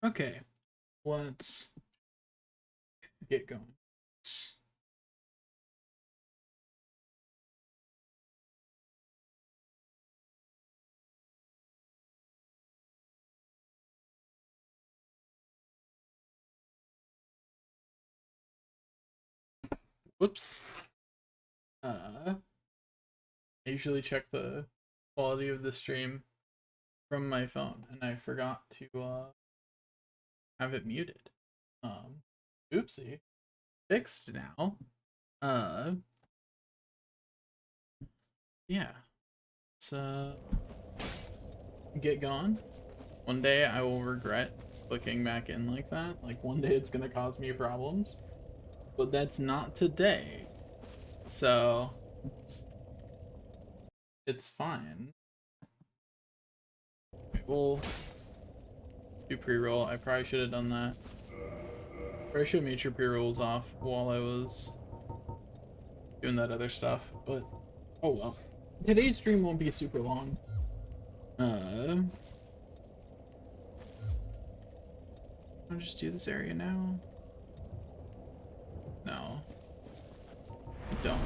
Okay, let's get going. Whoops. I usually check the quality of the stream from my phone, and I forgot to have it muted. Um, Oopsie. Fixed now. Uh, yeah. Let's get going. One day I will regret clicking back in like that. Like one day it's gonna cause me problems, but that's not today. So it's fine. We'll do pre-roll. I probably should have done that. Probably should have made sure pre-rolls off while I was doing that other stuff, but oh well. Today's stream won't be super long. I'll just do this area now. No, I don't.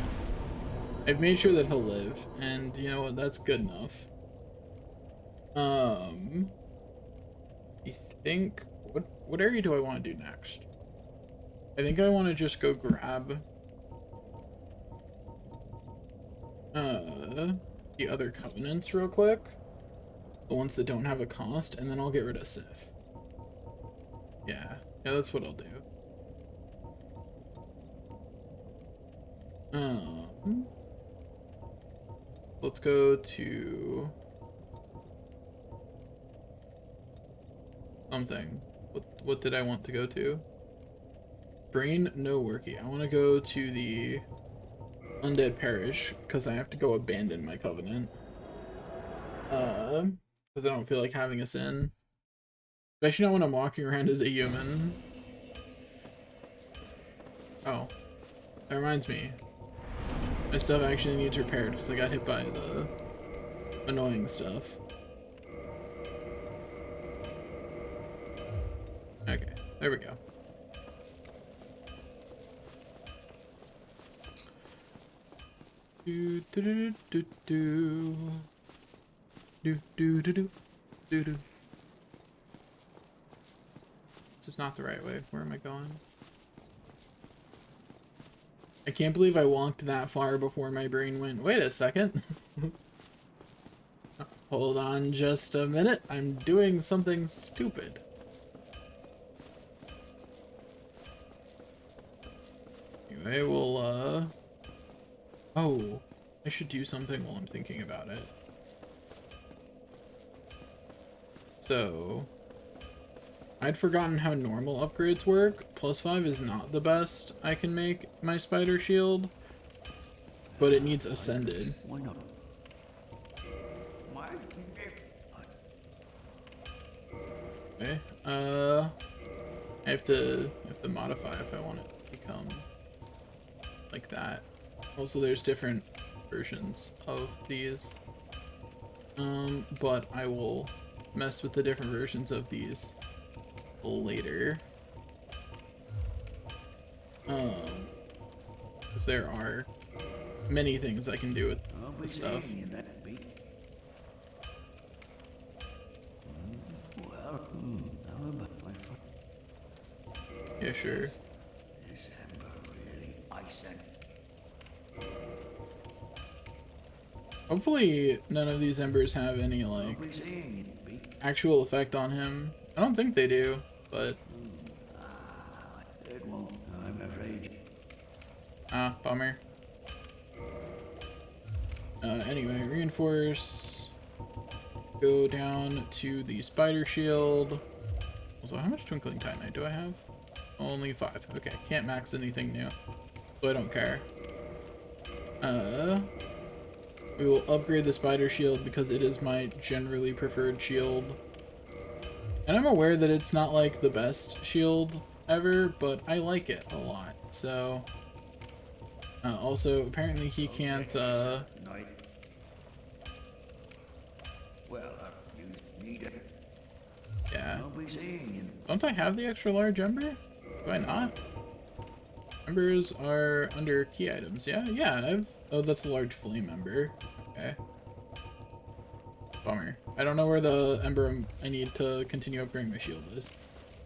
I've made sure that he'll live, and you know what? That's good enough. I think what area do I want to do next? I think I want to just go grab the other covenants real quick, the ones that don't have a cost, and then I'll get rid of Sif. Yeah, that's what I'll do. Let's go to something. What did I want to go to? Brain, no worky. I want to go to the Undead Parish because I have to go abandon my covenant. Because I don't feel like having a sin. Especially not when I'm walking around as a human. Oh, that reminds me. My stuff actually needs repaired because I got hit by the annoying stuff. Okay, there we go. Do do do do do do do do do do do. This is not the right way. Where am I going? I can't believe I walked that far before my brain went, wait a second. Hold on just a minute. I'm doing something stupid. Anyway, we'll, oh, I should do something while I'm thinking about it. So, I'd forgotten how normal upgrades work. +5 is not the best I can make my spider shield, but it needs ascended. Why not? Okay, I have to modify if I want it to become like that. Also, there's different versions of these, but I will mess with the different versions of these later. Because there are many things I can do with this stuff. Yeah, sure. This ember really icing. Hopefully none of these embers have any, like, actual effect on him. I don't think they do, but... It won't, I'm afraid. Ah, bummer. Anyway, reinforce. Go down to the spider shield. Also, how much Twinkling Titanite do I have? Only 5. Okay, can't max anything new, so I don't care. We will upgrade the spider shield because it is my generally preferred shield. And I'm aware that it's not like the best shield ever, but I like it a lot. So, also apparently he can't, Well, you need it. Yeah. I'll be seeing you. Don't I have the extra large ember? Do I not? Embers are under key items. Yeah, I've... Oh, that's a large flame ember. Okay. Bummer. I don't know where the ember I need to continue upgrading my shield is.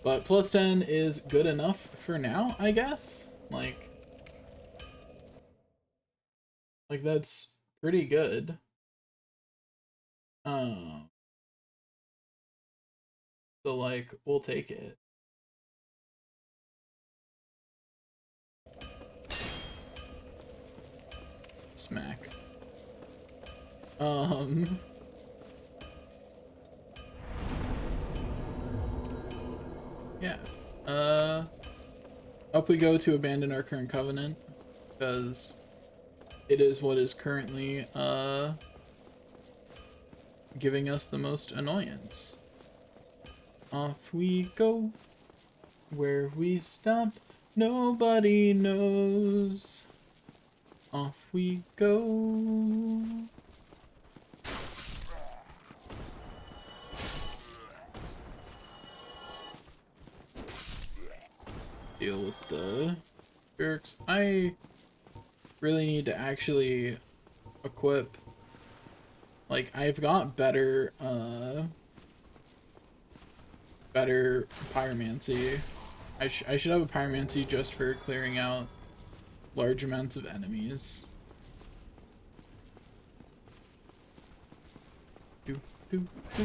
But plus 10 is good enough for now, I guess. Like that's pretty good. So like, we'll take it. Smack. Yeah. Up we go to abandon our current covenant, because it is what is currently, giving us the most annoyance. Off we go. Where we stop, nobody knows. Off we go. Deal with the jerks. I really need to actually equip. Like, I've got better pyromancy. I should have a pyromancy just for clearing out large amounts of enemies. Do do do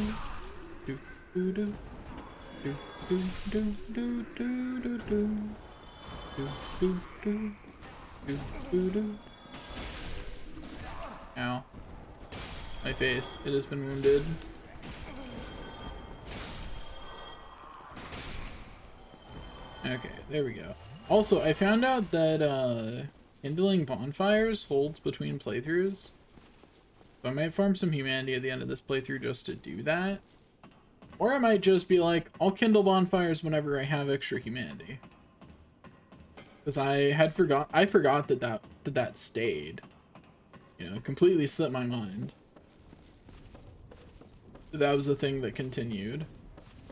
do do do do do do do do do do do do do do do. Ow. My face. It has been wounded. Okay, there we go. Also, I found out that kindling bonfires holds between playthroughs. So I might farm some humanity at the end of this playthrough just to do that. Or I might just be like, I'll kindle bonfires whenever I have extra humanity. Because I forgot that stayed. You know, completely slipped my mind. That was the thing that continued.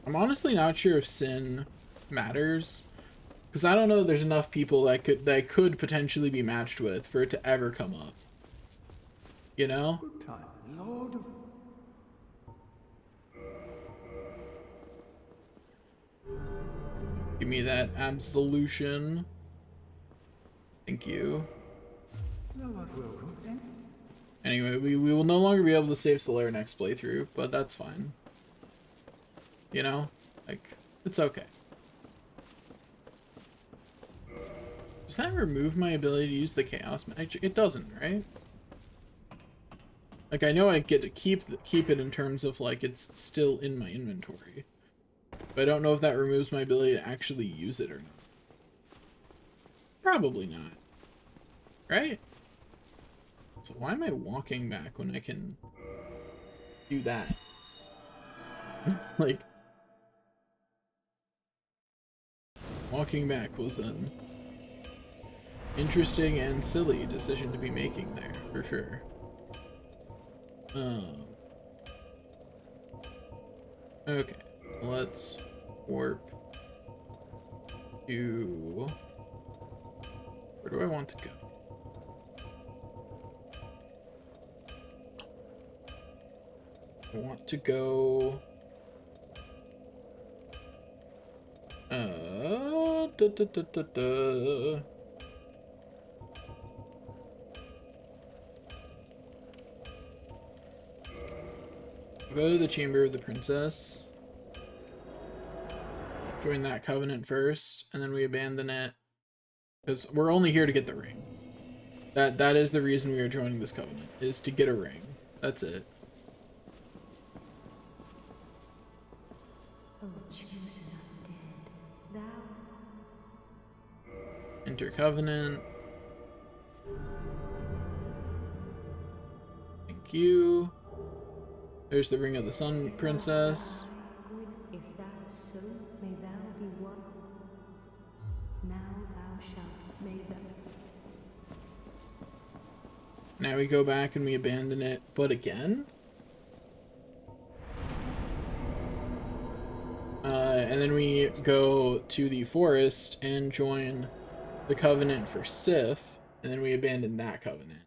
I'm honestly not sure if sin matters, because I don't know if there's enough people that could potentially be matched with for it to ever come up. You know? Good time, Lord. Give me that absolution. Thank you. Anyway, we will no longer be able to save Solaire next playthrough, but that's fine. You know? Like, it's okay. Does that remove my ability to use the Chaos Magic? It doesn't, right? Like, I know I get to keep it in terms of, like, it's still in my inventory. But I don't know if that removes my ability to actually use it or not. Probably not. Right? So why am I walking back when I can do that? Like, walking back was an interesting and silly decision to be making there, for sure. Okay, let's warp to... Where do I want to go? I want to go... Go to the Chamber of the Princess. Join that covenant first, and then we abandon it. Because we're only here to get the ring. That is the reason we are joining this covenant, is to get a ring. That's it. Oh, chosen of the dead, thou... Enter covenant. Thank you. There's the Ring of the Sun Princess. If thou so, may thou be one. Now thou shalt make them. Now we go back and we abandon it, but again? And then we go to the forest and join the Covenant for Sif, and then we abandon that Covenant.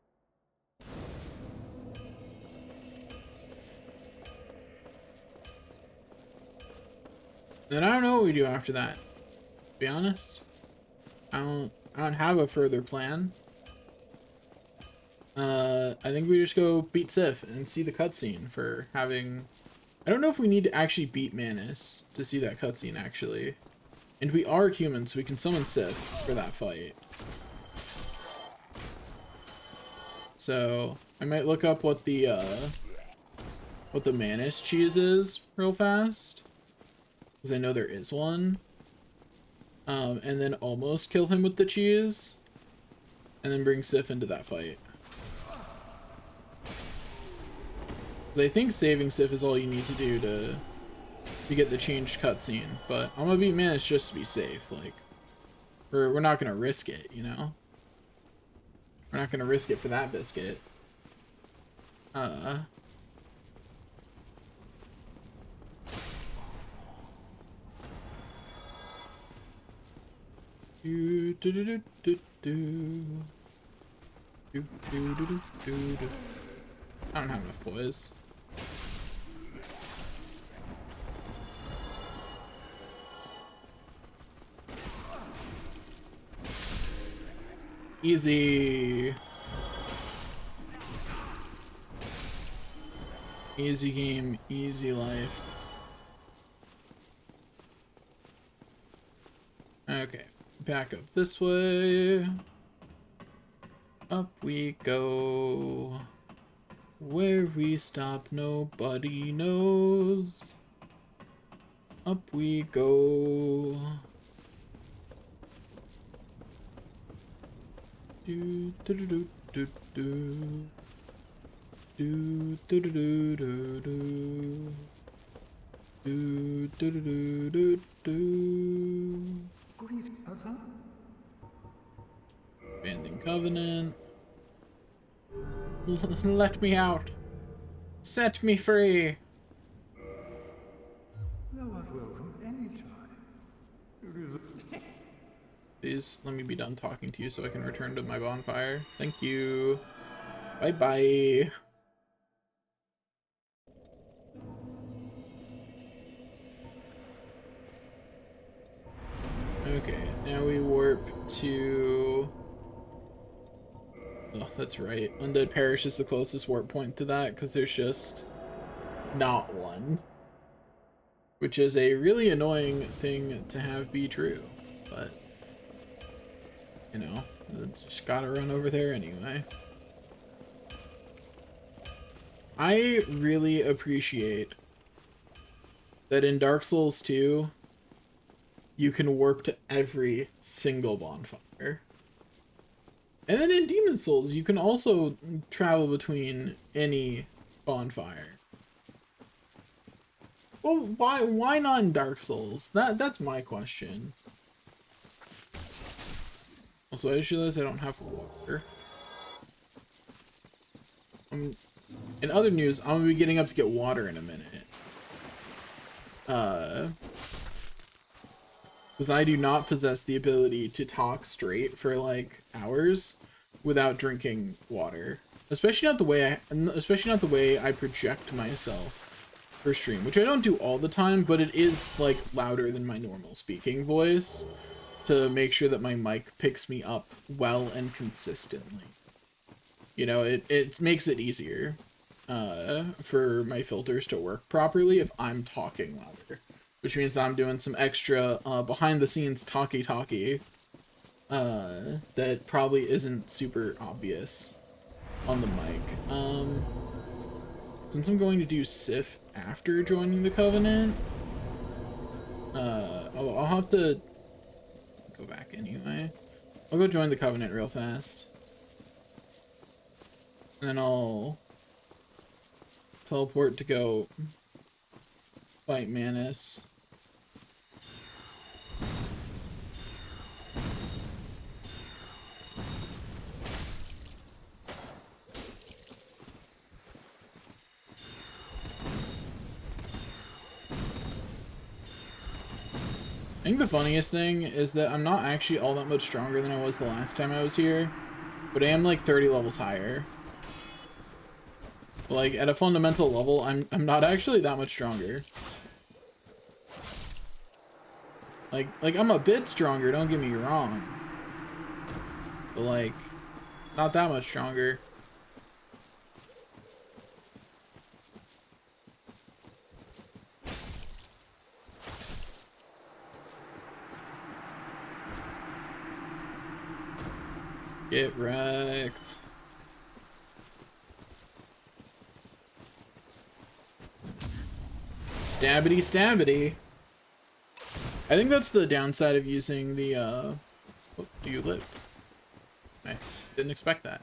Then I don't know what we do after that. To be honest, I don't have a further plan. I think we just go beat Sif and see the cutscene for having. I don't know if we need to actually beat Manus to see that cutscene actually, and we are humans, so we can summon Sif for that fight. So I might look up what the Manus cheese is real fast, because I know there is one. And then almost kill him with the cheese, and then bring Sif into that fight. Because I think saving Sif is all you need to do to get the changed cutscene. But I'm gonna beat Manus just to be safe. Like, we're not gonna risk it, you know. We're not gonna risk it for that biscuit. Do do do do do do. Do do do do do do. I don't have enough poise. Easy. Easy game, easy life. Okay, back up this way. Up we go. Where we stop, nobody knows. Up we go. Do do do do do do do do do do do do do do do do. Great cousin. Abandon Covenant. Let me out. Set me free. Thou art welcome any time. It is Please let me be done talking to you so I can return to my bonfire. Thank you. Bye bye. Okay, now we warp to... Oh, that's right. Undead Parish is the closest warp point to that, because there's just not one. Which is a really annoying thing to have be true, but... You know, it's just gotta run over there anyway. I really appreciate that in Dark Souls 2, you can warp to every single bonfire. And then in Demon Souls, you can also travel between any bonfire. Well, why not in Dark Souls? That's my question. Also, I just realized I don't have water. In other news, I'm gonna be getting up to get water in a minute. Because I do not possess the ability to talk straight for like hours without drinking water. Especially not the way I project myself for stream, which I don't do all the time, but it is like louder than my normal speaking voice to make sure that my mic picks me up well and consistently. You know, it makes it easier for my filters to work properly if I'm talking louder. Which means that I'm doing some extra behind the scenes talky that probably isn't super obvious on the mic. Since I'm going to do Sif after joining the Covenant, I'll have to go back anyway. I'll go join the Covenant real fast. And then I'll teleport to go fight Manus. think the funniest thing is that I'm not actually all that much stronger than I was the last time I was here, but I am like 30 levels higher. Like at a fundamental level, I'm not actually that much stronger. Like I'm a bit stronger, don't get me wrong. But like not that much stronger. Get wrecked. Stabbity stabbity. I think that's the downside of using the oh, do you live? I didn't expect that.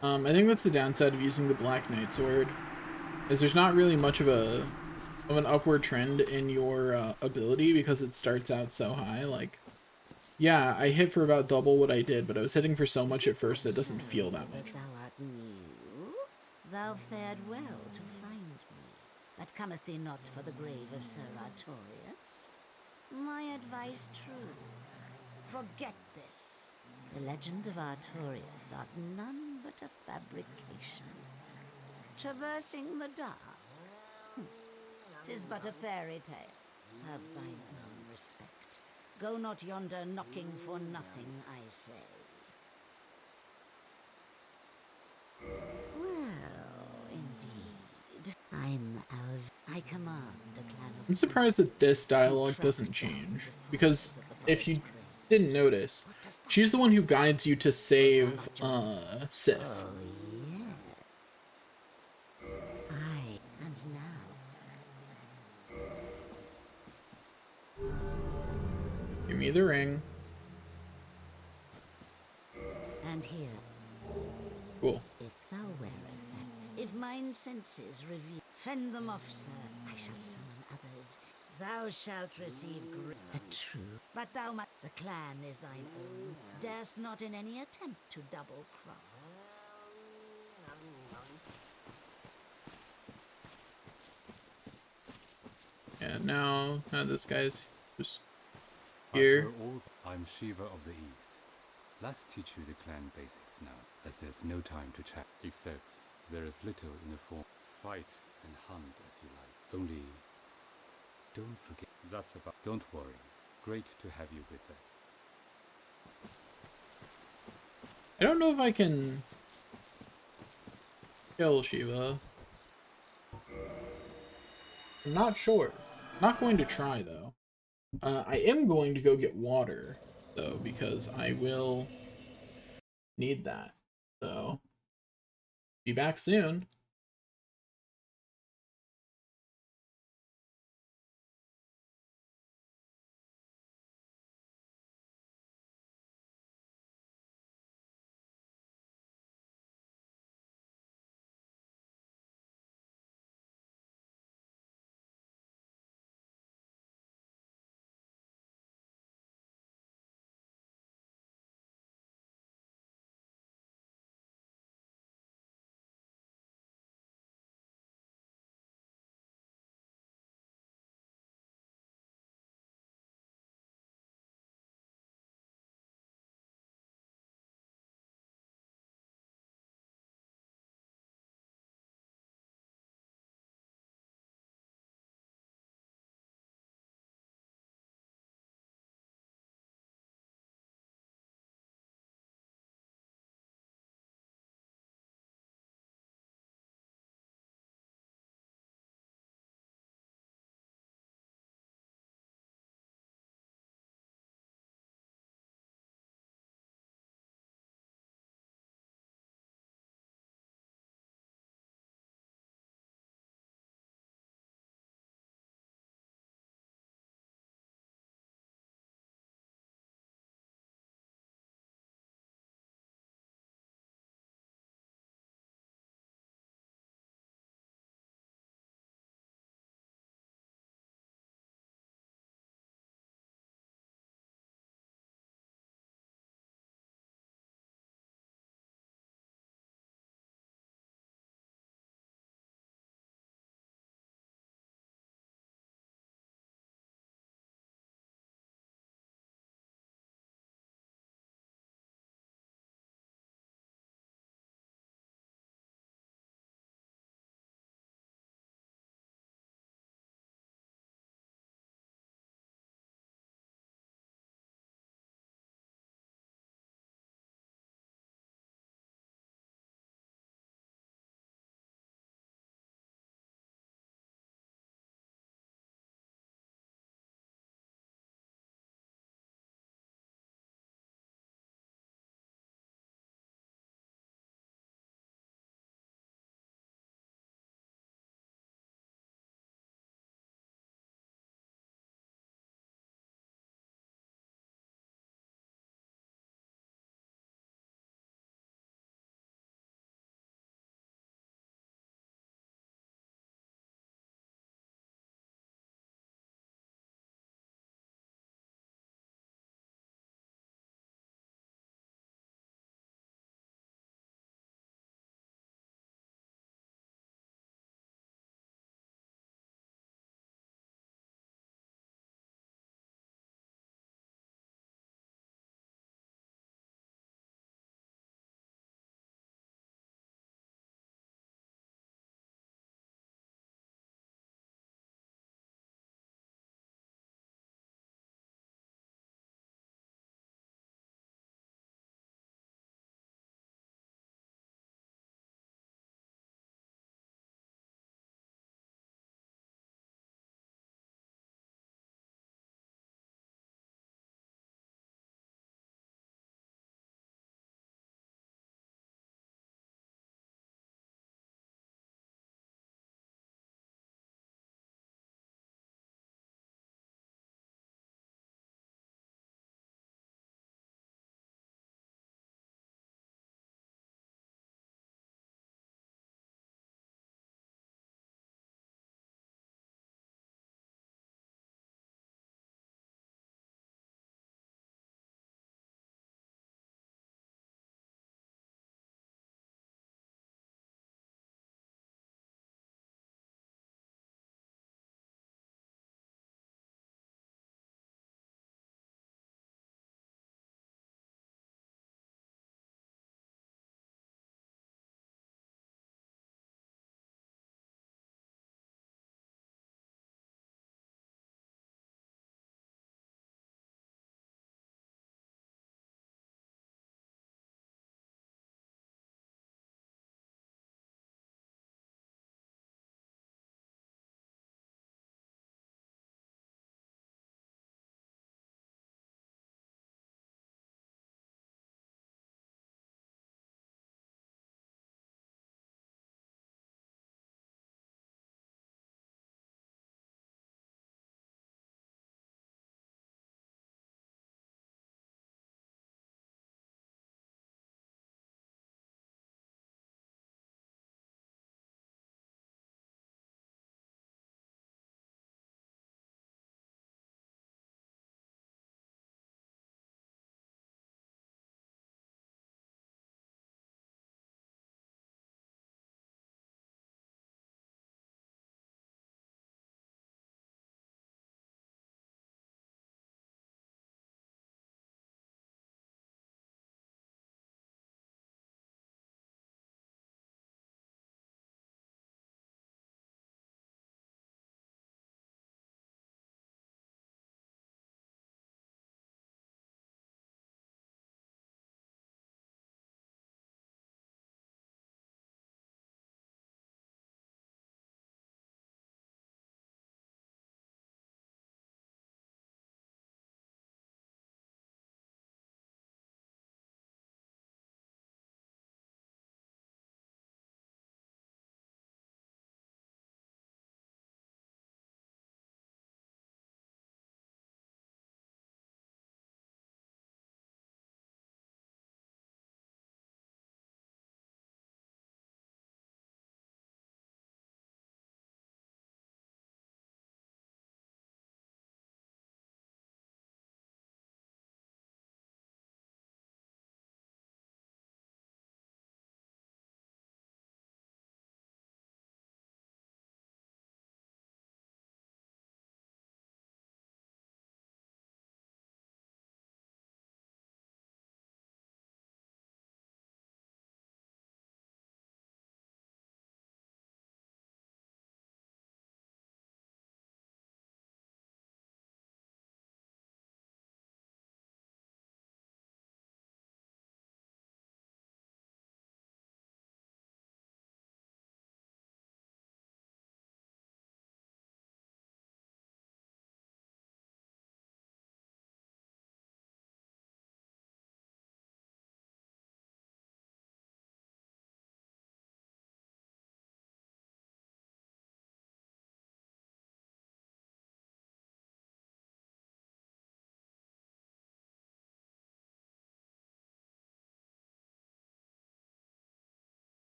I think that's the downside of using the Black Knight sword, is there's not really much of an upward trend in your ability because it starts out so high. Like, yeah, I hit for about double what I did, but I was hitting for so much at first that it doesn't feel that much. Thou art new. Thou fared well to find me, but comest thee not for the grave of Sir Artorius? My advice true. Forget this. The legend of Artorius art none but a fabrication. Traversing the dark. 'Tis but a fairy tale. Have thine own respect. Go not yonder knocking for nothing, I say. Well, indeed. I'm I command a clan of... I'm surprised that this dialogue doesn't change, because if you didn't notice, she's the one who guides you to save Sif. Oh, yeah. Aye, and now... Give me the ring. And here, Cool. if thou wearest that, if mine senses reveal, fend them off, sir. I shall summon others. Thou shalt receive a true, but thou must. The clan is thine own. Darest not in any attempt to double cross. And now this guy's just here. After all, I'm Shiva of the East. Let's teach you the clan basics now, as there's no time to chat. Except there is little in the form. Fight and hunt as you like. Only don't forget. That's about. Don't worry. Great to have you with us. I don't know if I can kill Shiva. I'm not sure. Not going to try though. I am going to go get water though, because I will need that. So be back soon.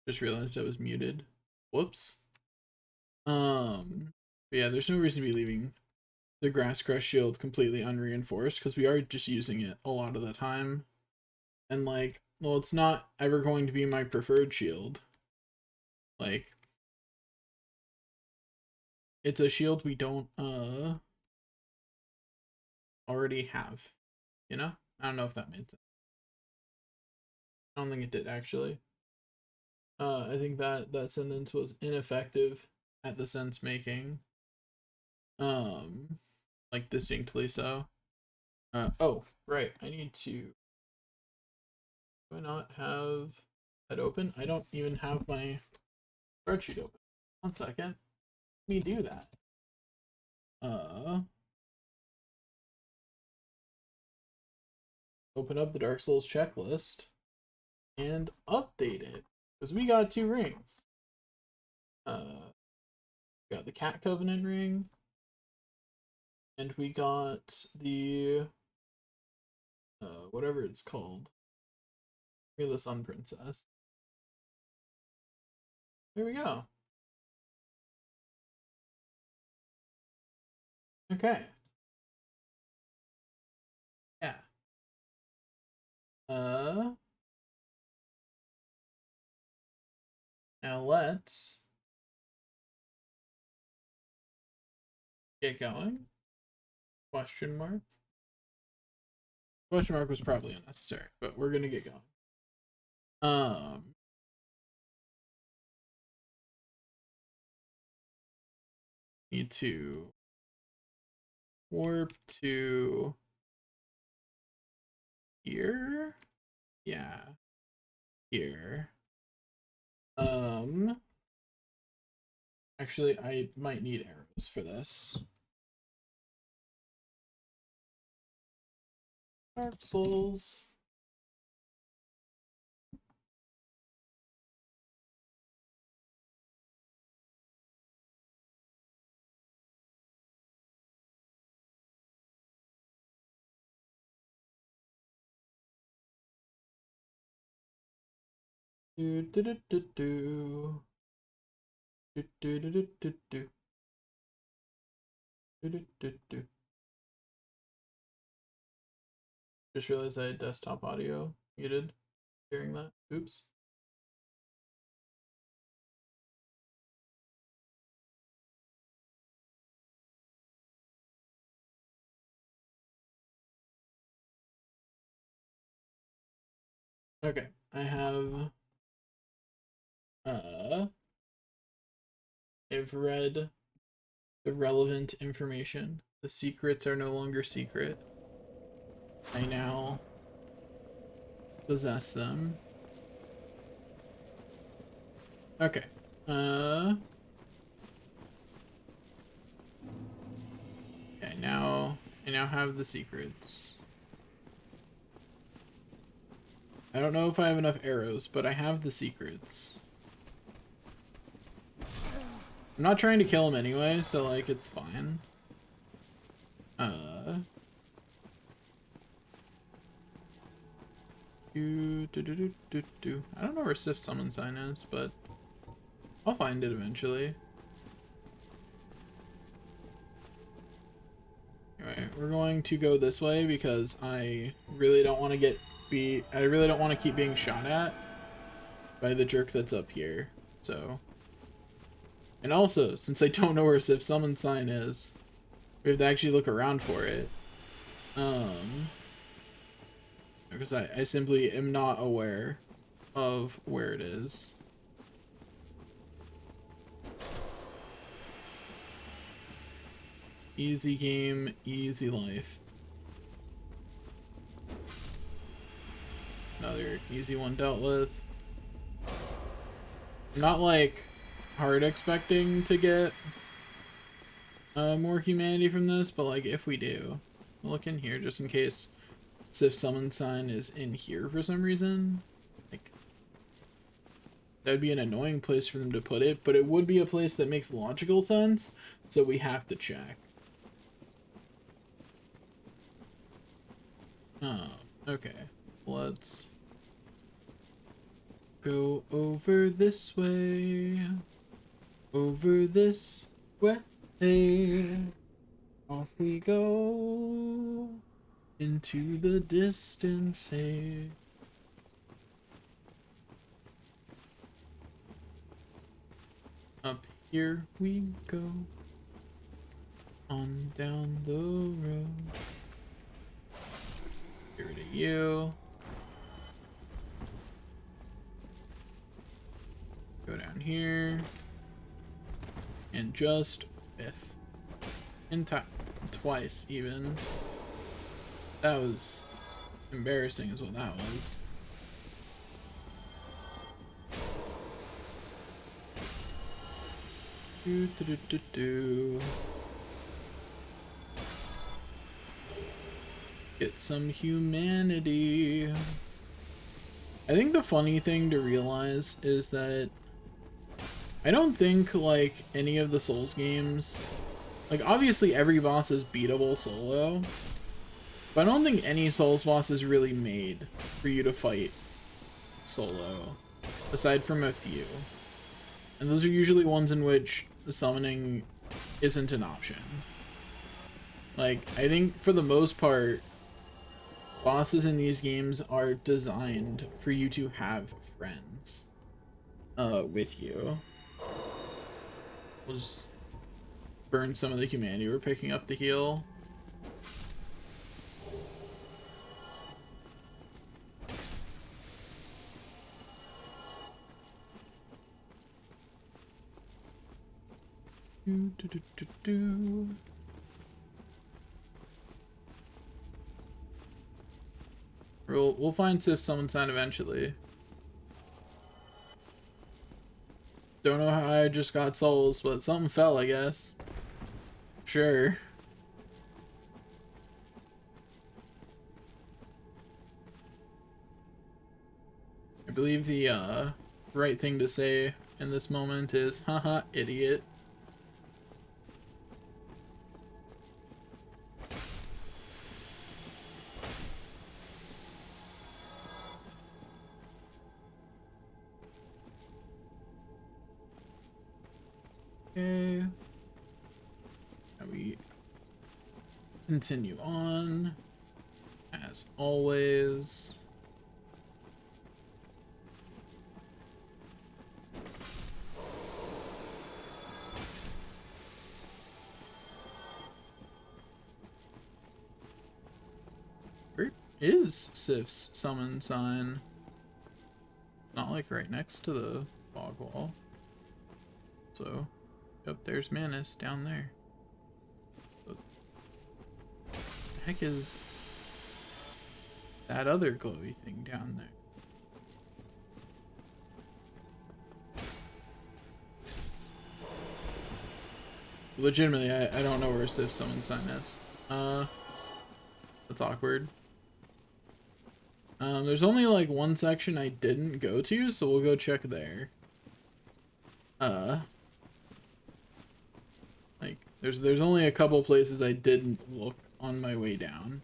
Just realized I was muted. Whoops. But yeah, there's no reason to be leaving the Grass Crest shield completely unreinforced because we are just using it a lot of the time. And like, well, it's not ever going to be my preferred shield. Like, it's a shield we don't already have, you know? I don't know if that made sense. I don't think it did actually. I think that sentence was ineffective at the sense making. Like distinctly so. Oh, right. I need to. Do I not have that open? I don't even have my spreadsheet open. 1 second. Let me do that. Open up the Dark Souls checklist and update it because we got 2 rings. Got the Cat Covenant ring, and we got the whatever it's called. We're the Sun Princess. There we go. Okay. Yeah. Now let's get going. Question mark. Question mark was probably unnecessary, but we're gonna get going. Need to warp to here. Yeah. Here. Actually, I might need arrows for this. Dark Souls. Do do do do do. Do do do do do do. Do do do do. Just realized I had desktop audio muted during that. Oops. Okay, I have I've read the relevant information. The secrets are no longer secret. I now possess them. Okay. Okay, now I now have the secrets. I don't know if I have enough arrows, but I have the secrets. I'm not trying to kill him anyway, so like it's fine. I don't know where Sif Summon Sign is, but I'll find it eventually. Anyway, we're going to go this way because I really don't want to I really don't want to keep being shot at by the jerk that's up here. So, and also, since I don't know where Sif Summon Sign is, we have to actually look around for it. Because I simply am not aware of where it is. Easy game, easy life. Another easy one dealt with. I'm not like hard expecting to get more humanity from this, but like if we do, we'll look in here just in case Sif Summon Sign is in here for some reason. Like that'd be an annoying place for them to put it, but it would be a place that makes logical sense, so we have to check. Oh, okay. Let's go over this way. Over this way. Off we go. Into the distance, hey. Up here we go. On down the road. Get rid of you. Go down here. And just biff. And twice even. That was embarrassing is what that was. Do, do, do, do, do. Get some humanity. I think the funny thing to realize is that I don't think like any of the Souls games, like obviously every boss is beatable solo, but I don't think any Souls boss is really made for you to fight solo, aside from a few. And those are usually ones in which the summoning isn't an option. Like, I think for the most part, bosses in these games are designed for you to have friends with you. We'll just burn some of the humanity we're picking up to heal. Do, do, do, do, do. We'll find Sif Summon Sign eventually. Don't know how I just got souls, but something fell, I guess. Sure. I believe the right thing to say in this moment is, haha, idiot. Okay. Now we continue on, as always. Where is Sif's summon sign? Not like right next to the fog wall. So. Yep, there's Manus down there. What the heck is that other glowy thing down there? Legitimately, I don't know where Sif's summon sign is. That's awkward. There's only like one section I didn't go to, so we'll go check there. Like, there's only a couple places I didn't look on my way down.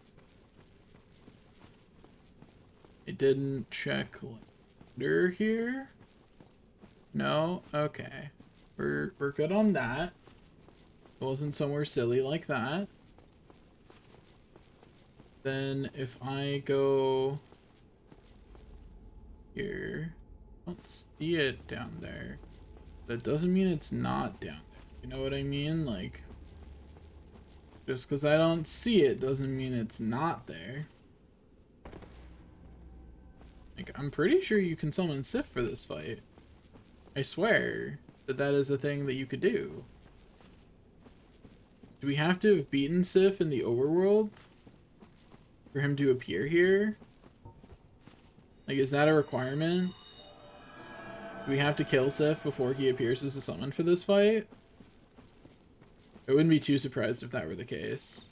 I didn't check under here. No? Okay. We're good on that. It wasn't somewhere silly like that. Then if I go here, I don't see it down there. That doesn't mean it's not down there. You know what I mean? Like, just because I don't see it doesn't mean it's not there. Like, I'm pretty sure you can summon Sif for this fight. I swear that that is a thing that you could do. Do we have to have beaten Sif in the overworld for him to appear here? Like, is that a requirement? Do we have to kill Sif before he appears as a summon for this fight? I wouldn't be too surprised if that were the case.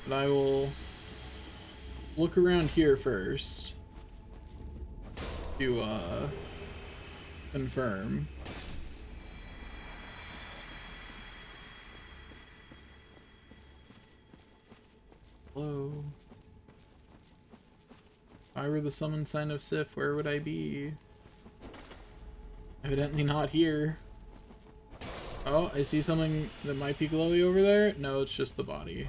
But I will look around here first to confirm. Hello. If I were the summon sign of Sif, where would I be? Evidently not here. Oh, I see something that might be glowy over there. No, it's just the body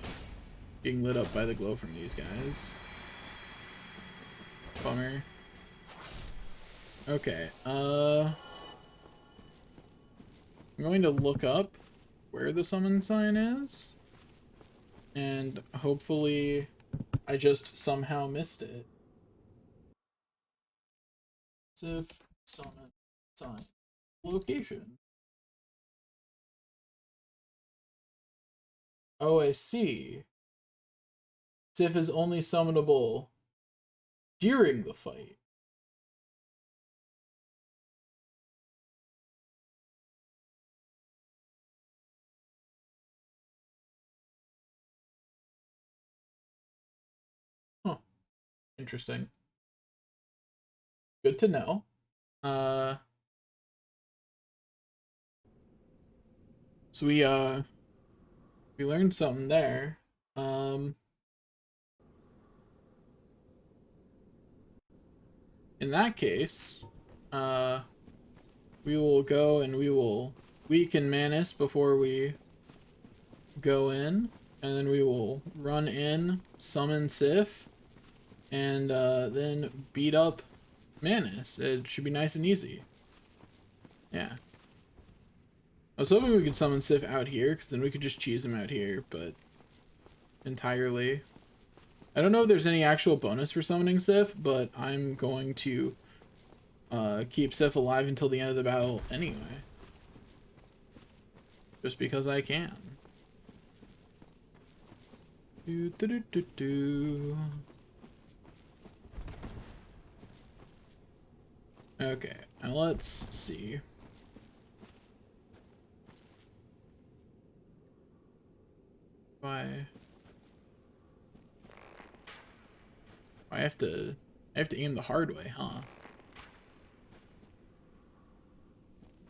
being lit up by the glow from these guys. Bummer. Okay, I'm going to look up where the summon sign is, and hopefully I just somehow missed it. Sif summon sign location. Oh, I see. Sif is only summonable during the fight. Huh. Interesting. Good to know. So we learned something there. In that case, we will go and we will weaken Manus before we go in, and then we will run in, summon Sif, and then beat up Manus. It should be nice and easy. Yeah. I was hoping we could summon Sif out here, because then we could just cheese him out here, but entirely. I don't know if there's any actual bonus for summoning Sif, but I'm going to keep Sif alive until the end of the battle anyway. Just because I can. Do, do, do, do, do. Okay, now let's see. I have to aim the hard way, huh?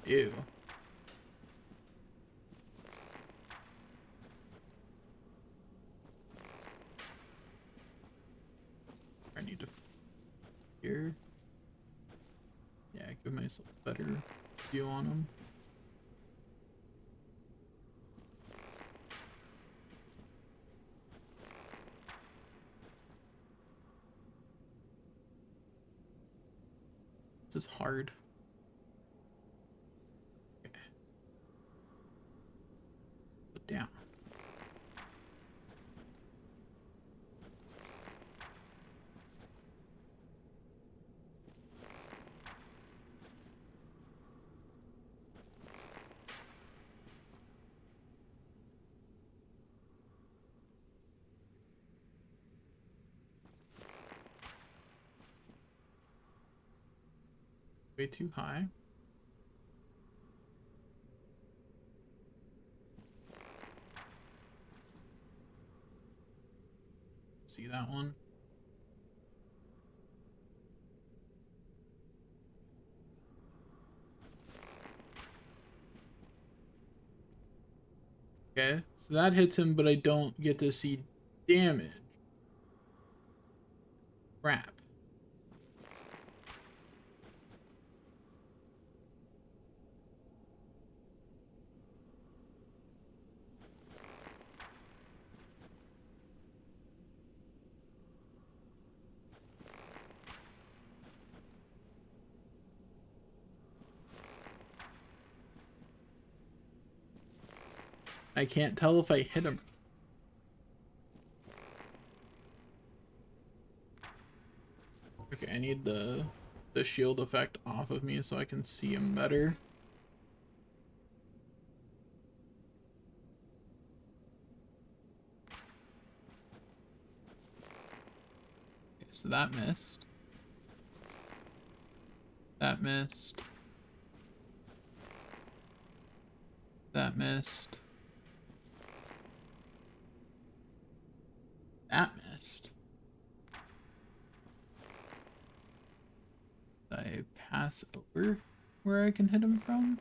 Ew. I need to here. Yeah, give myself a better view on them. This is hard. Okay. Put down. Way too high. See that one? Okay, so that hits him, but I don't get to see damage. Crap. I can't tell if I hit him. Okay, I need the shield effect off of me so I can see him better. Okay, so that missed. That missed. That missed. That missed. Did I pass over where I can hit him from?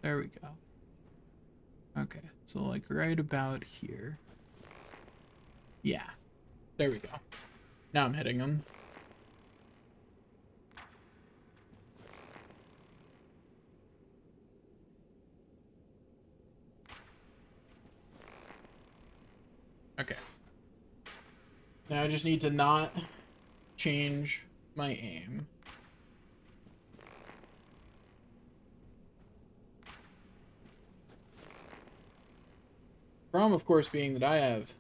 There we go. Okay, so like right about here. Yeah. There we go. Now I'm hitting him. Okay. Now I just need to not change my aim. Problem, of course, being that I have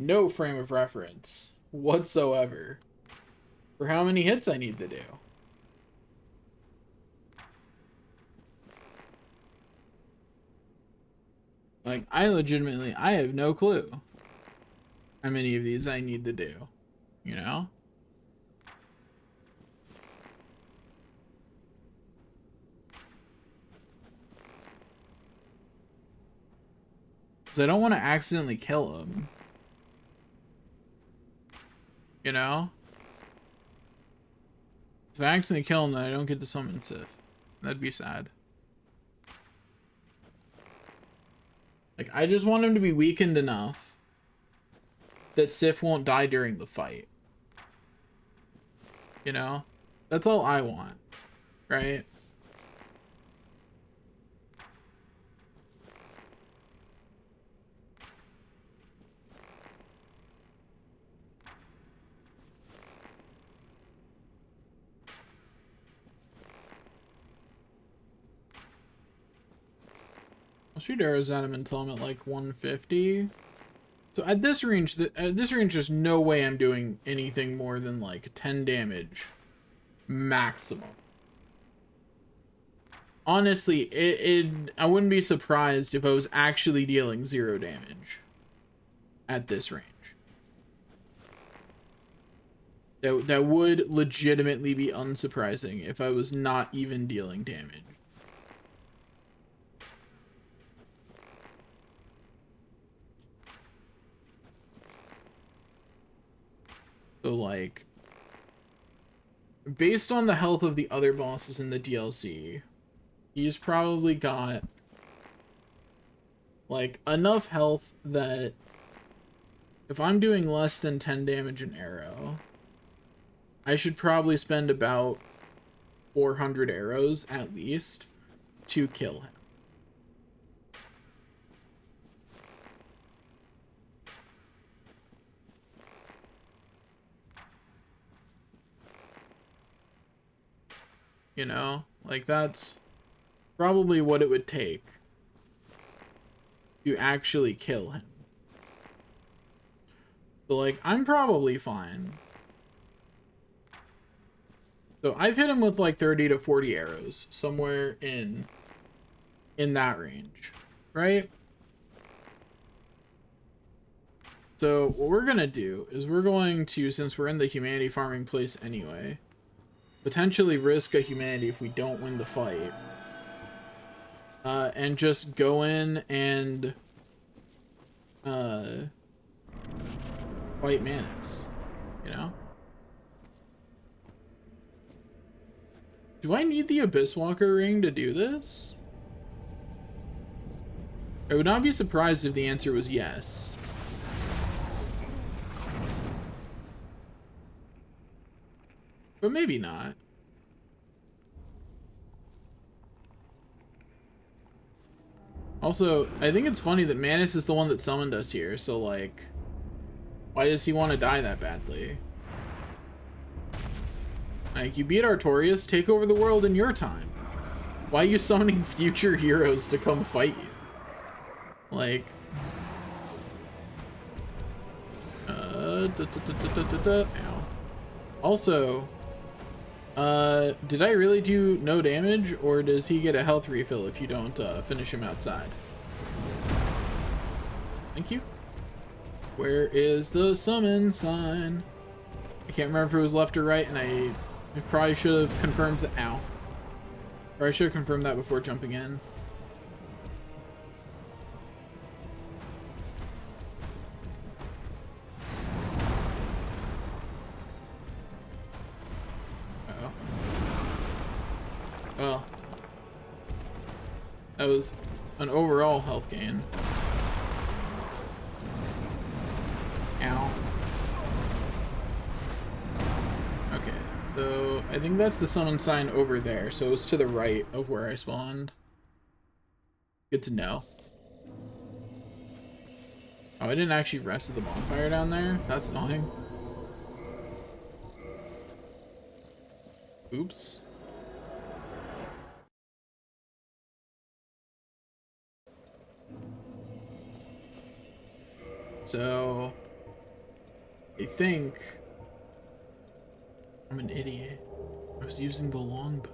no frame of reference whatsoever for how many hits I need to do. Like, I have no clue how many of these I need to do, you know? Because I don't want to accidentally kill him. You know? If I accidentally kill him, then I don't get to summon Sif. That'd be sad. Like, I just want him to be weakened enough that Sif won't die during the fight. You know? That's all I want. Right? I'll shoot arrows at him until I'm at like 150. So at this range, there's no way I'm doing anything more than like 10 damage maximum. Honestly, I wouldn't be surprised if I was actually dealing 0 damage at this range. That would legitimately be unsurprising if I was not even dealing damage. So, like, based on the health of the other bosses in the DLC, he's probably got, like, enough health that if I'm doing less than 10 damage an arrow, I should probably spend about 400 arrows, at least, to kill him. You know, like that's probably what it would take to actually kill him. So like, I'm probably fine. So I've hit him with like 30 to 40 arrows, somewhere in that range, right? So what we're gonna do is we're going to, since we're in the humanity farming place anyway, potentially risk a humanity if we don't win the fight. And just go in and fight Manus, you know? Do I need the Abyss Walker ring to do this? I would not be surprised if the answer was yes. But maybe not. Also, I think it's funny that Manus is the one that summoned us here, so like, why does he want to die that badly? Like, you beat Artorias, take over the world in your time. Why are you summoning future heroes to come fight you? Like, ow. Also, did I really do no damage, or does he get a health refill if you don't finish him outside? Thank you. Where is the summon sign? I can't remember if it was left or right, and I probably should have confirmed that. Ow. Or I should have confirmed that before jumping in. That was an overall health gain. Ow. Okay, so I think that's the summon sign over there, so it's to the right of where I spawned. Good to know. Oh, I didn't actually rest at the bonfire down there? That's annoying. Oops. So, I think I'm an idiot. I was using the longbow.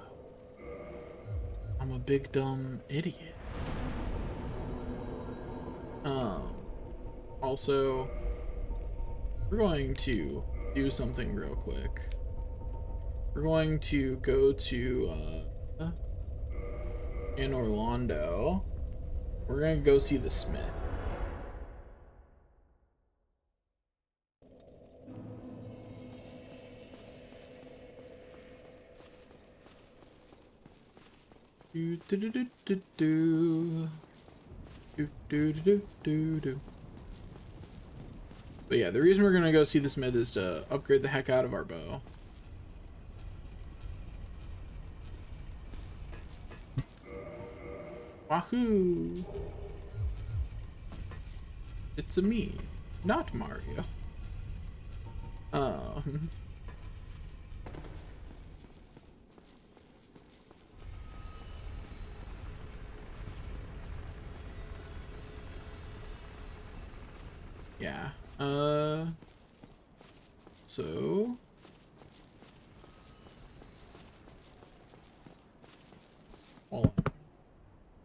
I'm a big dumb idiot. Also, we're going to do something real quick. We're going to go to in Orlando. We're gonna go see the Smith. Do do do do do do do do do do do. But yeah, the reason we're gonna go see the Smith is to upgrade the heck out of our bow. Wahoo! It's a me, not Mario. Yeah. So while I'm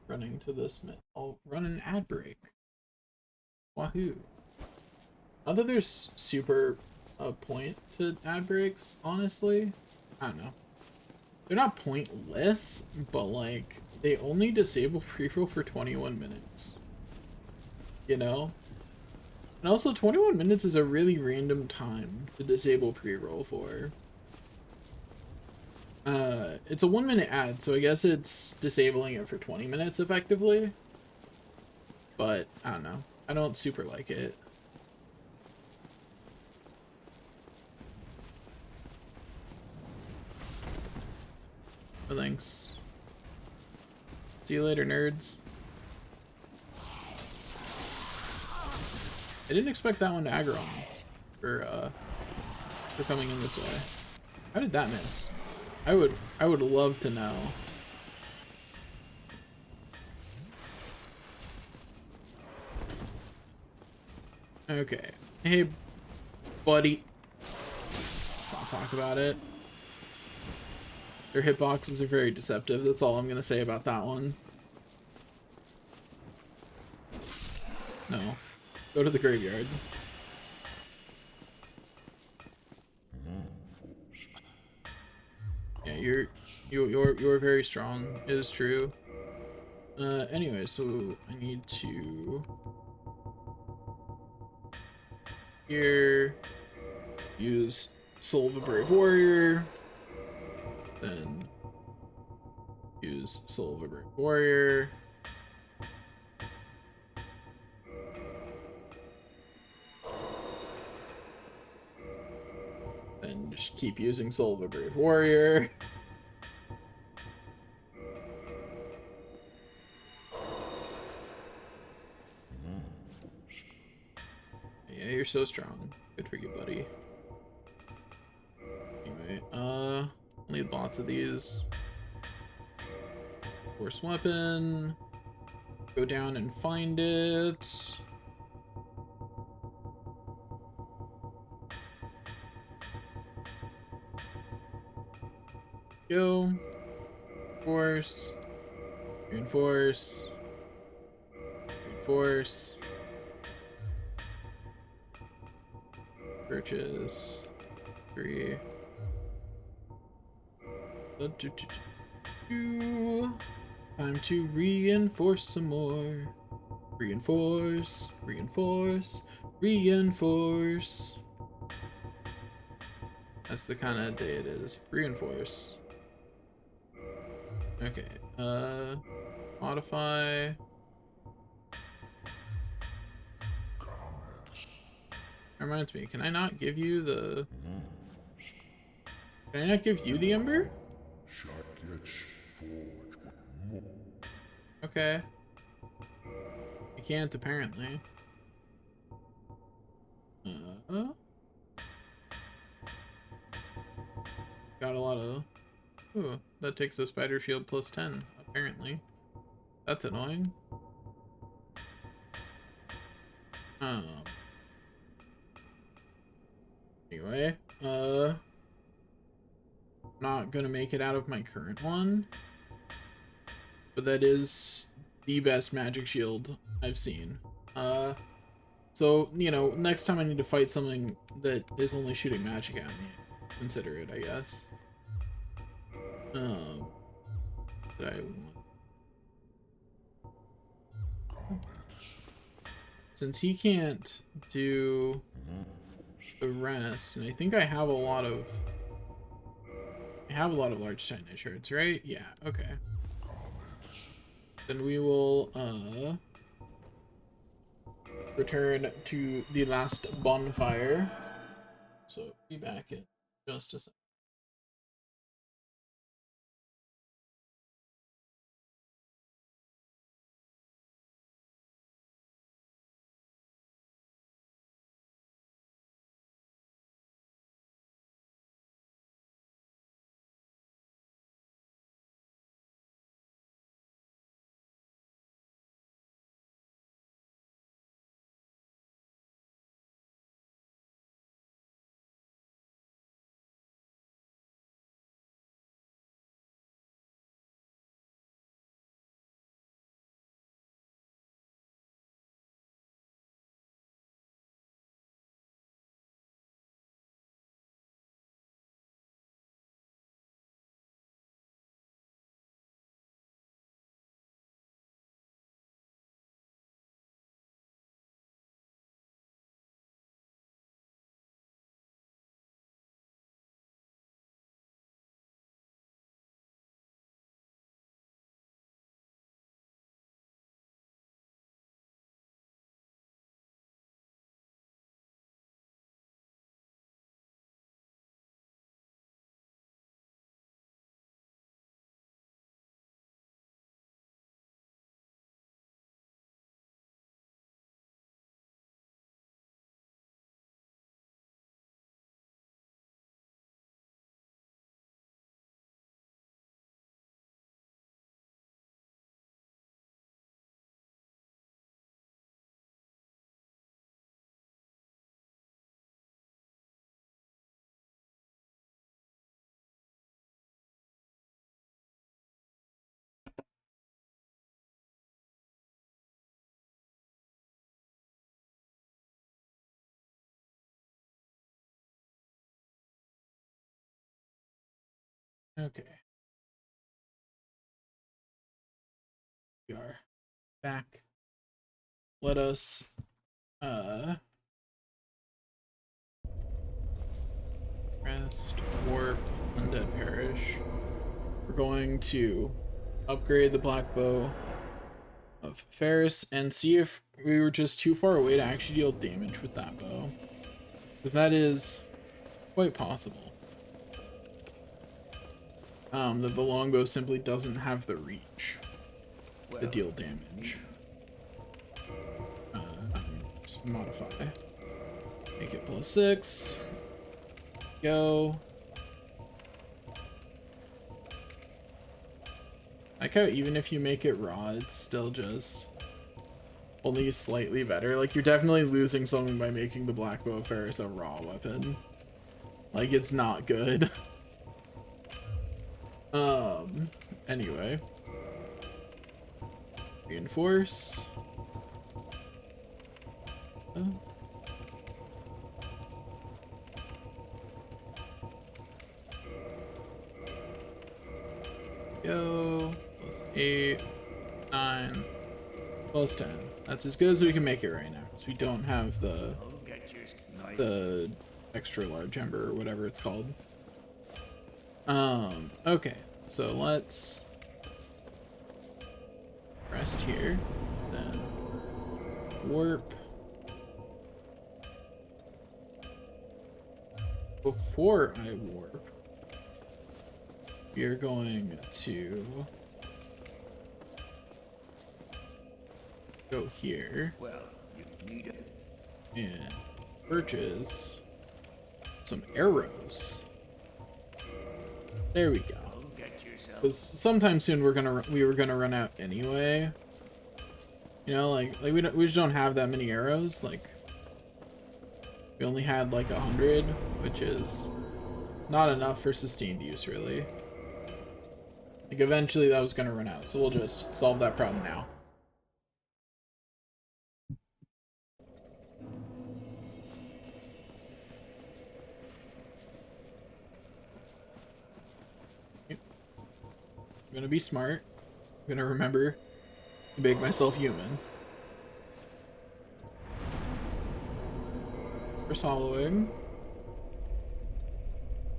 running to this, I'll run an ad break. Wahoo! Not that there's super point to ad breaks, honestly. I don't know. They're not pointless, but like they only disable pre-roll for 21 minutes. You know? And also 21 minutes is a really random time to disable pre-roll for. It's a 1 minute ad, so I guess it's disabling it for 20 minutes effectively. But I don't know. I don't super like it. Oh, thanks. See you later, nerds. I didn't expect that one to aggro on me for coming in this way. How did that miss? I would love to know. Okay. Hey, buddy. I'll talk about it. Their hitboxes are very deceptive. That's all I'm gonna say about that one. No. Go to the graveyard. Yeah, you're very strong. It is true. Anyway, so I need to here use Soul of a Brave Warrior, then use Soul of a Brave Warrior. And just keep using Soul of a Brave Warrior. Yeah, you're so strong. Good for you, buddy. Anyway, need lots of these. Force weapon. Go down and find it. Go. Force. Reinforce. Reinforce. Purchase. 3. Time to reinforce some more. Reinforce. Reinforce. Reinforce. That's the kind of day it is. Reinforce. Okay, Modify. That reminds me, can I not give you the... Can I not give you the ember? Okay. I can't, apparently. Got a lot of... Ooh, that takes a spider shield plus 10, apparently. That's annoying. Anyway, not gonna make it out of my current one, but that is the best magic shield I've seen. So, you know, next time I need to fight something that is only shooting magic at me, consider it, I guess. Did I want... Since he can't do the rest, and I think I have a lot of... I have a lot of large Titanite shards, right? Yeah, okay. Then we will, return to the last bonfire. So, be back in just a second. Okay. We are back. Let us, rest, warp, undead perish. We're going to upgrade the black bow of Ferris and see if we were just too far away to actually deal damage with that bow. Because that is quite possible. That the longbow simply doesn't have the reach to deal damage. Just modify. Make it +6. Go. I like how even if you make it raw, it's still just only slightly better. Like, you're definitely losing something by making the black bow of Ferris a raw weapon. Like, it's not good. Anyway. Reinforce. Go. +8, 9, +10. That's as good as we can make it right now, because we don't have the extra large ember or whatever it's called. Okay, so let's rest here, then warp. Before I warp, we are going to go here and purchase some arrows. There we go. Because sometime soon we were gonna run out anyway. You know, like we just don't have that many arrows. Like we only had like 100, which is not enough for sustained use, really. Like eventually that was gonna run out, so we'll just solve that problem now. I'm gonna be smart. I'm gonna remember to make myself human. For soloing.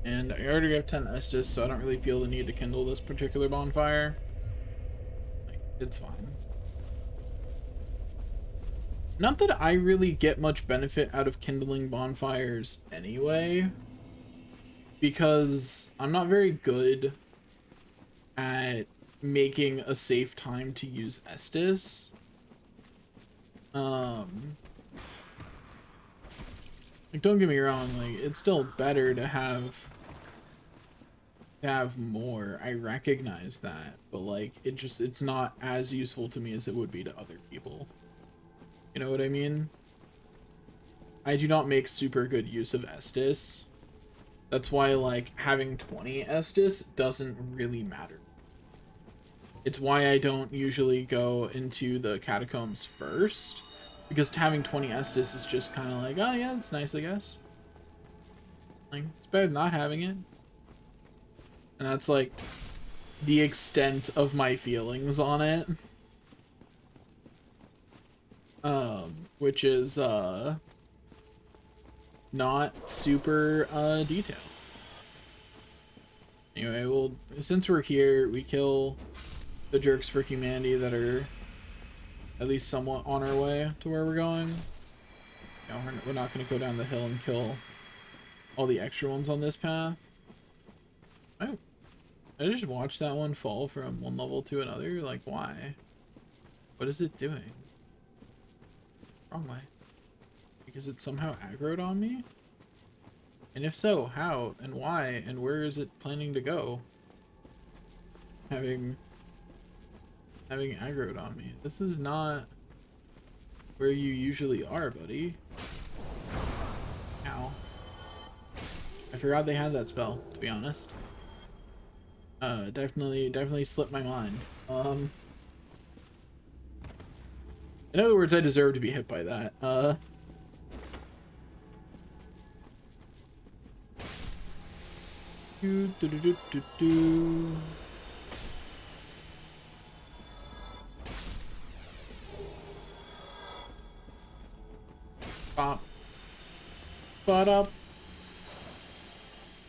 And I already have 10 Estus, so I don't really feel the need to kindle this particular bonfire. Like, it's fine. Not that I really get much benefit out of kindling bonfires anyway, because I'm not very good at making a safe time to use Estus. Like, don't get me wrong, like, it's still better to have more. I recognize that, but like, it's not as useful to me as it would be to other people. You know what I mean? I do not make super good use of Estus. That's why, like, having 20 Estus doesn't really matter. It's why I don't usually go into the catacombs first, because having 20 Estus is just kind of like, oh yeah, it's nice, I guess. Like, it's better than not having it. And that's like the extent of my feelings on it. Which is not super detailed. Anyway, well, since we're here, we kill the jerks for humanity that are at least somewhat on our way to where we're going. You know, we're not going to go down the hill and kill all the extra ones on this path. Oh, I just watched that one fall from one level to another. Like, why? What is it doing? Wrong way. Because it somehow aggroed on me? And if so, how and why and where is it planning to go? Having aggroed on me. This is not where you usually are, buddy. Ow. I forgot they had that spell, to be honest. Definitely slipped my mind. In other words, I deserve to be hit by that. Bop. Ba-up.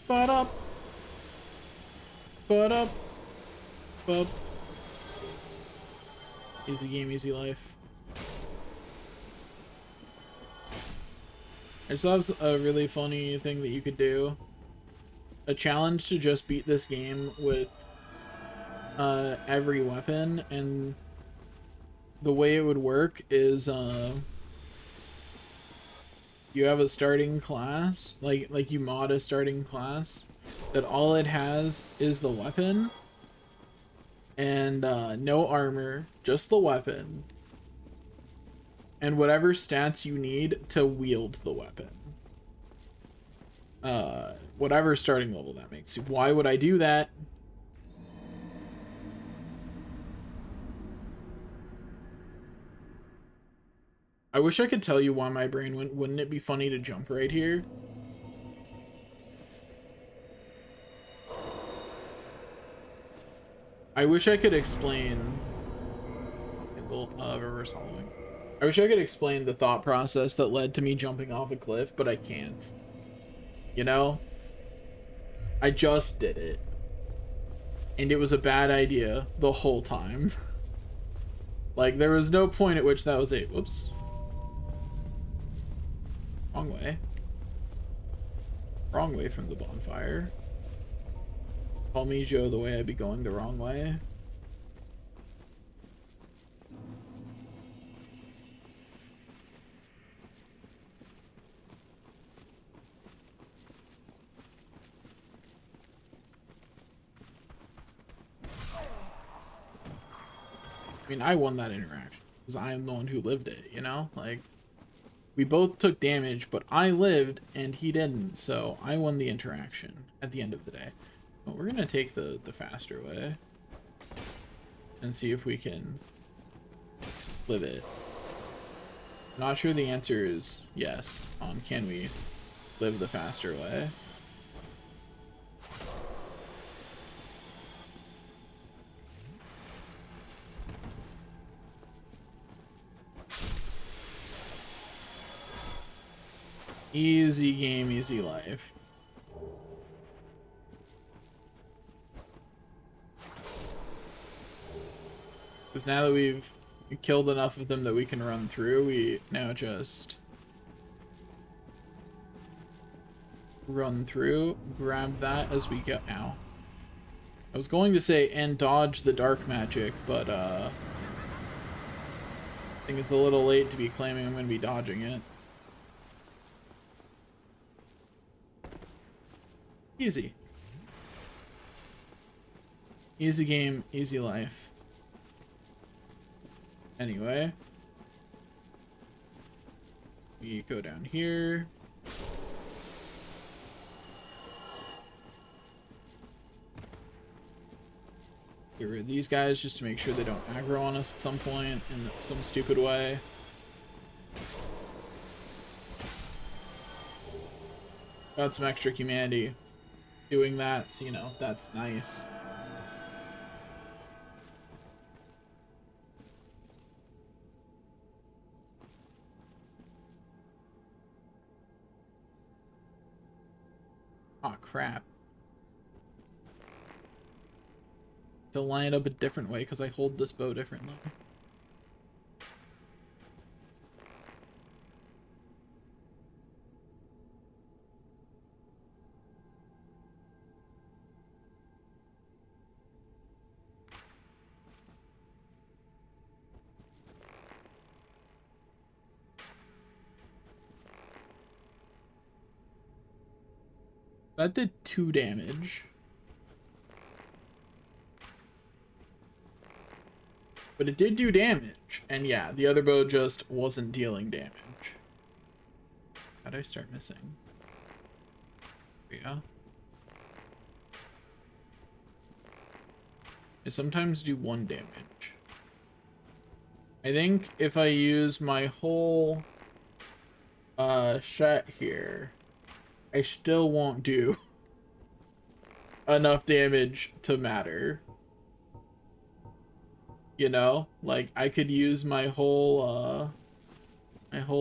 Ba-up. Ba-up. Bop. Easy game, easy life. I just thought it was a really funny thing that you could do. A challenge to just beat this game with every weapon, and the way it would work is you have a starting class, like you mod a starting class that all it has is the weapon and no armor, just the weapon and whatever stats you need to wield the weapon. Whatever starting level that makes you. Why would I do that? I wish I could tell you why my brain went, wouldn't it be funny to jump right here? I wish I could explain reverse hollowing. I wish I could explain the thought process that led to me jumping off a cliff, but I can't. You know? I just did it. And it was a bad idea the whole time. Like, there was no point at which that was a... Whoops. Wrong way. Wrong way from the bonfire. Call me Joe the way I be going the wrong way. I mean, I won that interaction because I am the one who lived it, you know? Like, we both took damage, but I lived and he didn't, so I won the interaction at the end of the day. But we're gonna take the faster way and see if we can live it. Not sure the answer is yes on can we live the faster way. Easy game, easy life. Because now that we've killed enough of them that we can run through, we now just run through, grab that as we go. Ow. I was going to say and dodge the dark magic, but I think it's a little late to be claiming I'm going to be dodging it. Easy. Easy game, easy life. Anyway. We go down here. Get rid of these guys just to make sure they don't aggro on us at some point in some stupid way. Got some extra humanity doing that, so, you know, that's nice. Oh crap. To line it up a different way because I hold this bow differently. That did 2 damage. But it did do damage. And yeah, the other bow just wasn't dealing damage. How'd I start missing? Yeah. I sometimes do 1 damage. I think if I use my whole shot here, I still won't do enough damage to matter. You know, like I could use my whole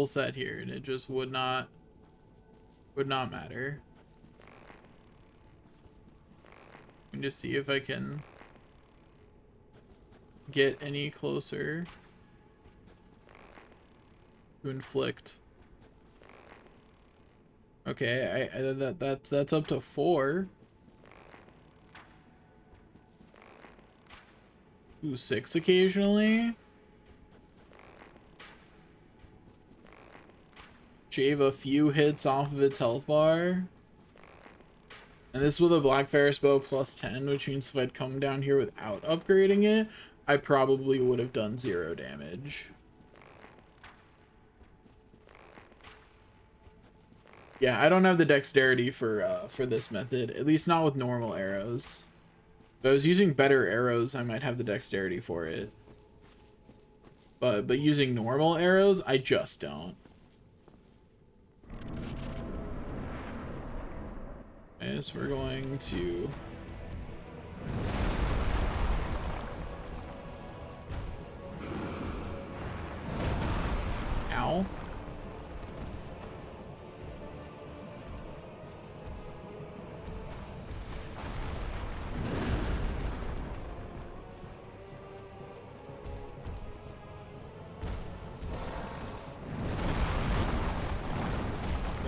set here and it just would not matter. Let me just see if I can get any closer to inflict. Okay, that's up to 4. Ooh, 6 occasionally. Shave a few hits off of its health bar. And this with a Black Ferris bow plus 10, which means if I'd come down here without upgrading it, I probably would have done 0 damage. Yeah, I don't have the dexterity for this method, at least not with normal arrows. If I was using better arrows, I might have the dexterity for it. But using normal arrows, I just don't. Okay, so we're going to... Ow.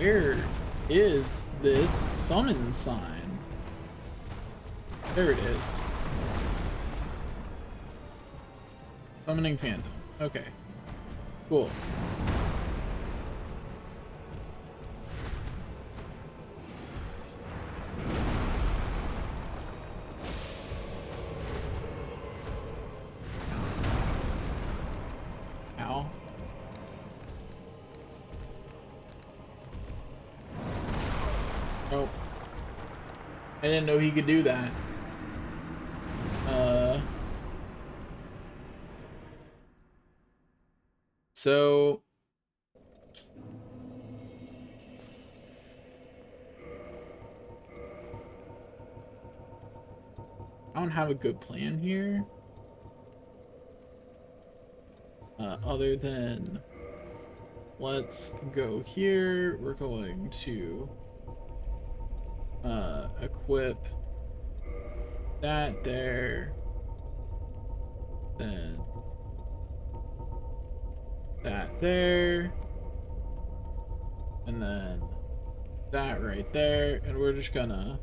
Where is this summon sign? There it is. Summoning Phantom. Okay. Cool. Ow. Oh. I didn't know he could do that. So I don't have a good plan here. Other than let's go here. We're going to equip that there. Then that there. And then that right there. And we're just gonna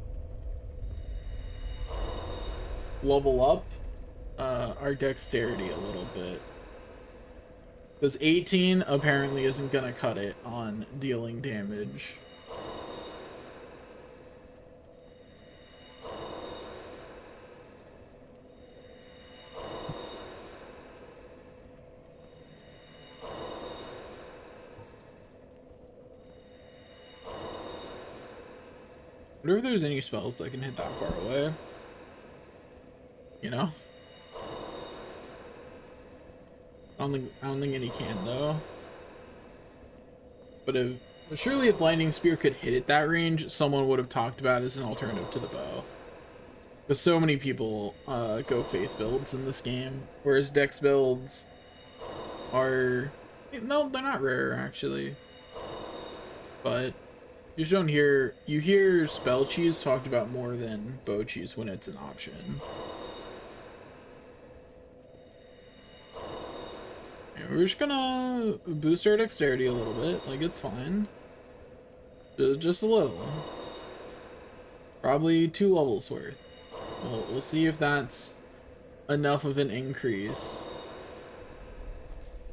level up our dexterity a little bit. Because 18 apparently isn't gonna cut it on dealing damage. I wonder if there's any spells that can hit that far away. You know? I don't think any can though. But surely if Lightning Spear could hit at that range, someone would have talked about it as an alternative to the bow. Because so many people go faith builds in this game, whereas dex builds are no, they're not rare actually. But you just don't hear spell cheese talked about more than bow cheese when it's an option. We're just gonna boost our dexterity a little bit, like it's fine. Just a little. Probably 2 levels worth. We'll see if that's enough of an increase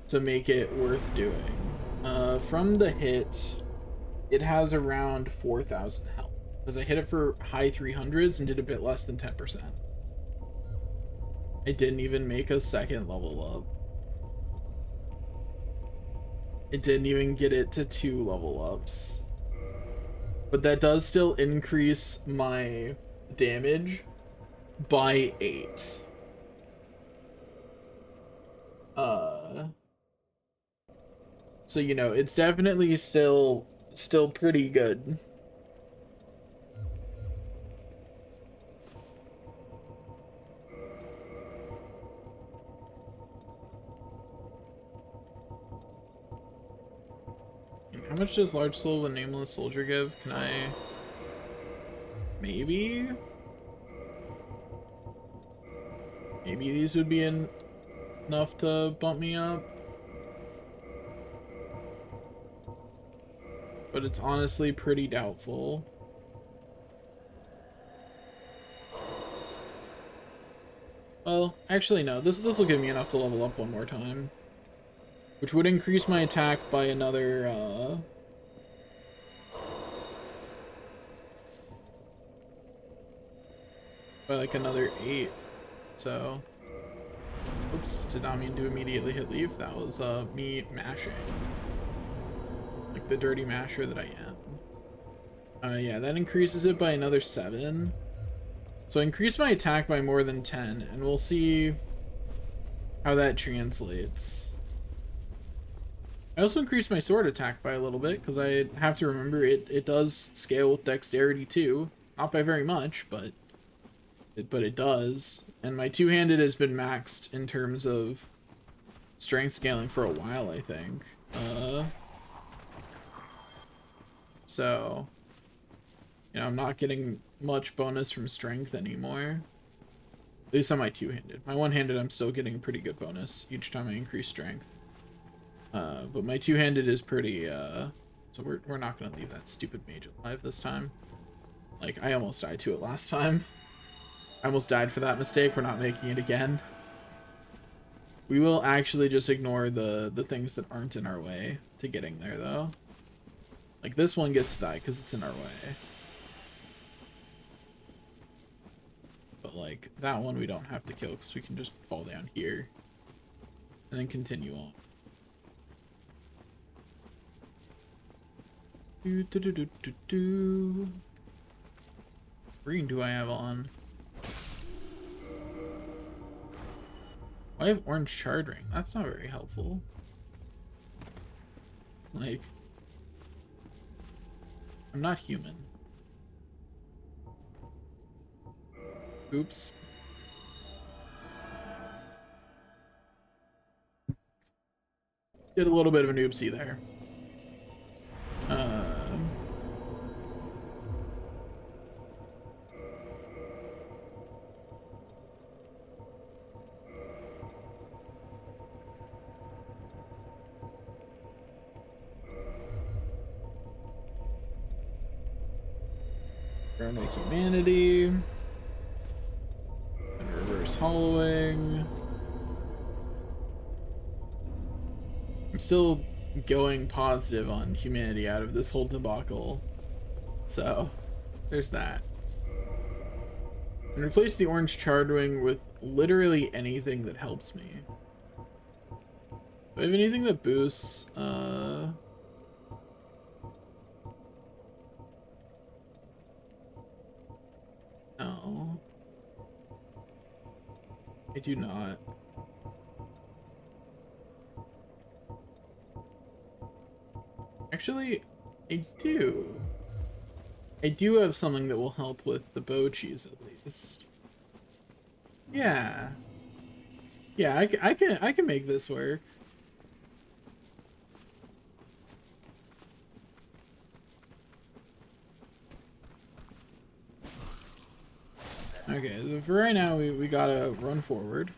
to make it worth doing. From the hit, it has around 4,000 health. Because I hit it for high 300s and did a bit less than 10%. I didn't even make a second level up. It didn't even get it to 2 level ups. But that does still increase my damage by 8. So, you know, it's definitely still pretty good. How much does Large Soul of a Nameless Soldier give? Can I... Maybe these would be enough to bump me up. But it's honestly pretty doubtful. Well, actually no. This will give me enough to level up one more time. Which would increase my attack by another, by like another 8. So, oops, did not mean to immediately hit leave. That was, me mashing. Like the dirty masher that I am. Yeah, that increases it by another 7. So I increase my attack by more than 10, and we'll see how that translates. I also increased my sword attack by a little bit, because I have to remember it does scale with dexterity too. Not by very much, but it does. And my two-handed has been maxed in terms of strength scaling for a while, I think. So, you know, I'm not getting much bonus from strength anymore. At least on my two-handed. My one-handed, I'm still getting a pretty good bonus each time I increase strength. But my two-handed is pretty So we're not gonna leave that stupid mage alive this time. Like, I almost died to it last time. I almost died for that mistake. We're not making it again. We will actually just ignore the things that aren't in our way to getting there, though. Like, this one gets to die because it's in our way. But, like, that one we don't have to kill because we can just fall down here. And then continue on. Green do I have on? I have orange shard ring. That's not very helpful. Like, I'm not human. Oops. Did a little bit of an oopsie there. Ground of Humanity. And reverse hollowing. I'm still going positive on humanity out of this whole debacle. So, there's that. And replace the orange charred-wing with literally anything that helps me. Do I have anything that boosts, No. I do not. Actually, I do. I do have something that will help with the bow cheese at least. Yeah. Yeah, I can make this work. Okay, for right now we gotta run forward.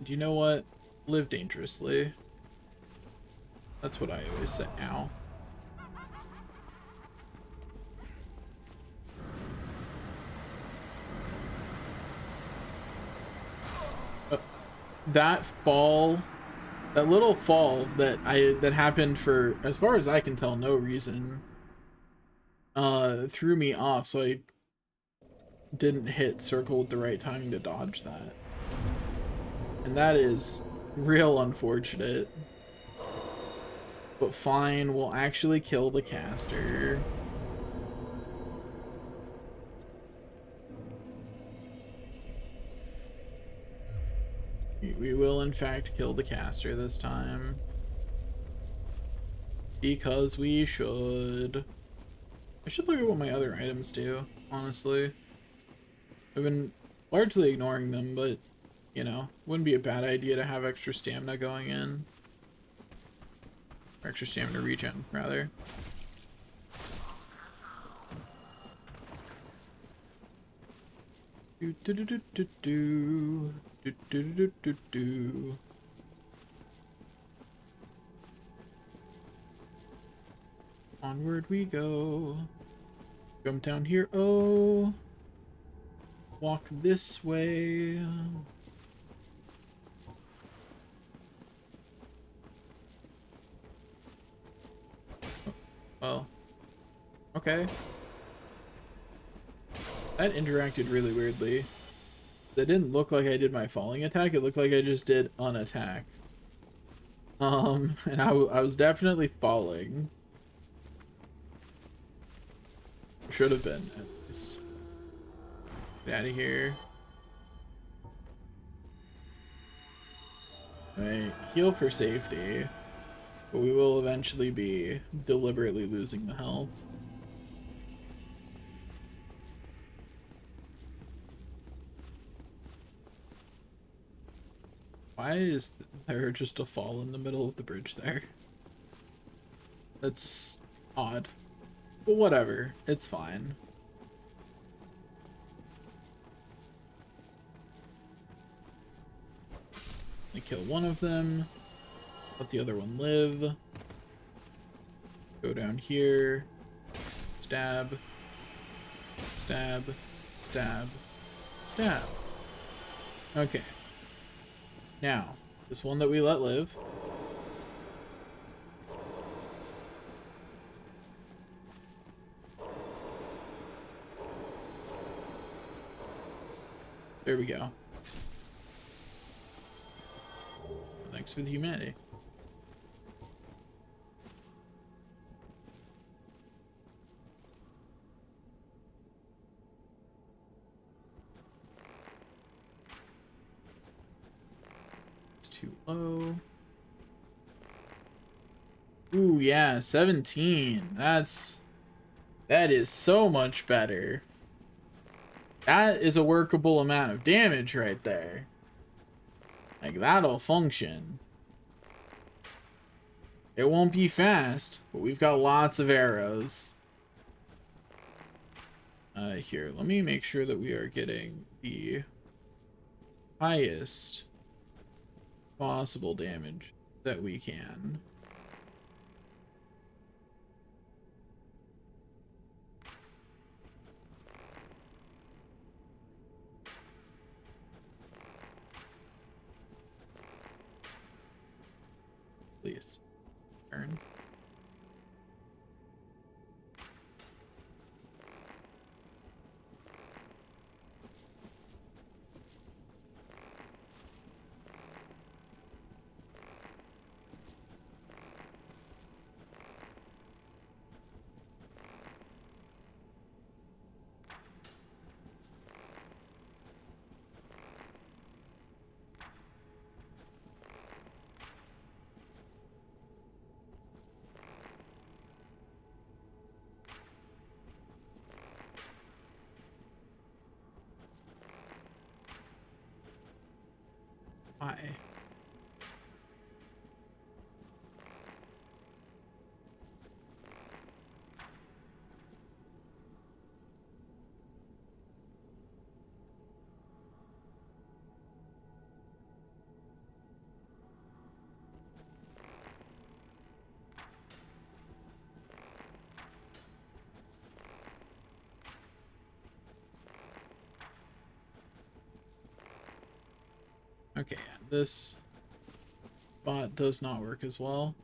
Do you know what? Live dangerously. That's what I always say. Ow. That fall, that little fall that happened for, as far as I can tell, no reason, threw me off, so I didn't hit circle with the right timing to dodge that. And that is real unfortunate. But fine, we'll actually kill the caster. We will in fact kill the caster this time. Because we should. I should look at what my other items do, honestly. I've been largely ignoring them, but, you know, wouldn't be a bad idea to have extra stamina going in. Or extra stamina regen, rather. Do do do do do do do do do do do. Onward we go. Jump down here. Oh. Walk this way. Oh. Okay. That interacted really weirdly. That didn't look like I did my falling attack. It looked like I just did an attack. And I was definitely falling. Should have been, at least. Get out of here. Right, heal for safety. But we will eventually be deliberately losing the health. Why is there just a fall in the middle of the bridge there? That's odd. But whatever, it's fine. I kill one of them. Let the other one live. Go down here. Stab. Stab. Stab. Stab. Okay. Now, this one that we let live. There we go. Thanks for the humanity. It's too low. Ooh, yeah, 17. That is so much better. That is a workable amount of damage right there. Like, that'll function. It won't be fast, but we've got lots of arrows. Here, let me make sure that we are getting the highest possible damage that we can. Please. Turn. Why? Okay, this bot does not work as well.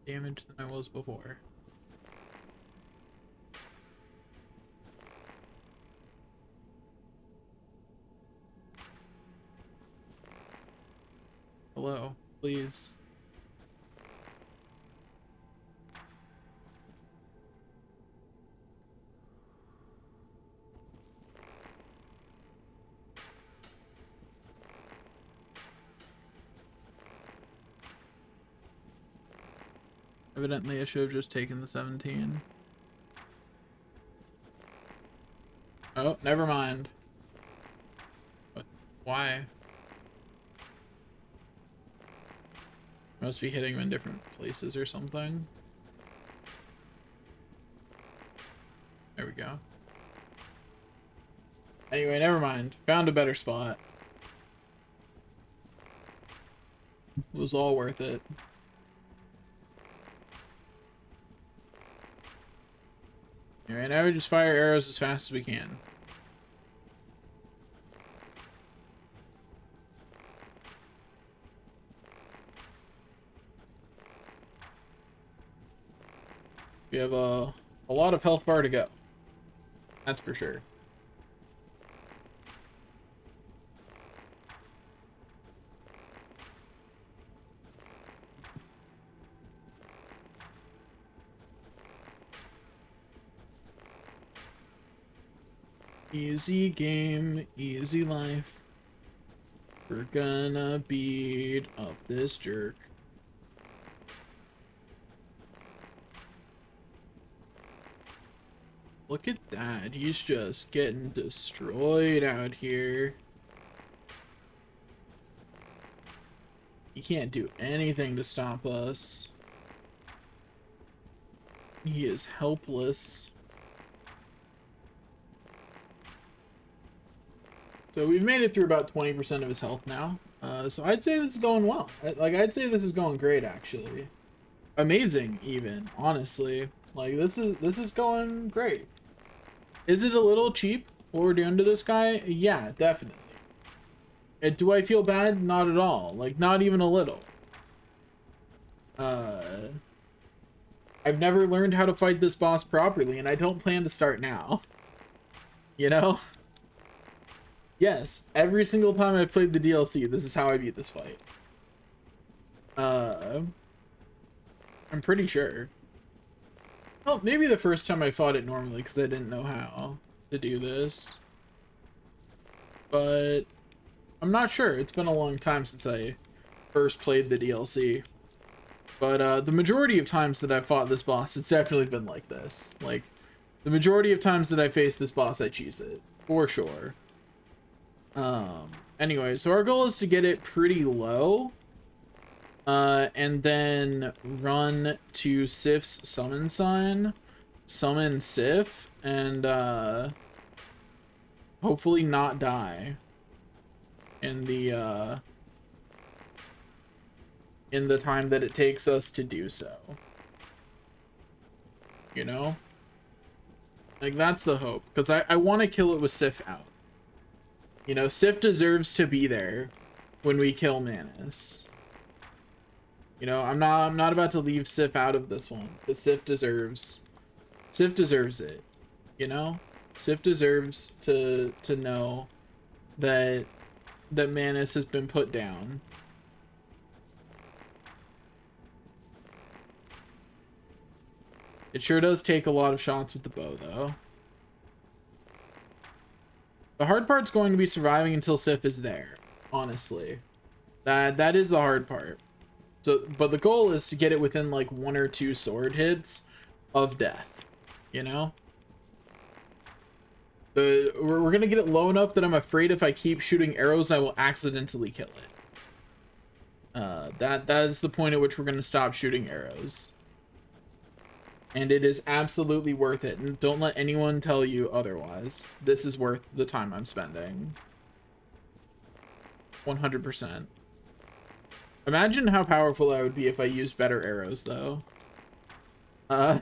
Damage than I was before. Hello, please. Evidently, I should have just taken the 17. Oh, never mind. What? Why? Must be hitting him in different places or something. There we go. Anyway, never mind. Found a better spot. It was all worth it. Alright, now we just fire arrows as fast as we can. We have a lot of health bar to go. That's for sure. Easy game, easy life. We're gonna beat up this jerk. Look at that. He's just getting destroyed out here. He can't do anything to stop us. He is helpless. So we've made it through about 20% of his health now. So I'd say this is going well. I'd say this is going great, actually. Amazing, even, honestly. Like, this is going great. Is it a little cheap, what we're doing to this guy? Yeah, definitely. And do I feel bad? Not at all. Like, not even a little. I've never learned how to fight this boss properly, and I don't plan to start now. You know? Yes, every single time I've played the DLC, this is how I beat this fight. I'm pretty sure. Well, maybe the first time I fought it normally, because I didn't know how to do this. But I'm not sure. It's been a long time since I first played the DLC. But the majority of times that I've fought this boss, it's definitely been like this. Like, the majority of times that I face this boss, I cheese it. For sure. Anyway, so our goal is to get it pretty low. And then run to Sif's summon sign. Summon Sif. And, hopefully not die. In the time that it takes us to do so. You know? Like, that's the hope. Because I want to kill it with Sif out. You know, Sif deserves to be there when we kill Manus. You know, I'm not about to leave Sif out of this one. But Sif deserves it. You know? Sif deserves to know that Manus has been put down. It sure does take a lot of shots with the bow, though. The hard part's going to be surviving until Sif is there, honestly. That is the hard part. So, but the goal is to get it within like 1 or 2 sword hits of death, you know? We're gonna get it low enough that I'm afraid if I keep shooting arrows, I will accidentally kill it. That is the point at which we're gonna stop shooting arrows. And it is absolutely worth it. And don't let anyone tell you otherwise. This is worth the time I'm spending. 100%. Imagine how powerful I would be if I used better arrows, though. I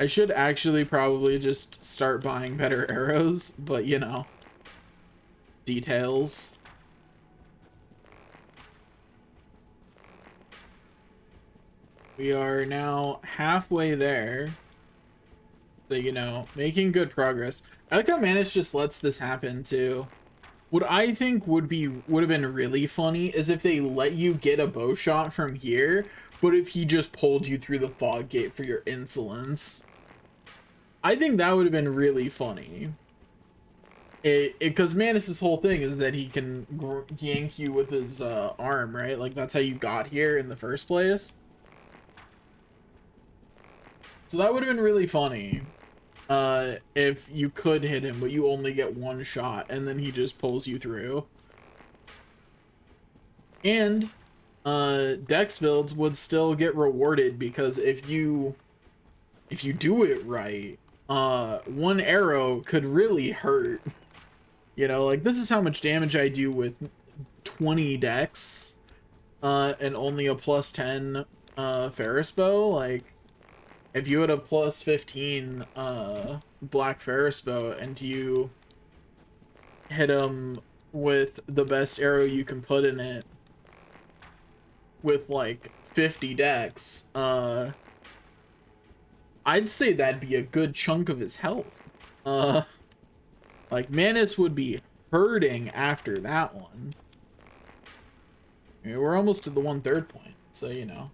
should actually probably just start buying better arrows, but you know. Details. We are now halfway there. So, you know, making good progress. I like how Manus just lets this happen, too. What I think would have been really funny is if they let you get a bow shot from here, but if he just pulled you through the fog gate for your insolence. I think that would have been really funny. Because Manus' whole thing is that he can yank you with his arm, right? Like, that's how you got here in the first place. So that would have been really funny if you could hit him, but you only get 1 shot, and then he just pulls you through. And Dex builds would still get rewarded, because if you do it right, 1 arrow could really hurt. You know, like, this is how much damage I do with 20 Dex and only a plus 10 Ferris bow. Like, if you had a plus 15 Black Ferris bow and you hit him with the best arrow you can put in it with like 50 Dex, I'd say that'd be a good chunk of his health. Like, Manus would be hurting after that one. Yeah, we're almost to the 1/3 point, so you know.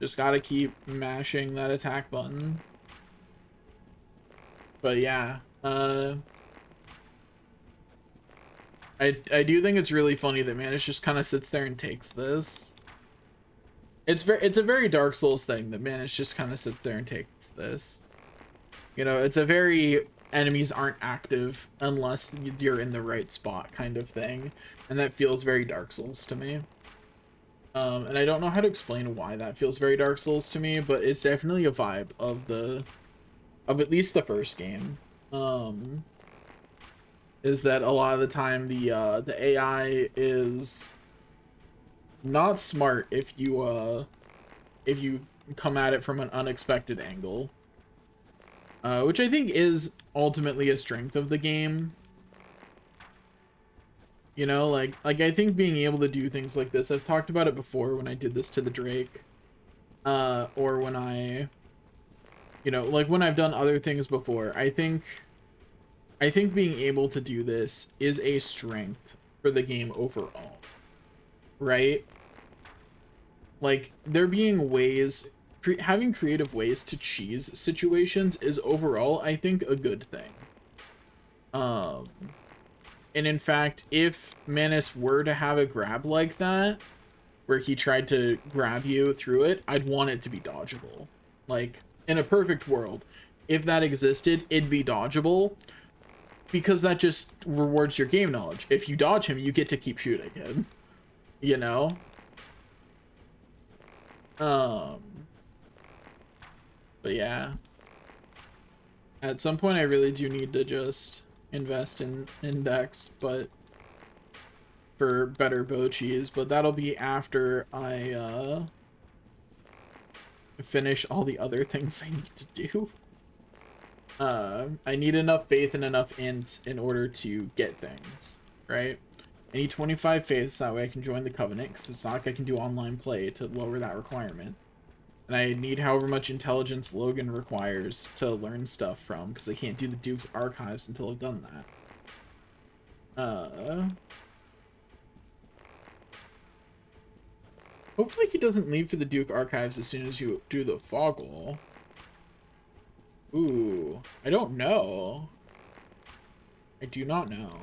Just gotta keep mashing that attack button. But yeah, I do think it's really funny that Manus just kind of sits there and takes this. It's a very Dark Souls thing that Manus just kind of sits there and takes this. You know, it's a very enemies aren't active unless you're in the right spot kind of thing, and that feels very Dark Souls to me. And I don't know how to explain why that feels very Dark Souls to me, but it's definitely a vibe of at least the first game. Is that a lot of the time the AI is not smart if you come at it from an unexpected angle, which I think is ultimately a strength of the game. You know, like I think being able to do things like this, I've talked about it before when I did this to the Drake, or when I, you know, like when I've done other things before. I think being able to do this is a strength for the game overall, right? Like, there being ways, having creative ways to cheese situations is overall, I think, a good thing. And in fact, if Manus were to have a grab like that, where he tried to grab you through it, I'd want it to be dodgeable. Like, in a perfect world, if that existed, it'd be dodgeable, because that just rewards your game knowledge. If you dodge him, you get to keep shooting him, you know? But yeah. At some point, I really do need to just invest in Index, but for better bow cheese, but that'll be after I, finish all the other things I need to do. I need enough faith and enough int in order to get things, right? I need 25 faith so that way I can join the Covenant, because it's not like I can do online play to lower that requirement. And I need however much intelligence Logan requires to learn stuff from, because I can't do the Duke's Archives until I've done that. Hopefully he doesn't leave for the Duke Archives as soon as you do the fog wall. Ooh, I don't know. I do not know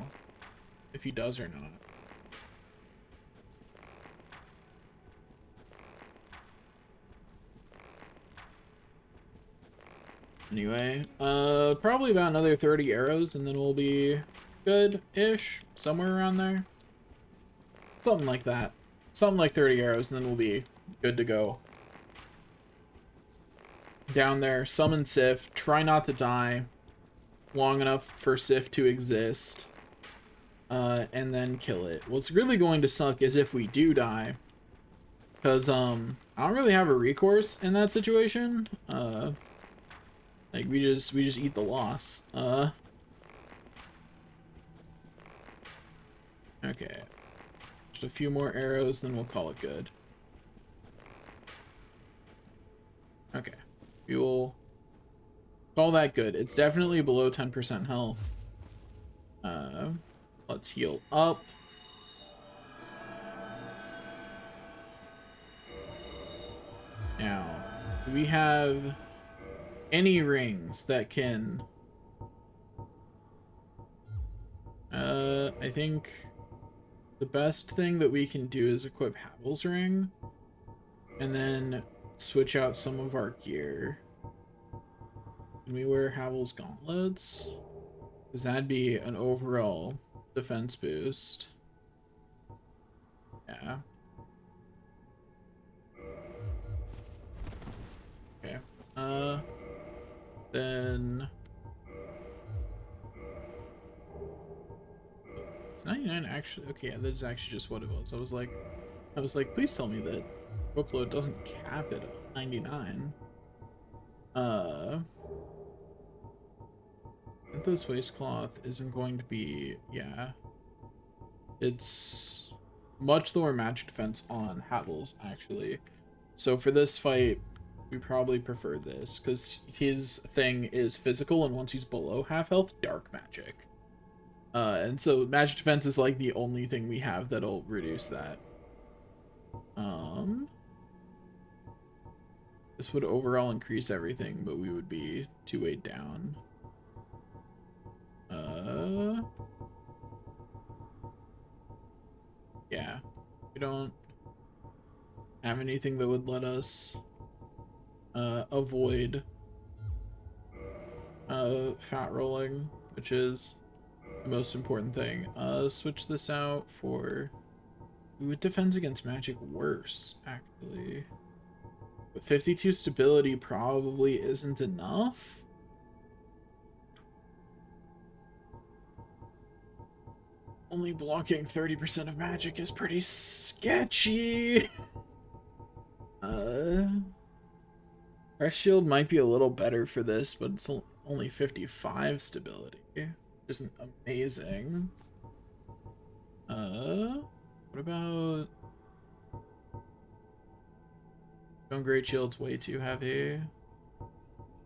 if he does or not. Anyway, probably about another 30 arrows and then we'll be good-ish, somewhere around there. Something like that. Something like 30 arrows and then we'll be good to go. Down there, summon Sif, try not to die long enough for Sif to exist, and then kill it. What's really going to suck is if we do die, because I don't really have a recourse in that situation. Like we just eat the loss. Okay, just a few more arrows, then we'll call it good. Okay. We will call that good. It's definitely below 10% health. Let's heal up. Now, do we have any rings that can... I think the best thing that we can do is equip Havel's ring, and then switch out some of our gear. Can we wear Havel's gauntlets? Because that'd be an overall defense boost. Yeah. Okay. Then... It's 99 actually. Okay, that's actually just what it was. I was like, please tell me that upload doesn't cap it at 99. Those waistcloth isn't going to be, yeah. It's much lower magic defense on Havel's, actually. So for this fight, we probably prefer this, because his thing is physical, and once he's below half health, dark magic. And so magic defense is like the only thing we have that'll reduce that. This would overall increase everything, but we would be 2-8 down. Yeah. We don't have anything that would let us avoid fat rolling, which is the most important thing. Switch this out for... Ooh, it defends against magic worse, actually. But 52 stability probably isn't enough. Only blocking 30% of magic is pretty sketchy. Press shield might be a little better for this, but it's only 55 stability. Isn't amazing. What about... Stone Great Shield's way too heavy.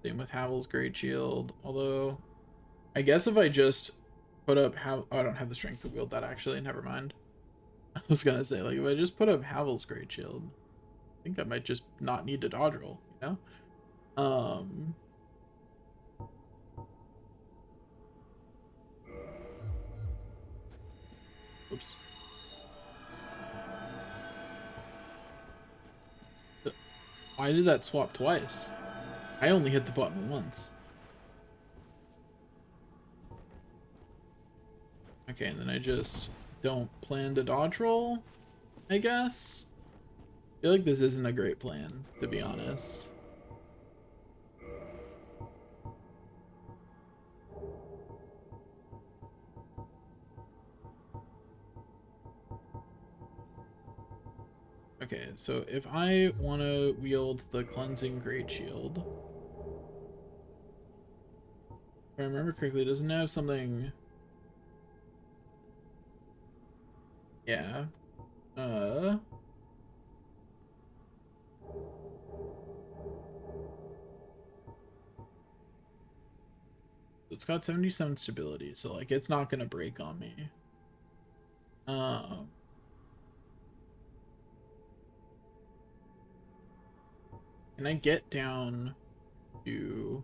Same with Havel's Great Shield. Although, I guess if I just put up oh, I don't have the strength to wield that actually, never mind. I was gonna say, like, if I just put up Havel's Great Shield, I think I might just not need to dodge roll, you know? Oops. Why did that swap twice? I only hit the button once. Okay, and then I just don't plan to dodge roll, I guess? I feel like this isn't a great plan, to be honest. Okay, so if I want to wield the Cleansing Great Shield, if I remember correctly, doesn't it have something... Yeah. It's got 77 stability, so, like, it's not gonna break on me. Can I get down to...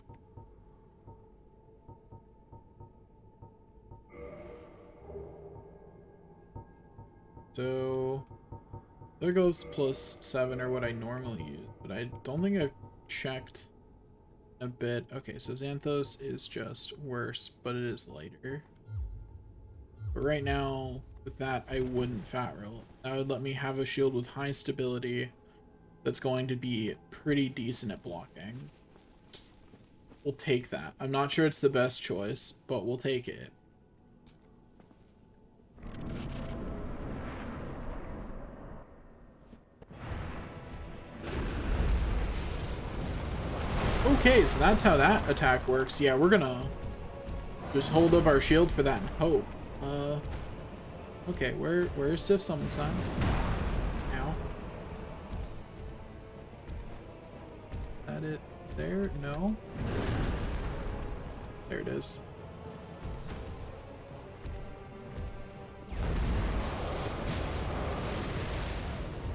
So there goes +7 or what I normally use, but I don't think I've checked a bit. Okay, so Xanthos is just worse, but it is lighter. But right now, with that, I wouldn't fat roll. That would let me have a shield with high stability that's going to be pretty decent at blocking. We'll take that. I'm not sure it's the best choice, but we'll take it. Okay, so that's how that attack works. Yeah, we're gonna just hold up our shield for that and hope. Okay, where's Sif Summon Sign? Ow. Is that it there? No? There it is.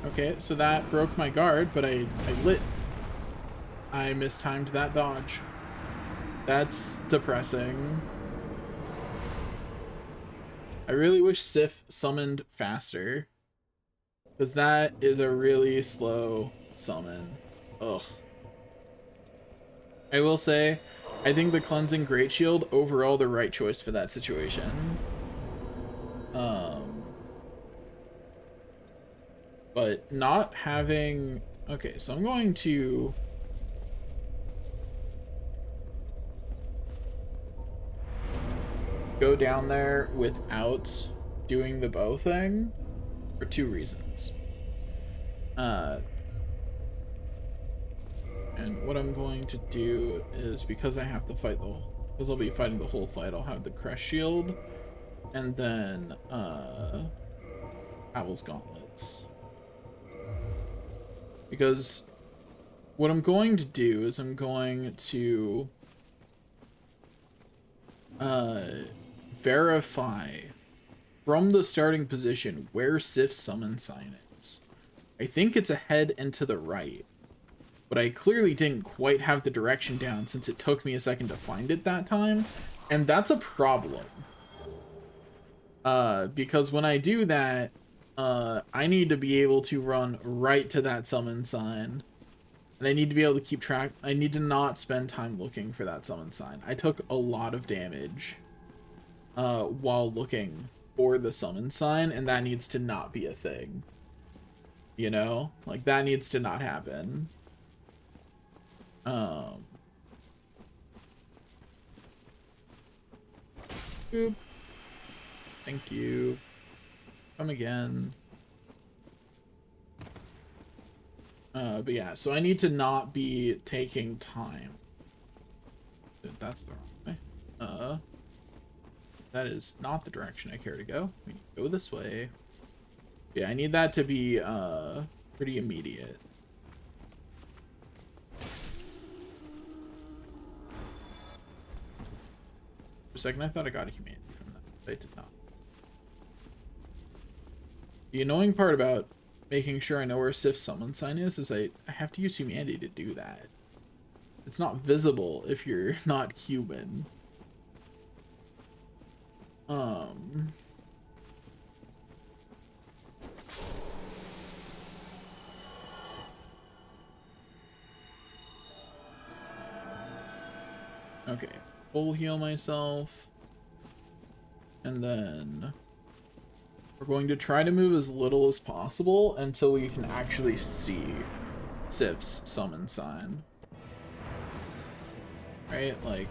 Okay, so that broke my guard, but I mistimed that dodge. That's depressing. I really wish Sif summoned faster, because that is a really slow summon. Ugh. I will say, I think the Cleansing Great Shield overall the right choice for that situation. But not having... Okay, so I'm going to... go down there without doing the bow thing for 2 reasons. And what I'm going to do is, because I have to fight because I'll be fighting the whole fight, I'll have the Crest Shield and then Havel's Gauntlets. Because what I'm going to do is I'm going to verify from the starting position where Sif's summon sign is. I think it's ahead and to the right, but I clearly didn't quite have the direction down since it took me a second to find it that time, and that's a problem. Because when I do that, I need to be able to run right to that summon sign, and I need to be able to keep track. I need to not spend time looking for that summon sign. I took a lot of damage while looking for the summon sign, and that needs to not be a thing. You know? Like, that needs to not happen. Boop. Thank you. Come again. But yeah, so I need to not be taking time. That's the wrong way. That is not the direction I care to go. We need to go this way. Yeah, I need that to be pretty immediate. For a second, I thought I got a humanity from that, but I did not. The annoying part about making sure I know where Sif's summon sign is I have to use humanity to do that. It's not visible if you're not human. Okay, full heal myself. And then we're going to try to move as little as possible until we can actually see Sif's summon sign. Right? Like,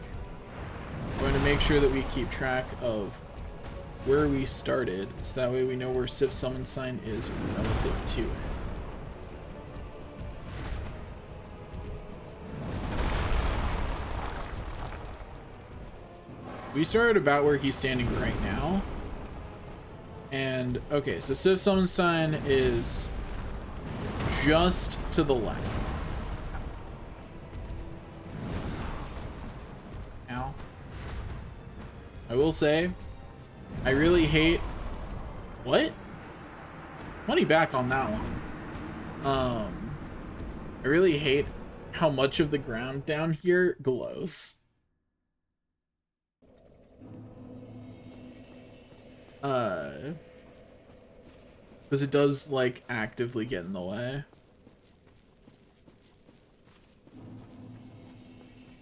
we're going to make sure that we keep track of where we started, so that way we know where Sif's summon sign is relative to it. We started about where he's standing right now. And, okay, so Sif's summon sign is just to the left. Now, I will say, I really hate... What? Money back on that one. I really hate how much of the ground down here glows. Because it does, like, actively get in the way.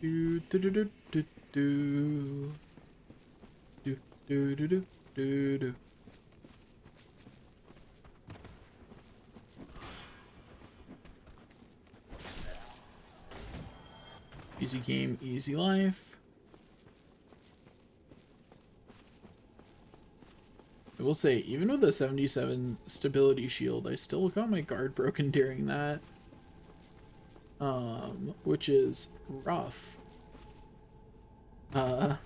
Do do do do do do do do do do do do. Easy game, easy life. I will say, even with a 77 stability shield, I still got my guard broken during that. Which is rough. But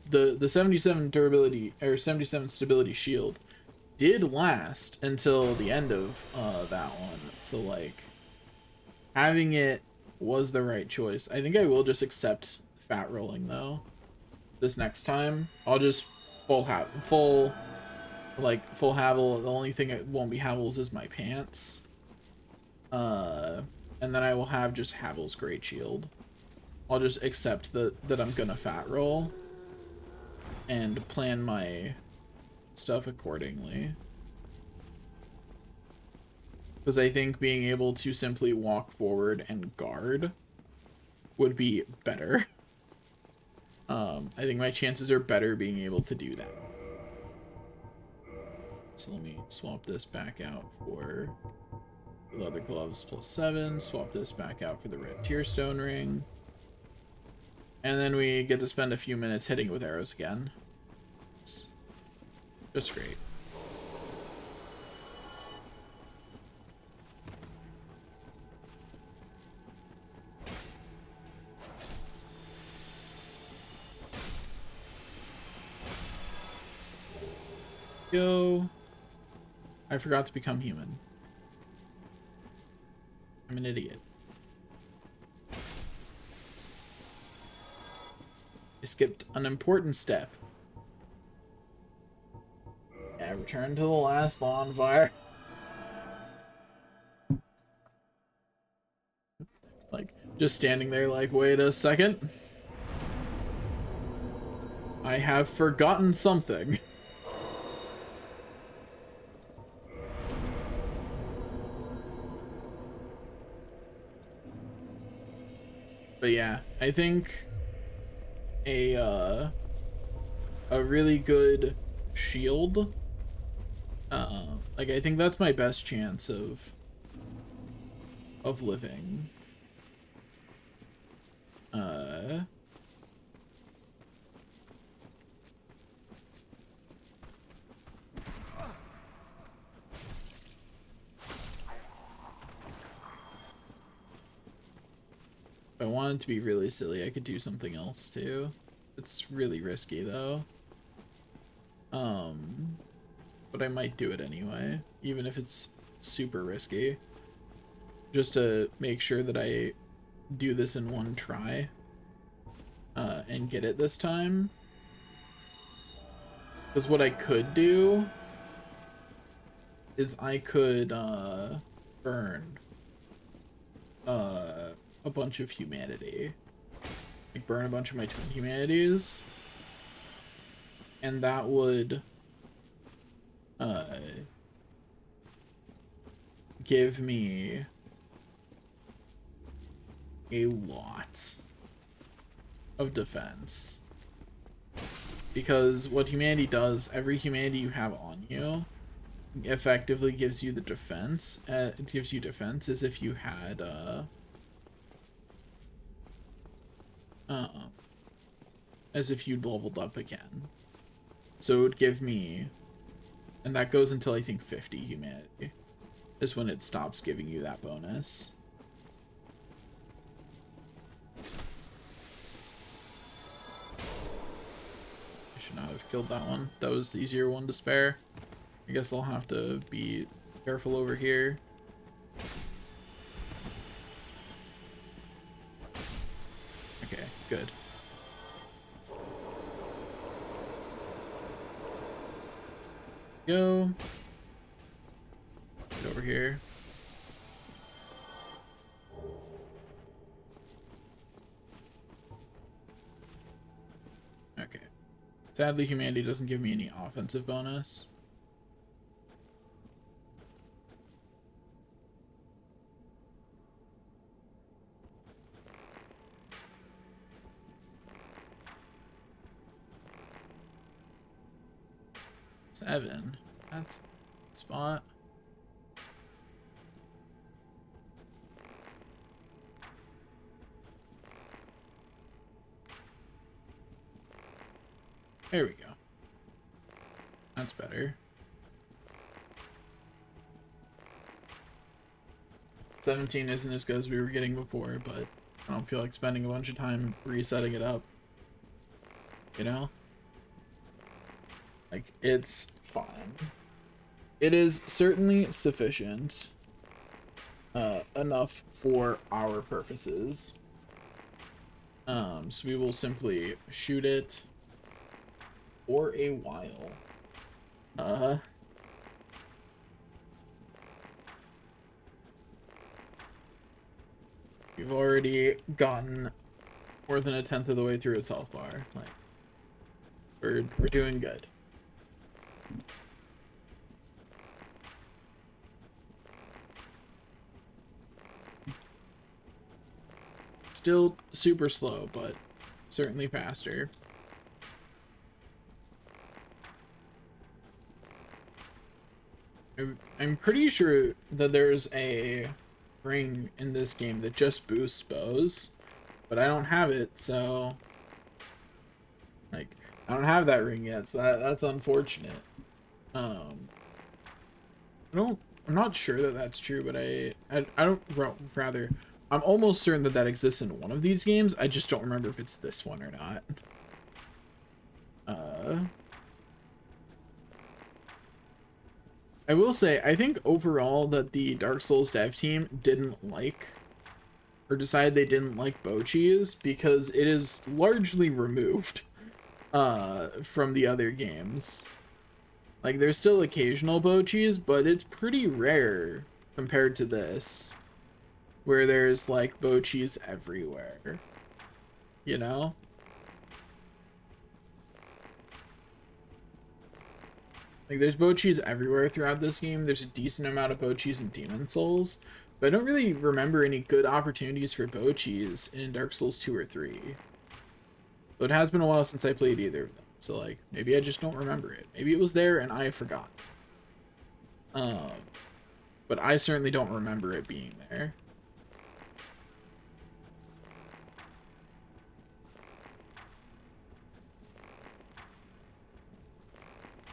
the 77 durability or 77 stability shield did last until the end of that one. So like, having it was the right choice. I think I will just accept fat rolling though. This next time, I'll just full Havel. The only thing it won't be Havel's is my pants. And then I will have just Havel's Great Shield. I'll just accept that I'm gonna fat roll and plan my stuff accordingly. Because I think being able to simply walk forward and guard would be better. I think my chances are better being able to do that. So let me swap this back out for leather gloves +7. Swap this back out for the red tearstone ring. And then we get to spend a few minutes hitting it with arrows again. It's just great. Go. I forgot to become human. I'm an idiot. I skipped an important step. Yeah, Return to the last bonfire. Like, just standing there like, wait a second. I have forgotten something. But yeah, I think a really good shield, like I think that's my best chance of living. If I wanted to be really silly, I could do something else too. It's really risky though. But I might do it anyway, even if it's super risky. Just to make sure that I do this in one try. And get it this time. Because what I could do is I could burn a bunch of humanity. Like burn a bunch of my twin humanities. And that would give me a lot of defense. Because what humanity does, every humanity you have on you effectively gives you the defense. It gives you defense as if you had as if you'd leveled up again. So it would give me, and that goes until I think 50 humanity is when it stops giving you that bonus. I should not have killed that one. That was the easier one to spare. I guess I'll have to be careful over here. Okay, good. Go. Get over here. Okay. Sadly, humanity doesn't give me any offensive bonus. Seven. That's a spot. There we go. That's better. 17 isn't as good as we were getting before, but I don't feel like spending a bunch of time resetting it up. You know? Like, it's fine. It is certainly sufficient. Enough for our purposes. So we will simply shoot it for a while. We've already gotten more than a tenth of the way through its health bar. Like, we're doing good. Still super slow, but certainly faster. I'm pretty sure that there's a ring in this game that just boosts bows, but I don't have it, so like I don't have that ring yet, so that's unfortunate. I'm not sure that that's true, but I don't, rather I'm almost certain that that exists in one of these games. I just don't remember if it's this one or not. I will say, I think overall that the Dark Souls dev team didn't like, or decided they didn't like bow cheese because it is largely removed from the other games. Like, there's still occasional Bochis, but it's pretty rare compared to this, where there's, like, Bochis everywhere. You know? Like, there's Bochis everywhere throughout this game. There's a decent amount of Bochis in Demon Souls, but I don't really remember any good opportunities for Bochis in Dark Souls 2 or 3. But it has been a while since I played either of them. So, like, maybe I just don't remember it. Maybe it was there and I forgot. But I certainly don't remember it being there.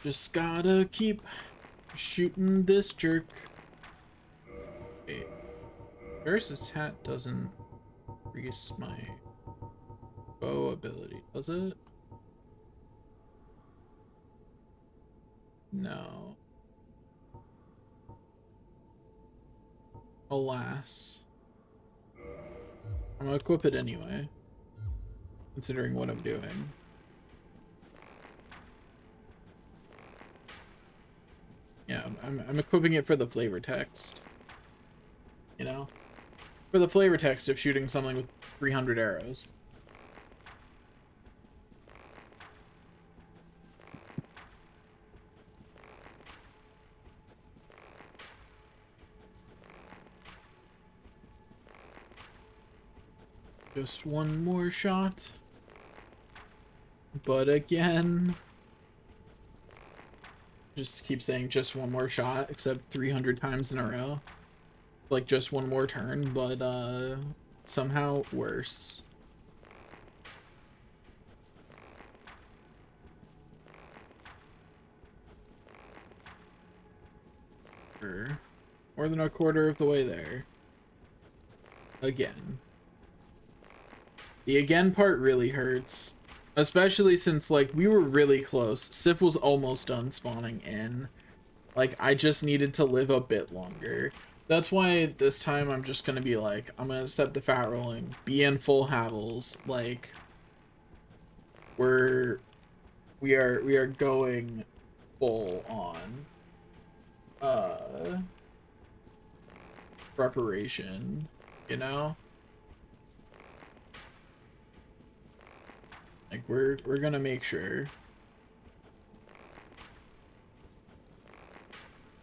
Just gotta keep shooting this jerk. Wait. Versus hat doesn't increase my bow ability, does it? No. Alas. I'm gonna equip it anyway, considering what I'm doing. Yeah, I'm equipping it for the flavor text. You know? For the flavor text of shooting something with 300 arrows. Just one more shot. But again... Just keep saying just one more shot, except 300 times in a row. Like just one more turn, but somehow worse. More than a quarter of the way there. Again. The again part really hurts. Especially since, like, we were really close. Sif was almost done spawning in. Like, I just needed to live a bit longer. That's why this time I'm just gonna be like, I'm gonna step the fat rolling, be in full Havels. Like, we are going full on preparation, you know? Like, we're gonna make sure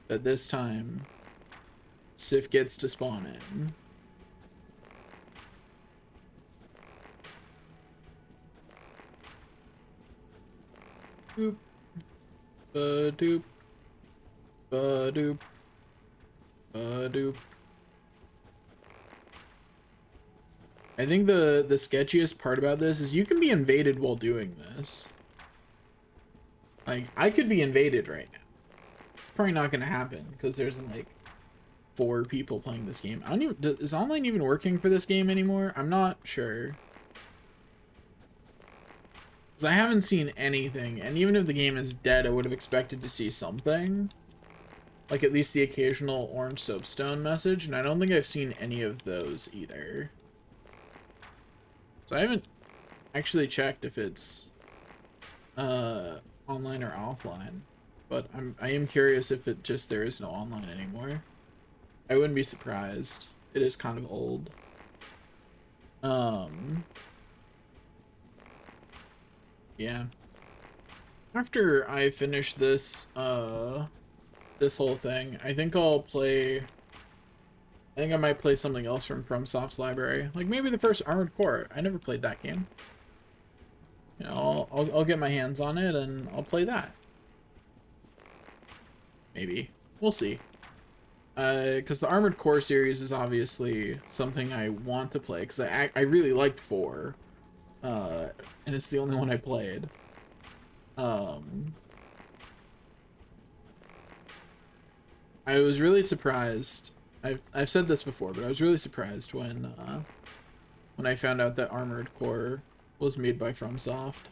that this time Sif gets to spawn in. Boop. Ba-doop. Ba-doop. Ba-doop. I think the sketchiest part about this is you can be invaded while doing this. Like, I could be invaded right now. It's probably not going to happen because there's like 4 people playing this game. I don't even, is online even working for this game anymore? I'm not sure. Because I haven't seen anything, and even if the game is dead, I would have expected to see something. Like at least the occasional orange soapstone message, and I don't think I've seen any of those either. So I haven't actually checked if it's online or offline, but I am curious if it just there is no online anymore. I wouldn't be surprised. It is kind of old. Yeah. After I finish this this whole thing, I think I'll play. I think I might play something else from FromSoft's library. Like maybe the first Armored Core. I never played that game. You know, I'll get my hands on it and I'll play that. Maybe. We'll see. Because the Armored Core series is obviously something I want to play. Because I really liked 4. And it's the only one I played. I was really surprised. I've said this before, but I was really surprised when I found out that Armored Core was made by FromSoft.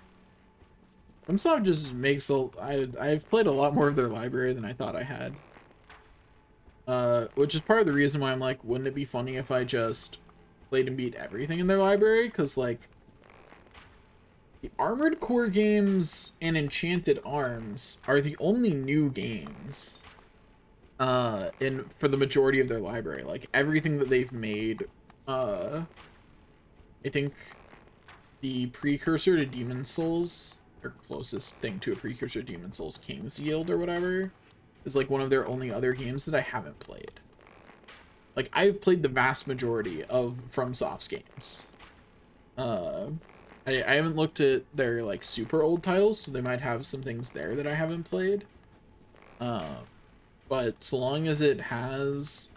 FromSoft just makes I've played a lot more of their library than I thought I had. Which is part of the reason why I'm like, wouldn't it be funny if I just played and beat everything in their library? Because like The Armored Core games and Enchanted Arms are the only new games in for the majority of their library. Like everything that they've made, I think the precursor to Demon Souls, or closest thing to a precursor to Demon Souls, King's Yield or whatever, is like one of their only other games that I haven't played. Like I've played the vast majority of FromSoft's games. I haven't looked at their like super old titles, so they might have some things there that I haven't played. But so long as it has,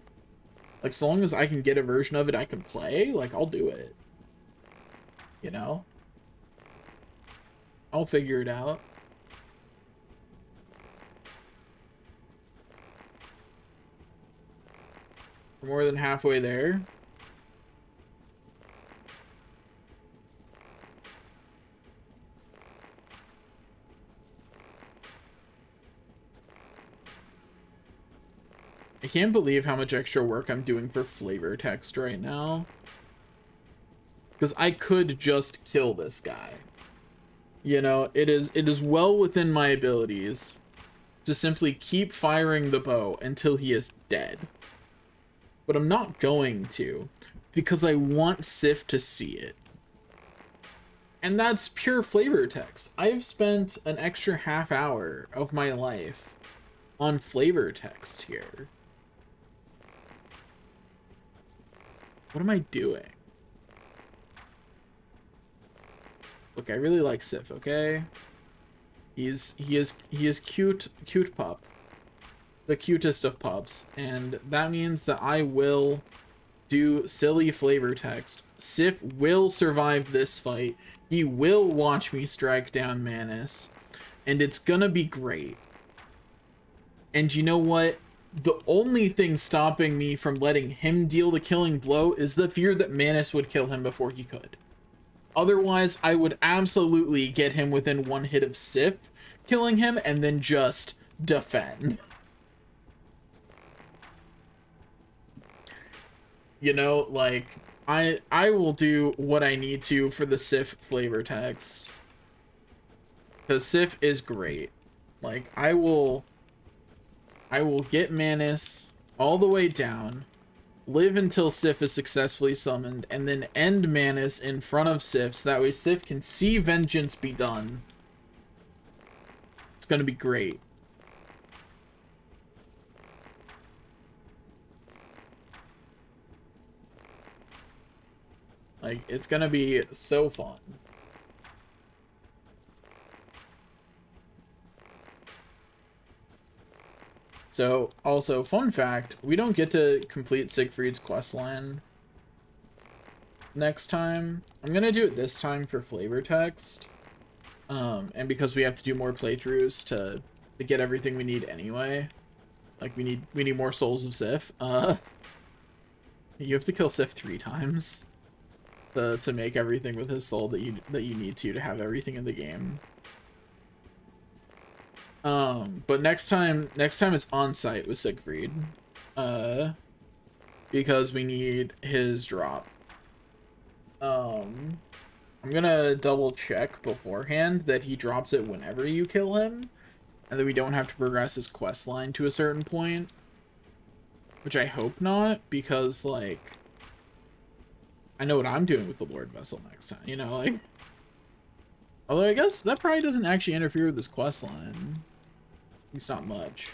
like, so long as I can get a version of it I can play, like, I'll do it. You know? I'll figure it out. We're more than halfway there. I can't believe how much extra work I'm doing for flavor text right now. Because I could just kill this guy. You know, it is well within my abilities to simply keep firing the bow until he is dead. But I'm not going to, because I want Sif to see it. And that's pure flavor text. I've spent an extra half hour of my life on flavor text here. What am I doing? Look, I really like Sif, okay? He is cute pup. The cutest of pups, and that means that I will do silly flavor text. Sif will survive this fight. He will watch me strike down Manus, and it's gonna be great. And you know what? The only thing stopping me from letting him deal the killing blow is the fear that Manus would kill him before he could. Otherwise, I would absolutely get him within one hit of Sif killing him and then just defend. You know, like, I will do what I need to for the Sif flavor text. Because Sif is great. Like, I will get Manus all the way down, live until Sif is successfully summoned, and then end Manus in front of Sif, so that way Sif can see vengeance be done. It's gonna be great. Like, it's gonna be so fun. So, also, fun fact, we don't get to complete Siegfried's questline next time. I'm gonna do it this time for flavor text. And because we have to do more playthroughs to get everything we need anyway. Like, we need more Souls of Sif. You have to kill Sif 3 times to make everything with his soul that you need to have everything in the game. But next time it's on site with Siegfried, because we need his drop. I'm gonna double check beforehand that he drops it whenever you kill him, and that we don't have to progress his quest line to a certain point, which I hope not, because, like, I know what I'm doing with the Lord Vessel next time, you know, like, although I guess that probably doesn't actually interfere with this quest line. It's not much.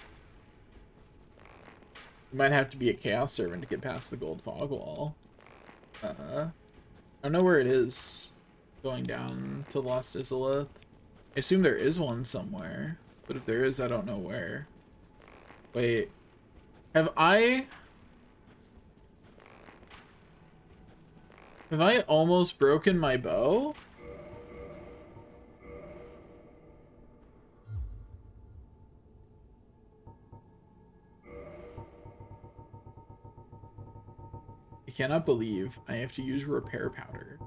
You might have to be a Chaos Servant to get past the Gold Fog Wall. I don't know where it is going down to Lost Isolith. I assume there is one somewhere, but if there is, I don't know where. Wait, have I almost broken my bow? I cannot believe I have to use repair powder.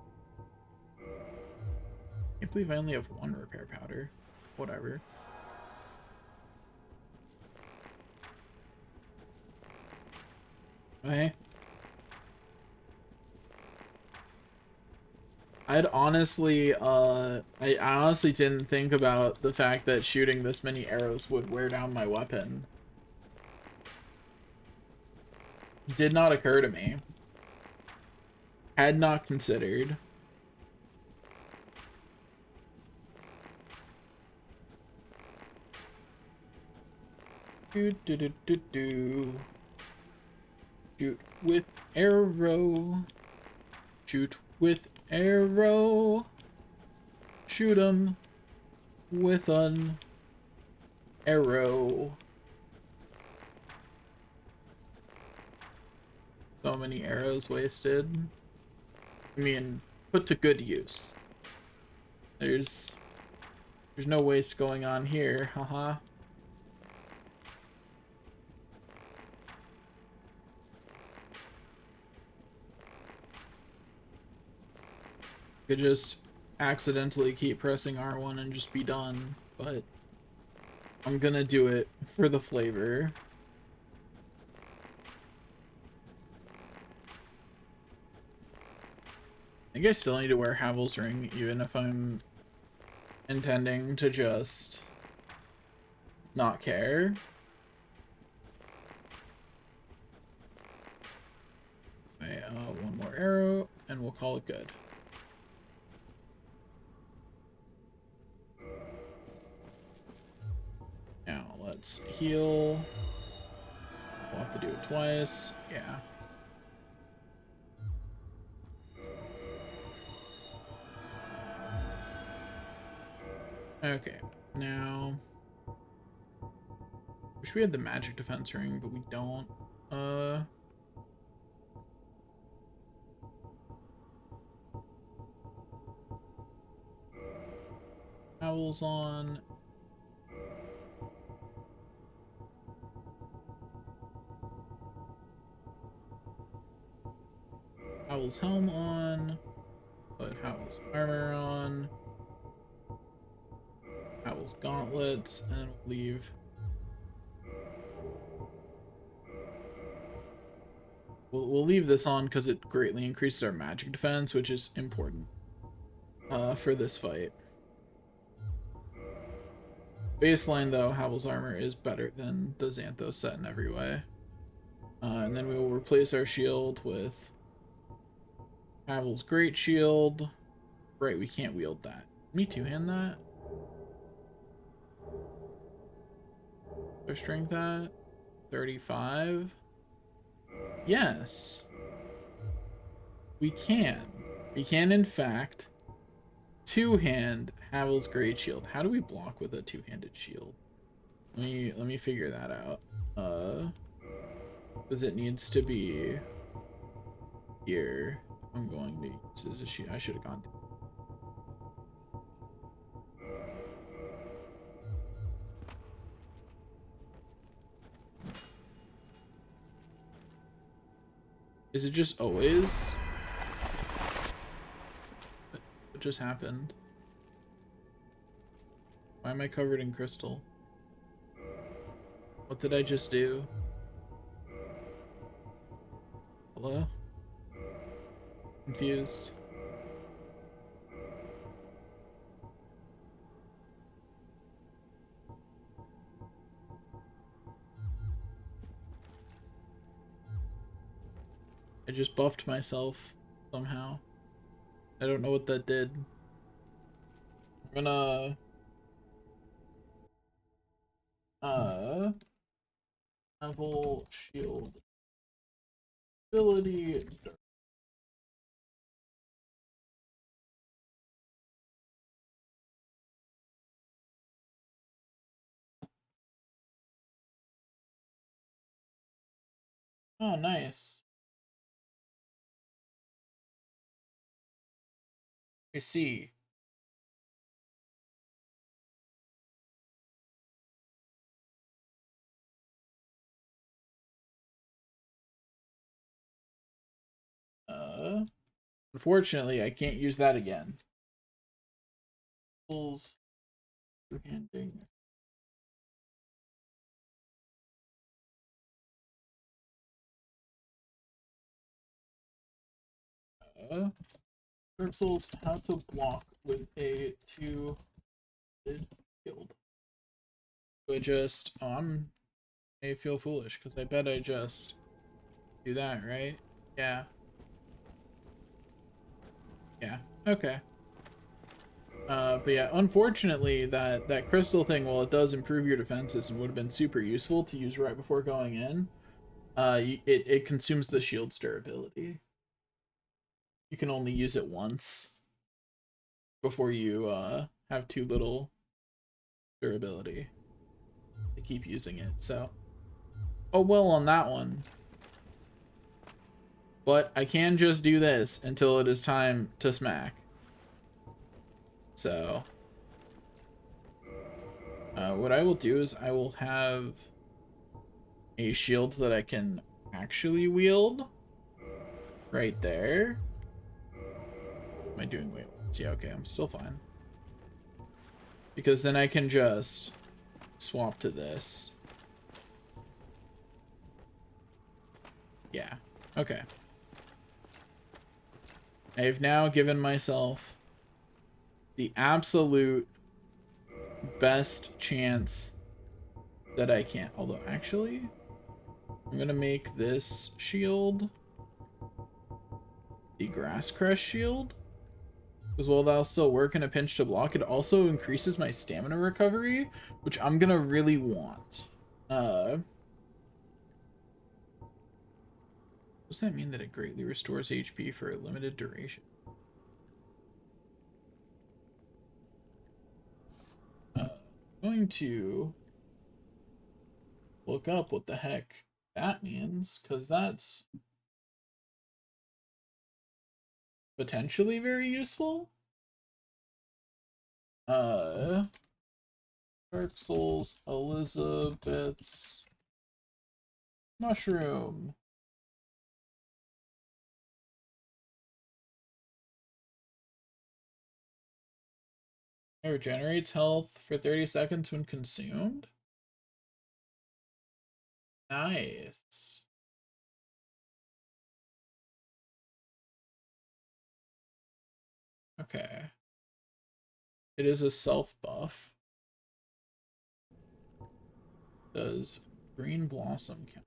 I can't believe I only have one repair powder. Whatever. Okay. I'd honestly, I honestly didn't think about the fact that shooting this many arrows would wear down my weapon. Did not occur to me. Had not considered. Do do do do do. Shoot with arrow. Shoot with arrow. Shoot 'em with an arrow. So many arrows wasted. I mean, put to good use. There's no waste going on here, haha. Could just accidentally keep pressing R1 and just be done, but I'm gonna do it for the flavor. I think I still need to wear Havel's ring, even if I'm intending to just not care. Okay, one more arrow, and we'll call it good. Now, let's heal. We'll have to do it twice. Yeah. Okay, now... Wish we had the magic defense ring, but we don't. Owls on. Owl's helm on. Put Howl's armor on. Howl's gauntlets, and we'll leave. We'll leave this on because it greatly increases our magic defense, which is important for this fight. Baseline, though, Howl's armor is better than the Xanthos set in every way. And then we will replace our shield with Havel's Great Shield. Right, we can't wield that. Can we two-hand that? Our strength at 35. Yes. We can. We can, in fact, two-hand Havel's Great Shield. How do we block with a two-handed shield? Let me figure that out. Because it needs to be here. I'm going to use as a shield. I should have gone. Is it just always? What just happened? Why am I covered in crystal? What did I just do? Hello? Confused. I just buffed myself somehow. I don't know what that did. I'm gonna level shield ability. Oh, nice. I see. Unfortunately, I can't use that again. Tools, two-handing. Dark Souls, how to block with a two-handed shield. Do I just... I feel foolish, because I bet I just do that, right? Yeah. Yeah, okay. But yeah, unfortunately, that crystal thing, while it does improve your defenses and would have been super useful to use right before going in, it consumes the shield's durability. You can only use it once before you have too little durability to keep using it, so... Oh well on that one. But I can just do this until it is time to smack. So... what I will do is I will have a shield that I can actually wield right there. Am I doing wait? Yeah, okay, I'm still fine. Because then I can just swap to this. Yeah, okay. I've now given myself the absolute best chance that I can. Although, actually, I'm gonna make this shield the Grass Crest shield. Because while that'll still work in a pinch to block, it also increases my stamina recovery, which I'm gonna really want. Does that mean that it greatly restores HP for a limited duration? I'm going to look up what the heck that means, because that's potentially very useful. Dark Souls, Elizabeth's mushroom. It regenerates health for 30 seconds when consumed. Nice. Okay. It is a self buff. Does Green Blossom count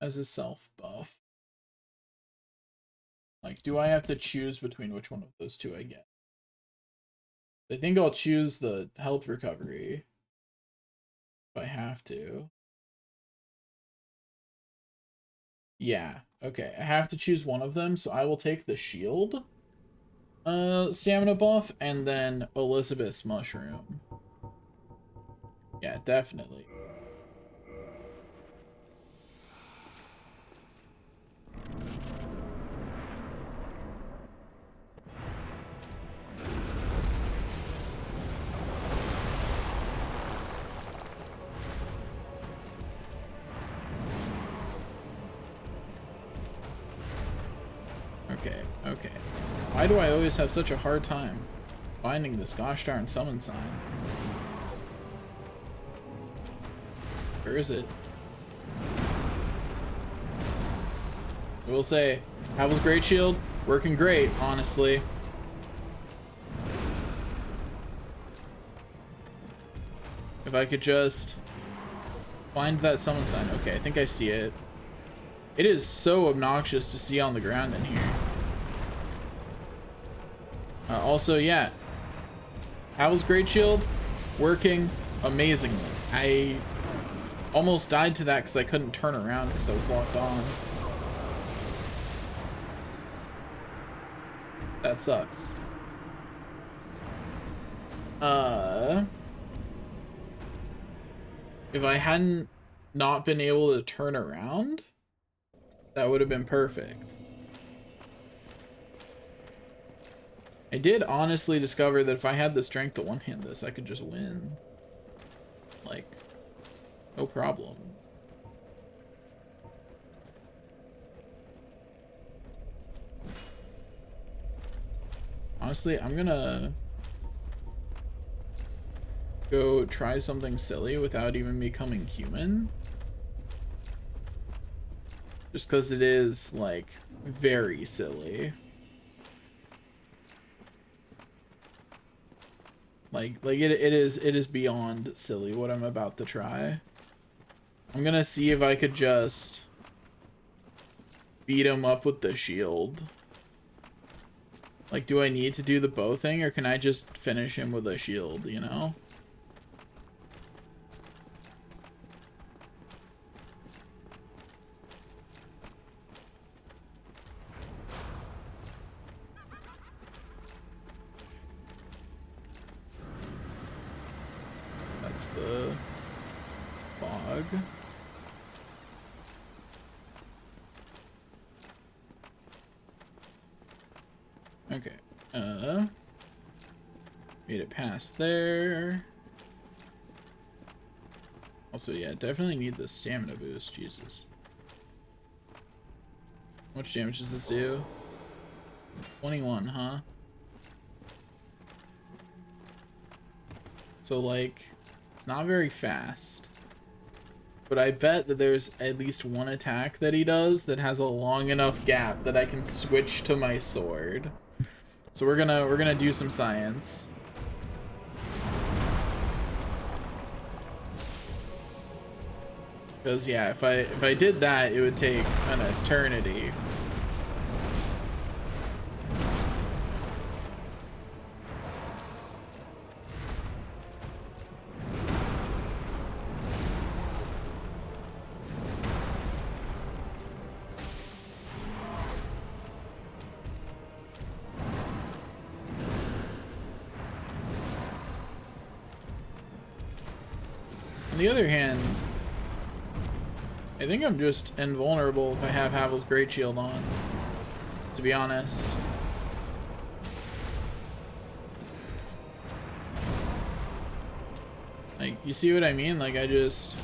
as a self buff? Like, do I have to choose between which one of those two I get? I think I'll choose the health recovery if I have to. Yeah, okay. I have to choose one of them, so I will take the shield stamina buff and then Elizabeth's mushroom. Yeah, definitely. Okay. Why do I always have such a hard time finding this gosh darn summon sign? Where is it? I will say, Havel's Great Shield, working great, honestly. If I could just find that summon sign. Okay, I think I see it. It is so obnoxious to see on the ground in here. Also, yeah, Havel's Great Shield working amazingly. I almost died to that because I couldn't turn around because I was locked on. That sucks. If I hadn't not been able to turn around, that would have been perfect. I did honestly discover that if I had the strength to one-hand this, I could just win. Like, no problem. Honestly, I'm gonna go try something silly without even becoming human. Just because it is, like, very silly. Like it is beyond silly what I'm about to try. I'm gonna see if I could just beat him up with the shield. Like, do I need to do the bow thing, or can I just finish him with a shield, you know? That's the fog. Okay, made it past there. Also, yeah, definitely need the stamina boost, Jesus. How much damage does this do? 21, huh? So, like, it's not very fast. But I bet that there's at least one attack that he does that has a long enough gap that I can switch to my sword. So we're gonna do some science. Because yeah, if I did that, it would take an eternity. On the other hand, I think I'm just invulnerable if I have Havel's Great Shield on, to be honest. Like, you see what I mean? Like, I just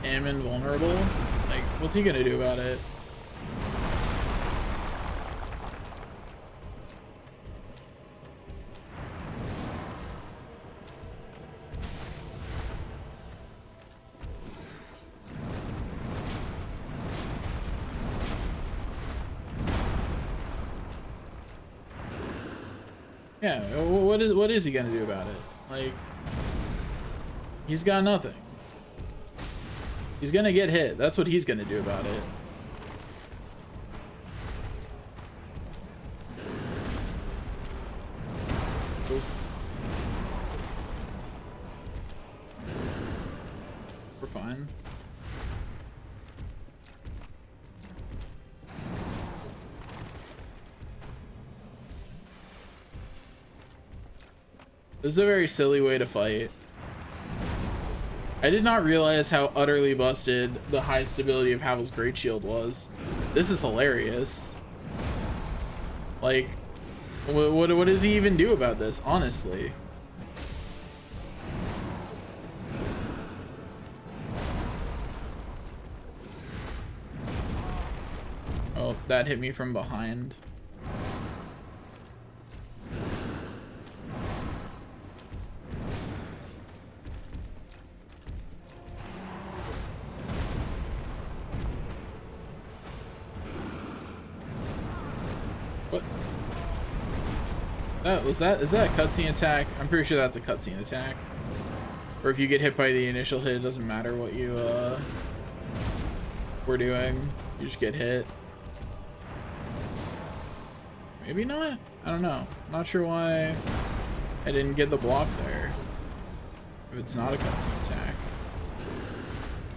am invulnerable. Like, what's he gonna do about it? Yeah, what is he gonna do about it? Like, he's got nothing. He's gonna get hit. That's what he's gonna do about it. Cool. We're fine. This is a very silly way to fight. I did not realize how utterly busted the high stability of Havel's Great Shield was. This is hilarious. Like, what does he even do about this, honestly? Oh, that hit me from behind. Is that a cutscene attack? I'm pretty sure that's a cutscene attack. Or if you get hit by the initial hit, it doesn't matter what you were doing. You just get hit. Maybe not? I don't know. Not sure why I didn't get the block there. If it's not a cutscene attack.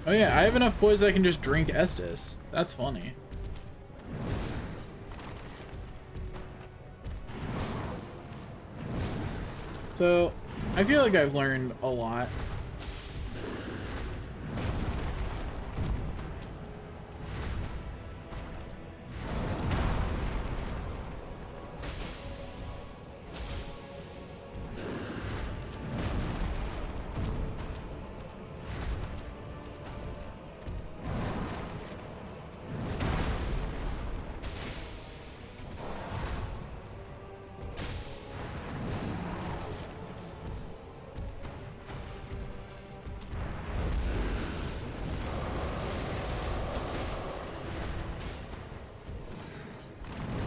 Oh yeah, I have enough poise I can just drink Estus. That's funny. So, I feel like I've learned a lot.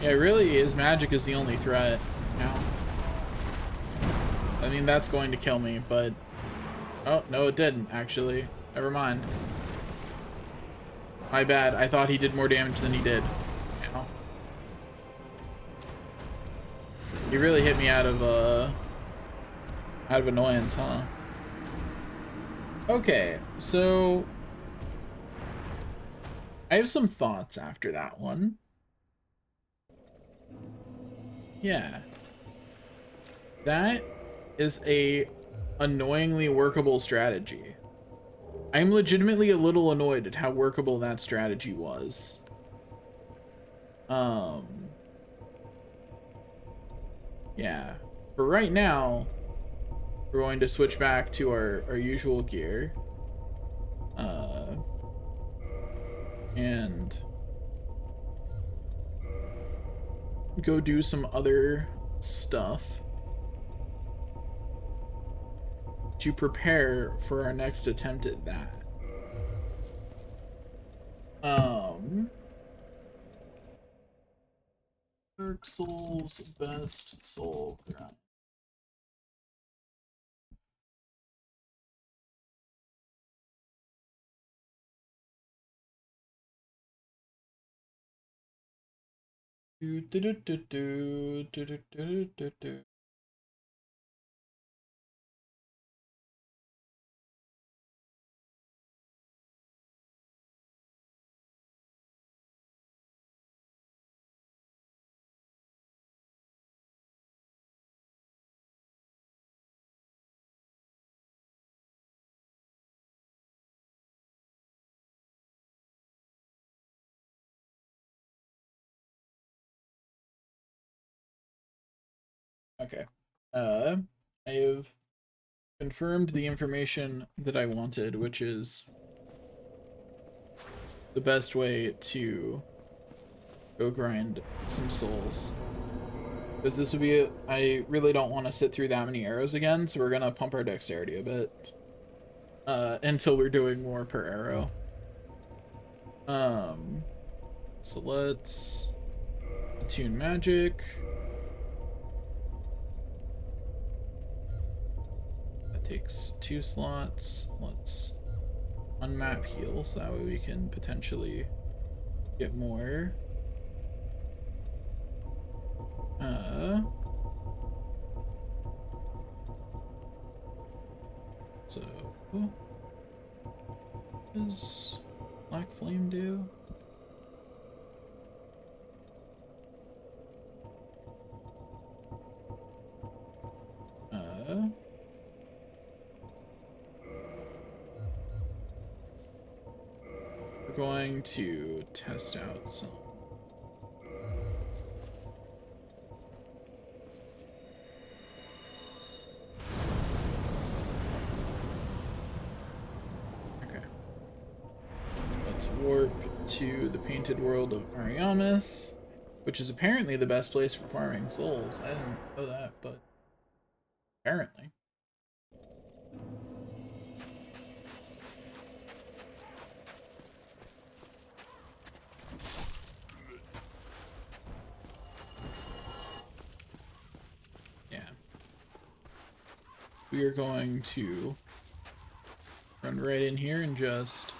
Yeah, really, his magic is the only threat now. I mean, that's going to kill me, but... Oh, no, it didn't, actually. Never mind. My bad. I thought he did more damage than he did. Ow. He really hit me out of annoyance, huh? Okay, so... I have some thoughts after that one. Yeah. That is a annoyingly workable strategy. I'm legitimately a little annoyed at how workable that strategy was. Yeah. For right now, we're going to switch back to our usual gear. And go do some other stuff to prepare for our next attempt at that. Dark Souls best soul grind. Do do do do do do do do do. Okay. I have confirmed the information that I wanted, which is the best way to go grind some souls. Because this would be, I really don't want to sit through that many arrows again, so we're gonna pump our dexterity a bit. Until we're doing more per arrow. So let's attune magic. That takes 2 slots. Let's unmap heal, so that way we can potentially get more. So what does Black Flame do? We're going to test out some. Warp to the painted world of Ariamis, which is apparently the best place for farming souls. I didn't know that, but apparently. Yeah. We are going to run right in here and just...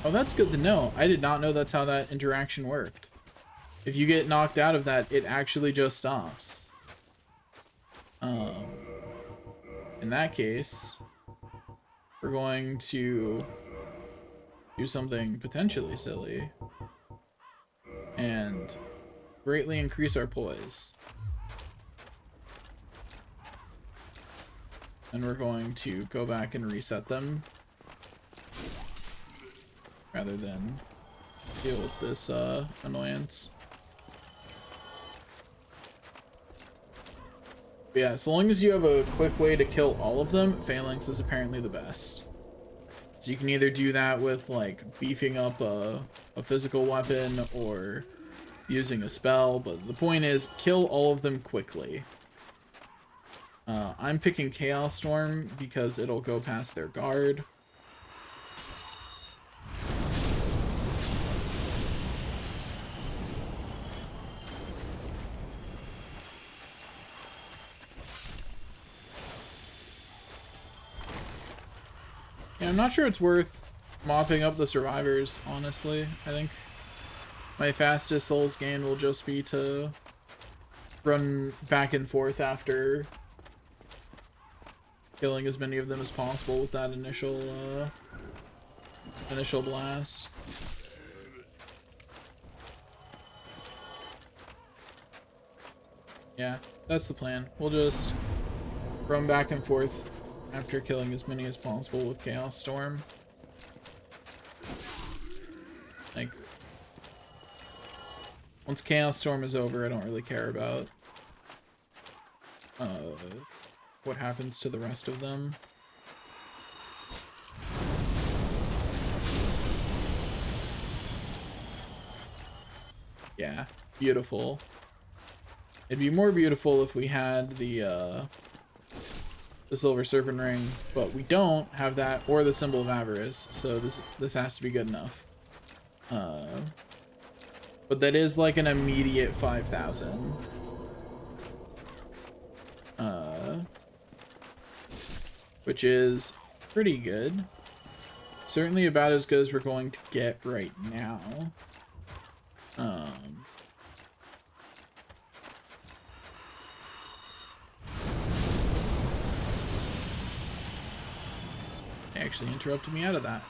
Oh, that's good to know. I did not know that's how that interaction worked. If you get knocked out of that, it actually just stops. In that case, we're going to do something potentially silly and greatly increase our poise. And we're going to go back and reset them rather than deal with this annoyance. But yeah, so long as you have a quick way to kill all of them, Phalanx is apparently the best. So you can either do that with like beefing up a physical weapon or using a spell, but the point is kill all of them quickly. I'm picking Chaos Storm because it'll go past their guard. Yeah, I'm not sure it's worth mopping up the survivors, honestly. I think my fastest souls gain will just be to run back and forth after killing as many of them as possible with that initial blast. Yeah, that's the plan. We'll just run back and forth after killing as many as possible with Chaos Storm. Like, once Chaos Storm is over, I don't really care about what happens to the rest of them. Yeah, beautiful. It'd be more beautiful if we had the Silver Serpent Ring, but we don't have that or the Symbol of Avarice, so this has to be good enough. But that is like an immediate 5,000. Which is pretty good. Certainly about as good as we're going to get right now. They actually interrupted me out of that.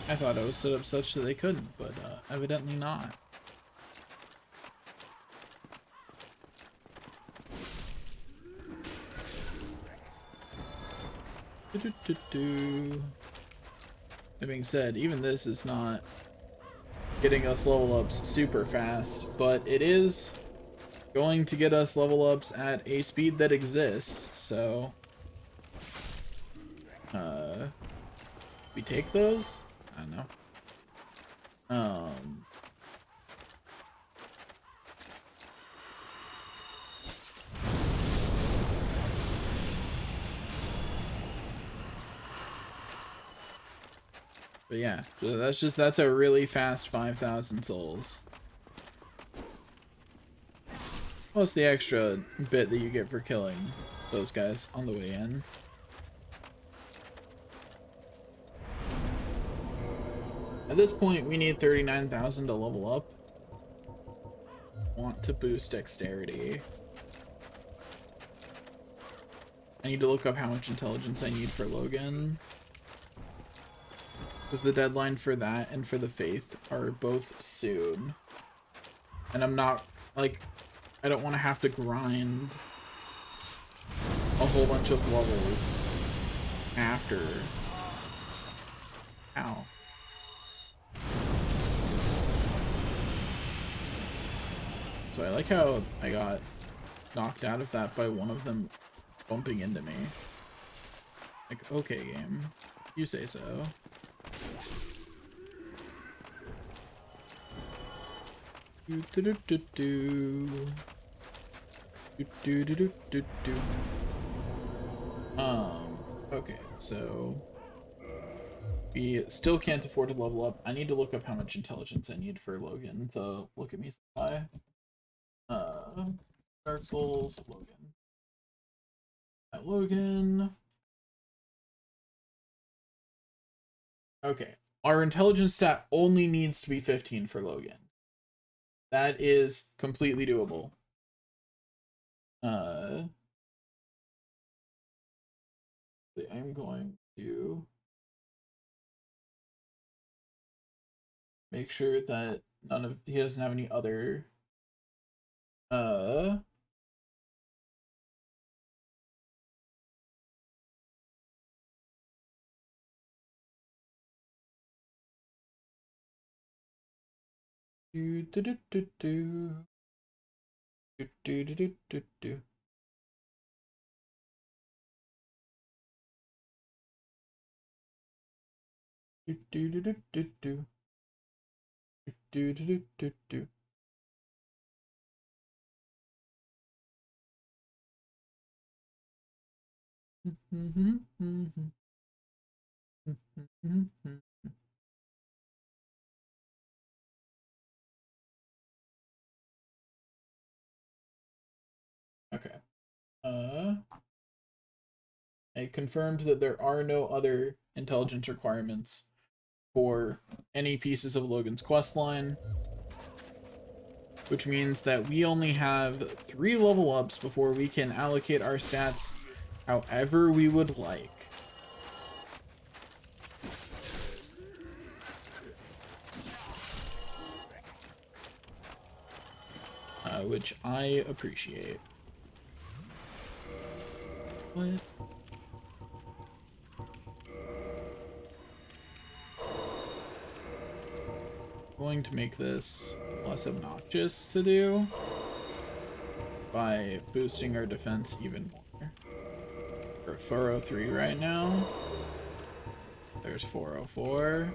I thought I was set up such that they couldn't, but evidently not. That being said, even this is not getting us level ups super fast, but it is going to get us level ups at a speed that exists, so we take those? I don't know. But yeah, so that's a really fast 5,000 souls. Plus the extra bit that you get for killing those guys on the way in. At this point, we need 39,000 to level up. Want to boost dexterity. I need to look up how much intelligence I need for Logan. Because the deadline for that and for the Faith are both soon. And I'm not, like, I don't want to have to grind a whole bunch of levels after. Ow. So I like how I got knocked out of that by one of them bumping into me. Like, okay, game. You say so. Okay, so we still can't afford to level up. I need to look up how much intelligence I need for Logan to look at me supply. Dark Souls, Logan. At Logan. Okay, our intelligence stat only needs to be 15 for Logan. That is completely doable. I'm going to make sure that he doesn't have any other do do do do do do do do do do do. Do do do do do do do do do do do. Okay. I confirmed that there are no other intelligence requirements for any pieces of Logan's questline, which means that we only have 3 level ups before we can allocate our stats however we would like. Which I appreciate. What? Going to make this less obnoxious to do by boosting our defense even more. We're at 403 right now. There's 404.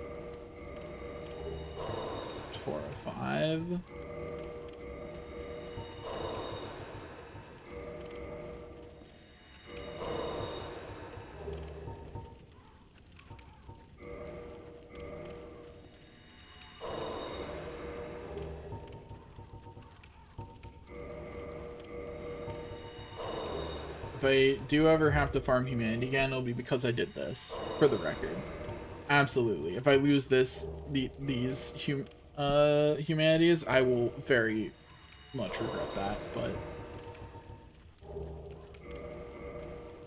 There's 405. If I do ever have to farm humanity again, it'll be because I did this, for the record. Absolutely. If I lose these humanities, I will very much regret that, but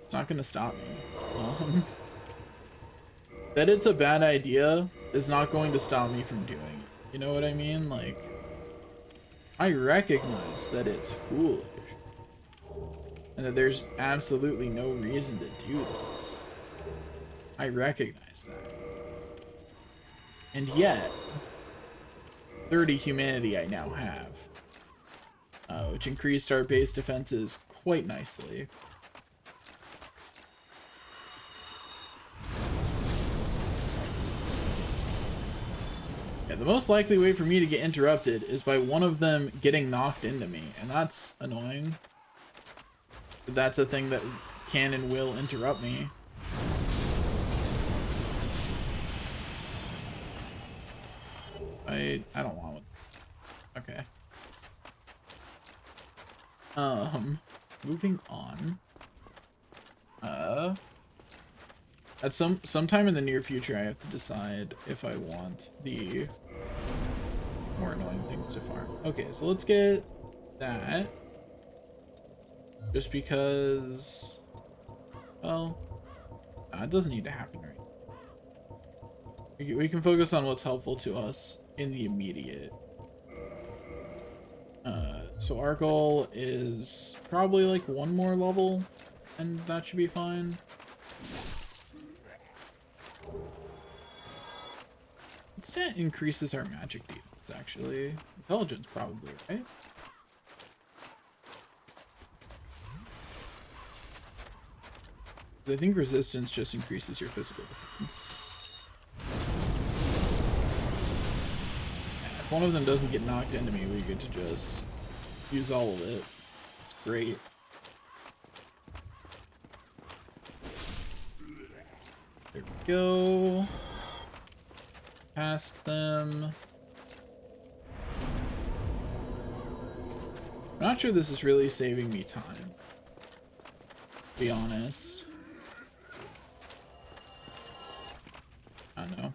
it's not gonna stop me. That it's a bad idea is not going to stop me from doing it. You know what I mean? Like, I recognize that it's foolish. And that there's absolutely no reason to do this. I recognize that. And yet, 30 humanity I now have, which increased our base defenses quite nicely. Yeah, the most likely way for me to get interrupted is by one of them getting knocked into me, and that's annoying. That's a thing that can and will interrupt me. I don't want it. Okay. Moving on. At sometime in the near future I have to decide if I want the more annoying things to farm. Okay, so let's get that. Just because, well, it doesn't need to happen right now. We can focus on what's helpful to us in the immediate. So our goal is probably like 1 more level, and that should be fine. Instant increases our magic defense, actually. Intelligence, probably, right? I think resistance just increases your physical defense. Yeah, if one of them doesn't get knocked into me, we get to just use all of it. It's great. There we go. Past them. I'm not sure this is really saving me time, to be honest. I don't know.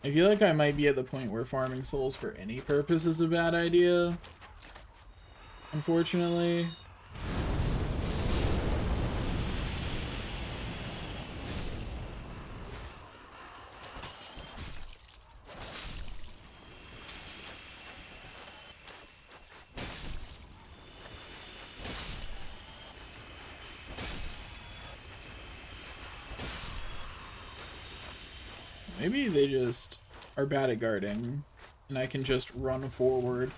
I feel like I might be at the point where farming souls for any purpose is a bad idea. Unfortunately. Maybe they just are bad at guarding, and I can just run forward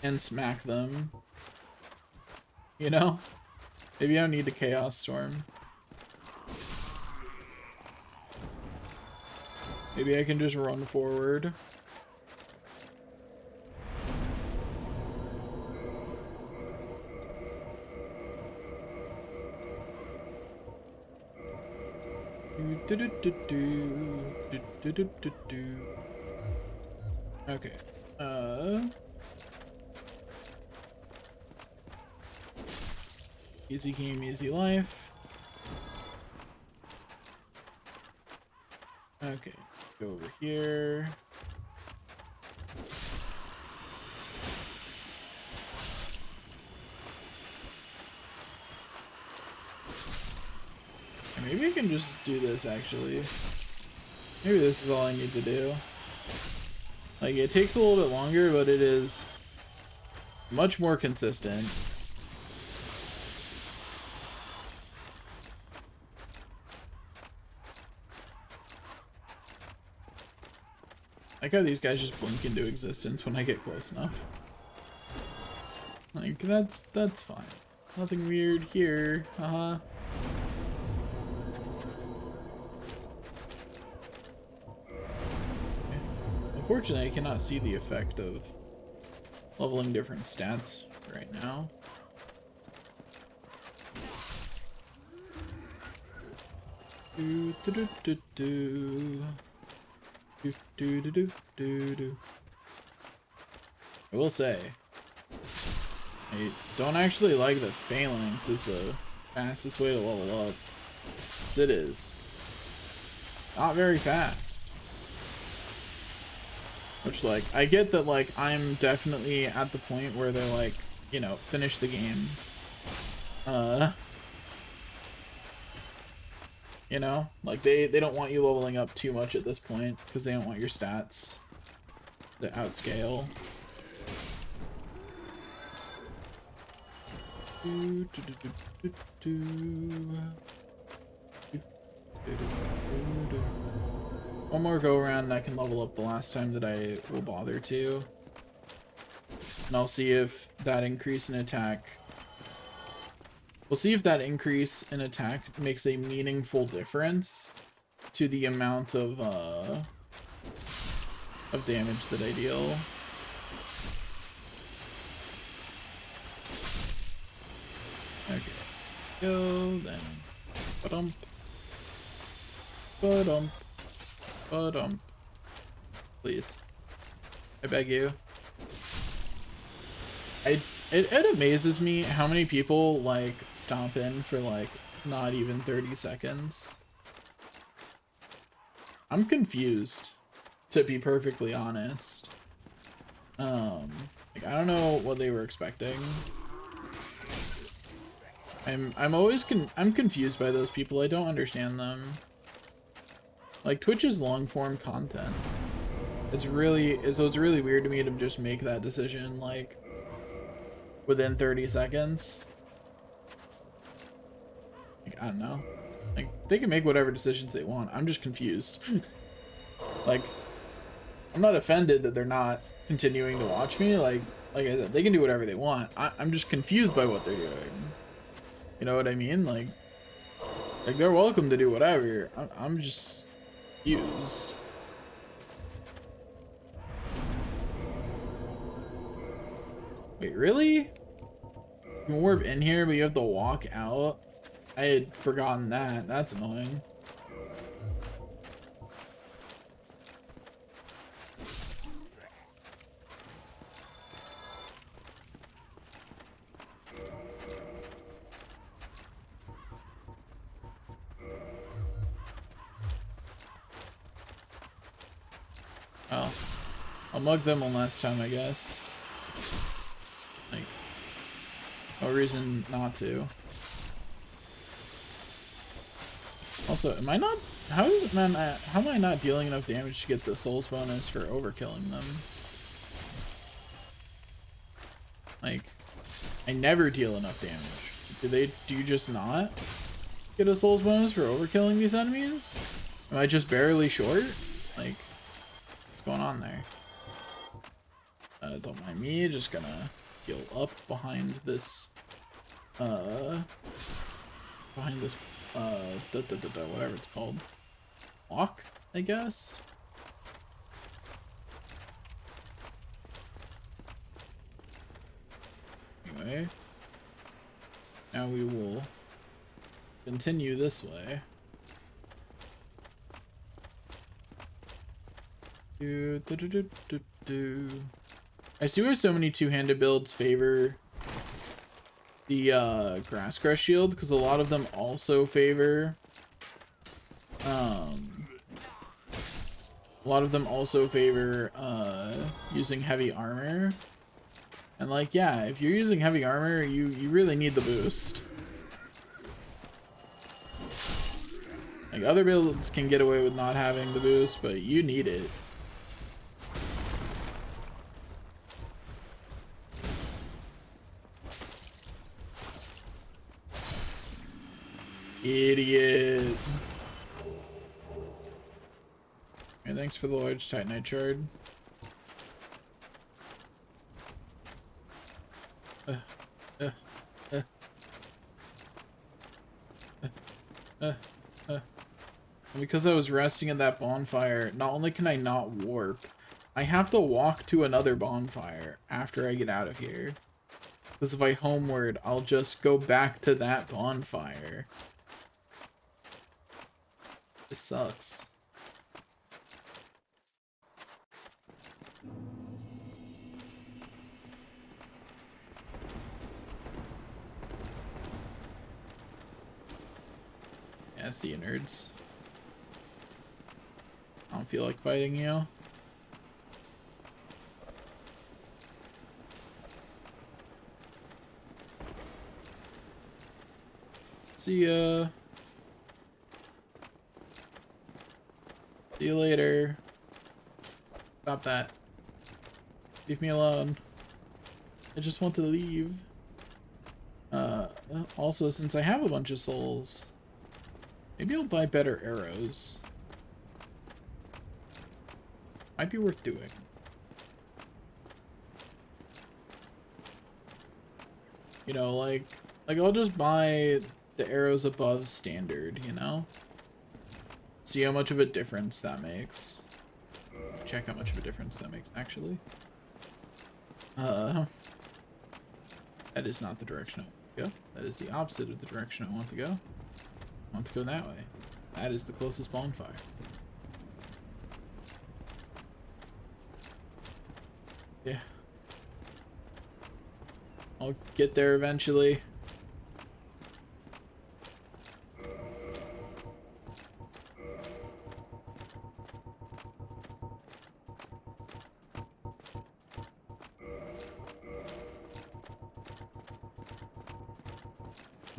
and smack them. You know? Maybe I don't need a Chaos Storm. Maybe I can just run forward. Okay. Easy game, easy life. Okay, go over here. Maybe I can just do this actually. Maybe this is all I need to do. Like, it takes a little bit longer, but it is much more consistent. I like how these guys just blink into existence when I get close enough. Like, that's fine. Nothing weird here. Uh-huh. Unfortunately, I cannot see the effect of leveling different stats right now. Do do do do do. Do do do do do do. I will say, I don't actually like that Phalanx is the fastest way to level up. 'Cause it is not very fast. Which, like, I get that, like, I'm definitely at the point where they're like, you know, finish the game. You know, like, they don't want you leveling up too much at this point because they don't want your stats to outscale. Do, do, do, do, do, do. Do, do, do, do. One more go around and I can level up the last time that I will bother to. And I'll see if that increase in attack... We'll see if that increase in attack makes a meaningful difference to the amount of damage that I deal. Okay. Go then. Ba-dump. Ba-dump. Please. I beg you. It amazes me how many people, like, stomp in for, like, not even 30 seconds. I'm confused, to be perfectly honest. Like, I don't know what they were expecting. I'm confused by those people. I don't understand them. Like, Twitch is long form content. It's really weird to me to just make that decision, like, within 30 seconds. Like, I don't know. Like, they can make whatever decisions they want. I'm just confused. Like, I'm not offended that they're not continuing to watch me. Like I said, they can do whatever they want. I'm just confused by what they're doing. You know what I mean? Like they're welcome to do whatever. I'm just confused. Wait, really? You can warp in here, but you have to walk out? I had forgotten that. That's annoying. Oh. I'll mug them one last time, I guess. Like, no reason not to. Also, am I not... How am I not dealing enough damage to get the souls bonus for overkilling them? Like, I never deal enough damage. Do you just not get a souls bonus for overkilling these enemies? Am I just barely short? Like, what's going on there? Don't mind me, just gonna heal up behind this, whatever it's called. Walk, I guess? Anyway. Now we will continue this way. I see where so many two-handed builds favor the grass crest shield, because a lot of them also favor using heavy armor. And like, yeah, if you're using heavy armor, you really need the boost. Like, other builds can get away with not having the boost, but you need it. Idiot. Hey, thanks for the large Titanite shard. Because I was resting at that bonfire, not only can I not warp, I have to walk to another bonfire after I get out of here. Because if I homeward, I'll just go back to that bonfire. This sucks. Yeah, see you, nerds. I don't feel like fighting you. See ya. See you later. Stop that. Leave me alone. I just want to leave. Also, since I have a bunch of souls, maybe I'll buy better arrows. Might be worth doing. You know, like I'll just buy the arrows above standard, you know? See how much of a difference that makes. Check how much of a difference that makes, actually. That is not the direction I want to go. That is the opposite of the direction I want to go. I want to go that way. That is the closest bonfire. Yeah. I'll get there eventually.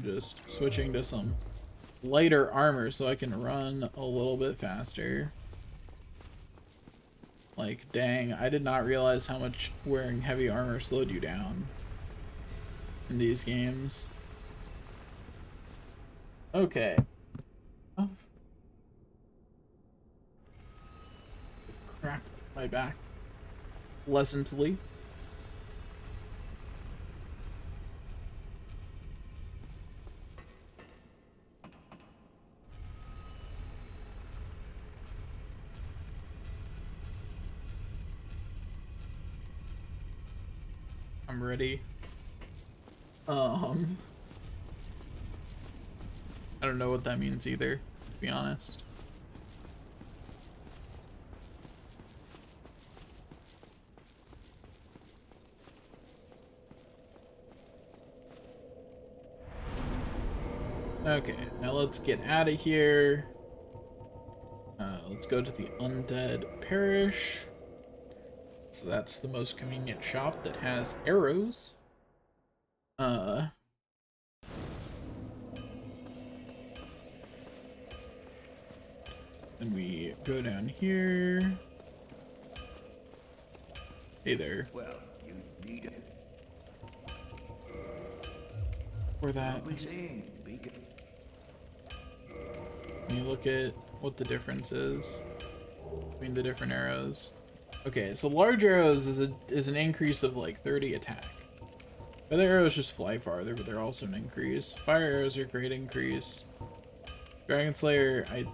Just switching to some lighter armor so I can run a little bit faster. Like, dang, I did not realize how much wearing heavy armor slowed you down in these games. Okay. Oh. Cracked my back pleasantly. I'm ready. I don't know what that means either, to be honest. Okay, now let's get out of here. Let's go to the Undead Parish. So that's the most convenient shop that has arrows. And we go down here. Hey there. Well, you need it. For that, What we saying, Beacon? can you look at what the difference is between the different arrows? Okay, so large arrows is an increase of like 30 attack. Other arrows just fly farther, but they're also an increase. Fire arrows are a great increase. Dragon Slayer, I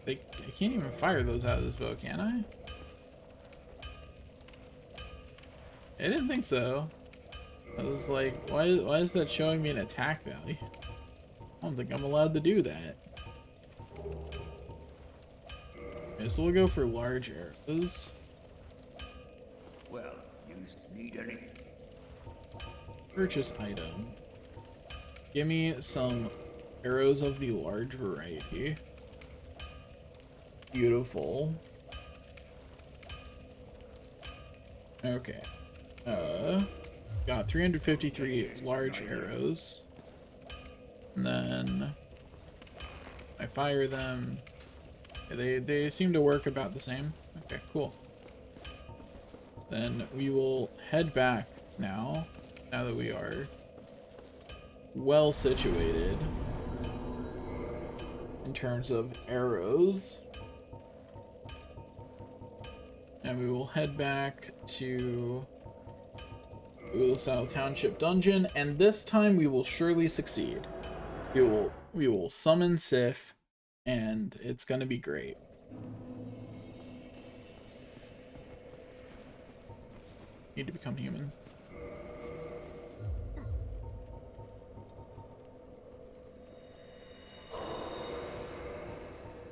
can't even fire those out of this bow, can I? I didn't think so. I was like, why is that showing me an attack value? I don't think I'm allowed to do that. Okay, so we'll go for large arrows. Well, you need any? Purchase item. Give me some arrows of the large variety. Beautiful. Okay. Got 353 large arrows. And then I fire them. They seem to work about the same. Okay, cool. Then we will head back now that we are well situated in terms of arrows. And we will head back to Ulasal Township Dungeon, and this time we will surely succeed. We will summon Sif, and it's gonna be great. Need to become human.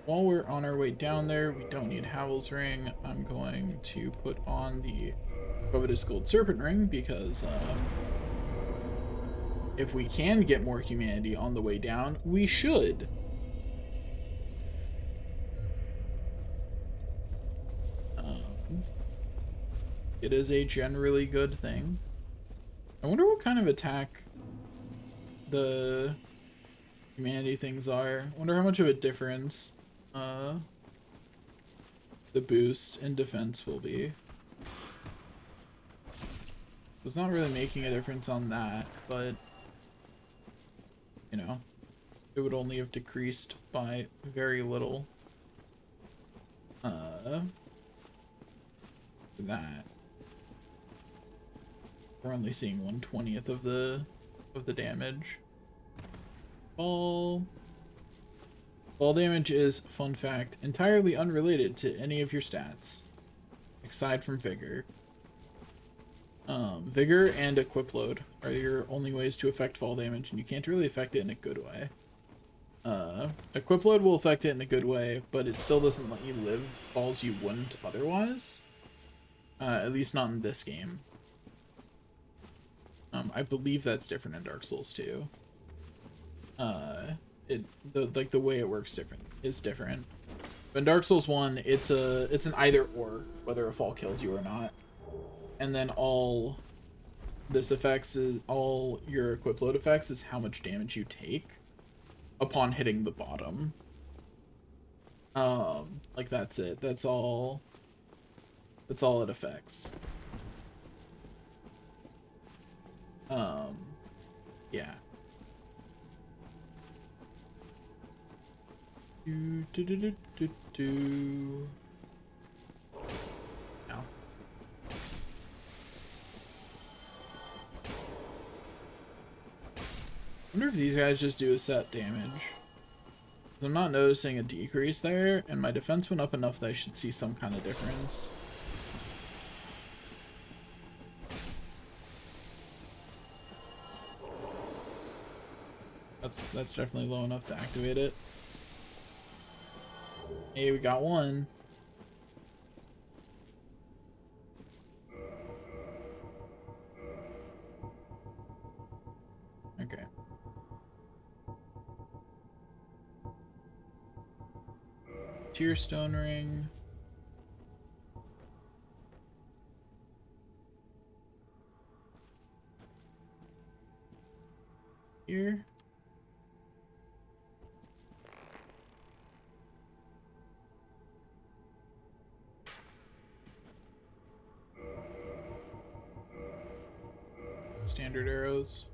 While we're on our way down there, we don't need Howl's Ring. I'm going to put on the Covetous Gold Serpent Ring because if we can get more humanity on the way down, we should. It is a generally good thing. I wonder what kind of attack the humanity things are. I wonder how much of a difference the boost in defense will be. It's not really making a difference on that, but you know, it would only have decreased by very little. That we're only seeing 1/20th of the damage. Fall damage is, fun fact, entirely unrelated to any of your stats, aside from vigor. Vigor and equip load are your only ways to affect fall damage, and you can't really affect it in a good way. Equip load will affect it in a good way, but it still doesn't let you live falls you wouldn't otherwise. At least not in this game. I believe that's different in Dark Souls too. The way it works is different. But in Dark Souls 1, it's an either or, whether a fall kills you or not. And then all this affects is all your equip load effects is how much damage you take upon hitting the bottom. Like that's it. That's all it affects. Yeah. Ow. I wonder if these guys just do a set damage. Because I'm not noticing a decrease there, and my defense went up enough that I should see some kind of difference. That's definitely low enough to activate it. Hey, we got one. Okay. Tearstone ring. Here. Standard arrows.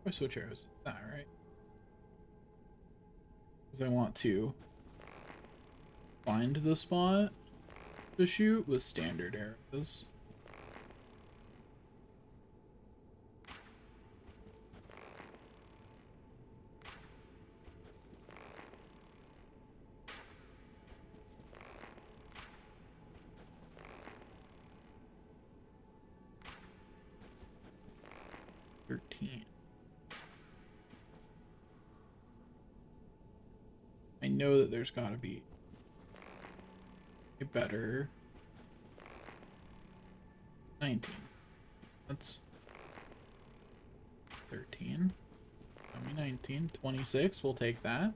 Or switch arrows. Alright. Because I want to find the spot to shoot with standard arrows. I know that there's gotta be a better 19. That's 13. 19, 26, we'll take that.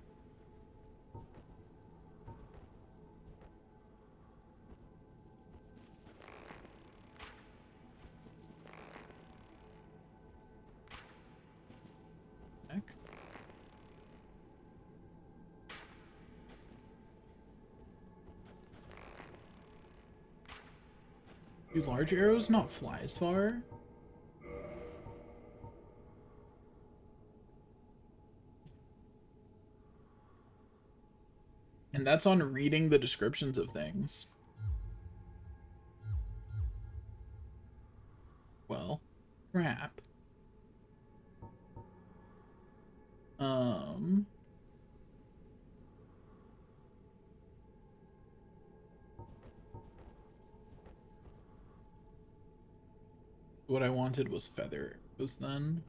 Heck. Do large arrows not fly as far? And that's on reading the descriptions of things. Well, crap. What I wanted was feather arrows then.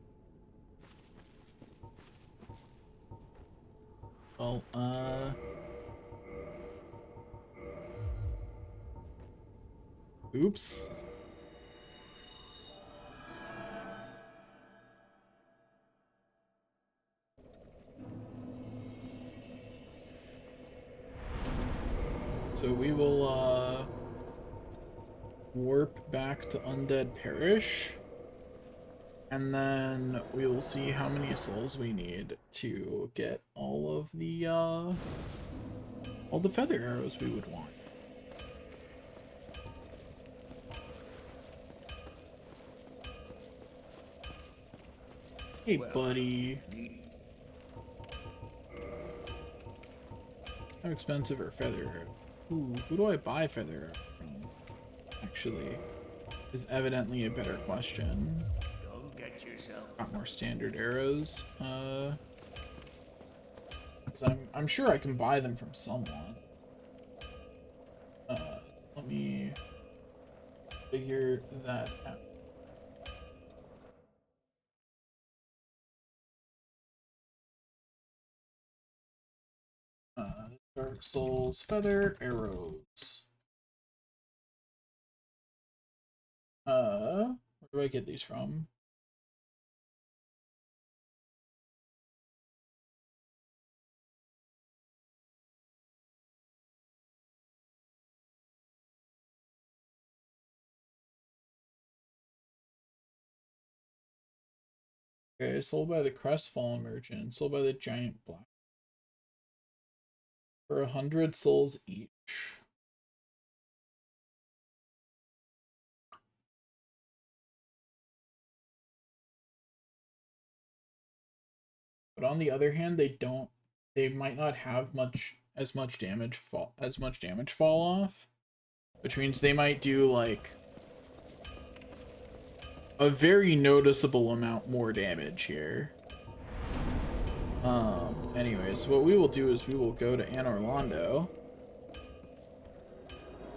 Well, oops. So we will, warp back to Undead Parish. And then we will see how many souls we need to get all the feather arrows we would want. Hey, buddy. How expensive are feather arrows? Ooh, who do I buy feather arrows from? Actually, is evidently a better question. Don't get yourself. Got more standard arrows. 'Cause I'm sure I can buy them from someone. Let me figure that out. Dark Souls feather arrows. Where do I get these from? Okay, sold by the Crestfallen Merchant, sold by the Giant Black. For 100 souls each. But on the other hand, they might not have as much damage fall off, which means they might do like a very noticeable amount more damage here. Anyways, what we will do is we will go to Anor Londo.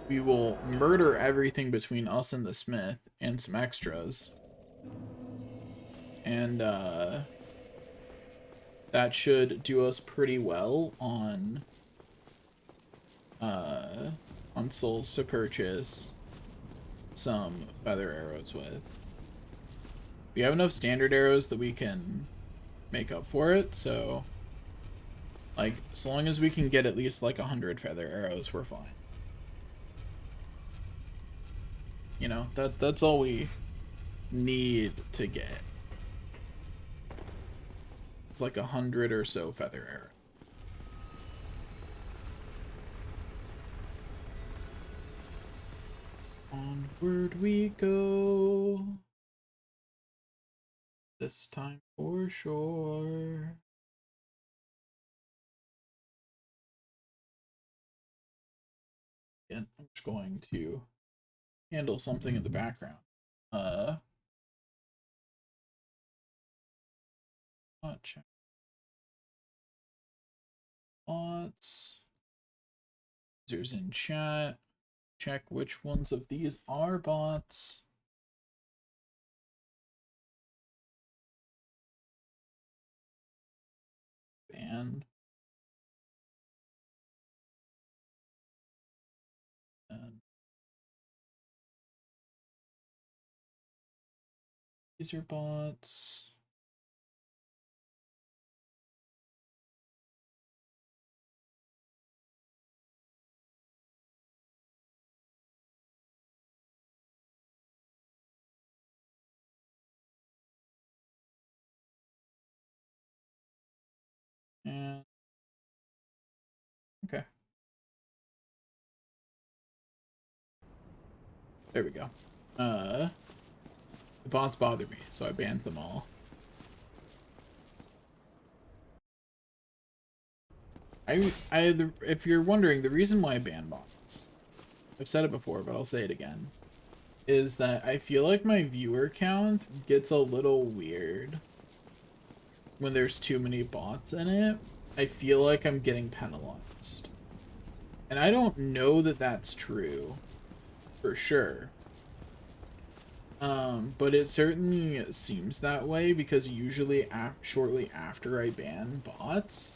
We will murder everything between us and the smith and some extras. And that should do us pretty well on souls to purchase some feather arrows with. We have enough standard arrows that we can make up for it, so like so long as we can get at least like 100 feather arrows, we're fine. You know, that's all we need to get. It's like 100 or so feather arrows. Onward we go. This time for sure. And I'm just going to handle something in the background. Check bots. Users in chat. Check which ones of these are bots. Ban. And these are bots. There we go. The bots bother me, so I banned them all. If you're wondering, the reason why I ban bots, I've said it before, but I'll say it again, is that I feel like my viewer count gets a little weird when there's too many bots in it. I feel like I'm getting penalized. And I don't know that that's true, for sure. But it certainly seems that way, because usually shortly after I ban bots,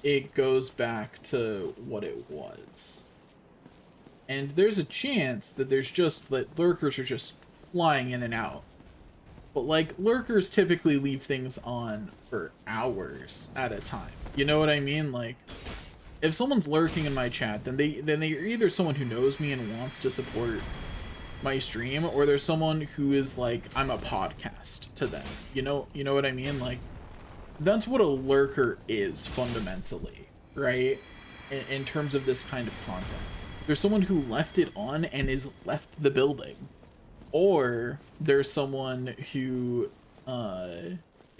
it goes back to what it was. And there's a chance that lurkers are just flying in and out. But like, lurkers typically leave things on for hours at a time. You know what I mean? Like, if someone's lurking in my chat, then they're either someone who knows me and wants to support my stream, or there's someone who is like, I'm a podcast to them. You know what I mean? Like, that's what a lurker is fundamentally, right? In terms of this kind of content. There's someone who left it on and is left the building. Or there's someone who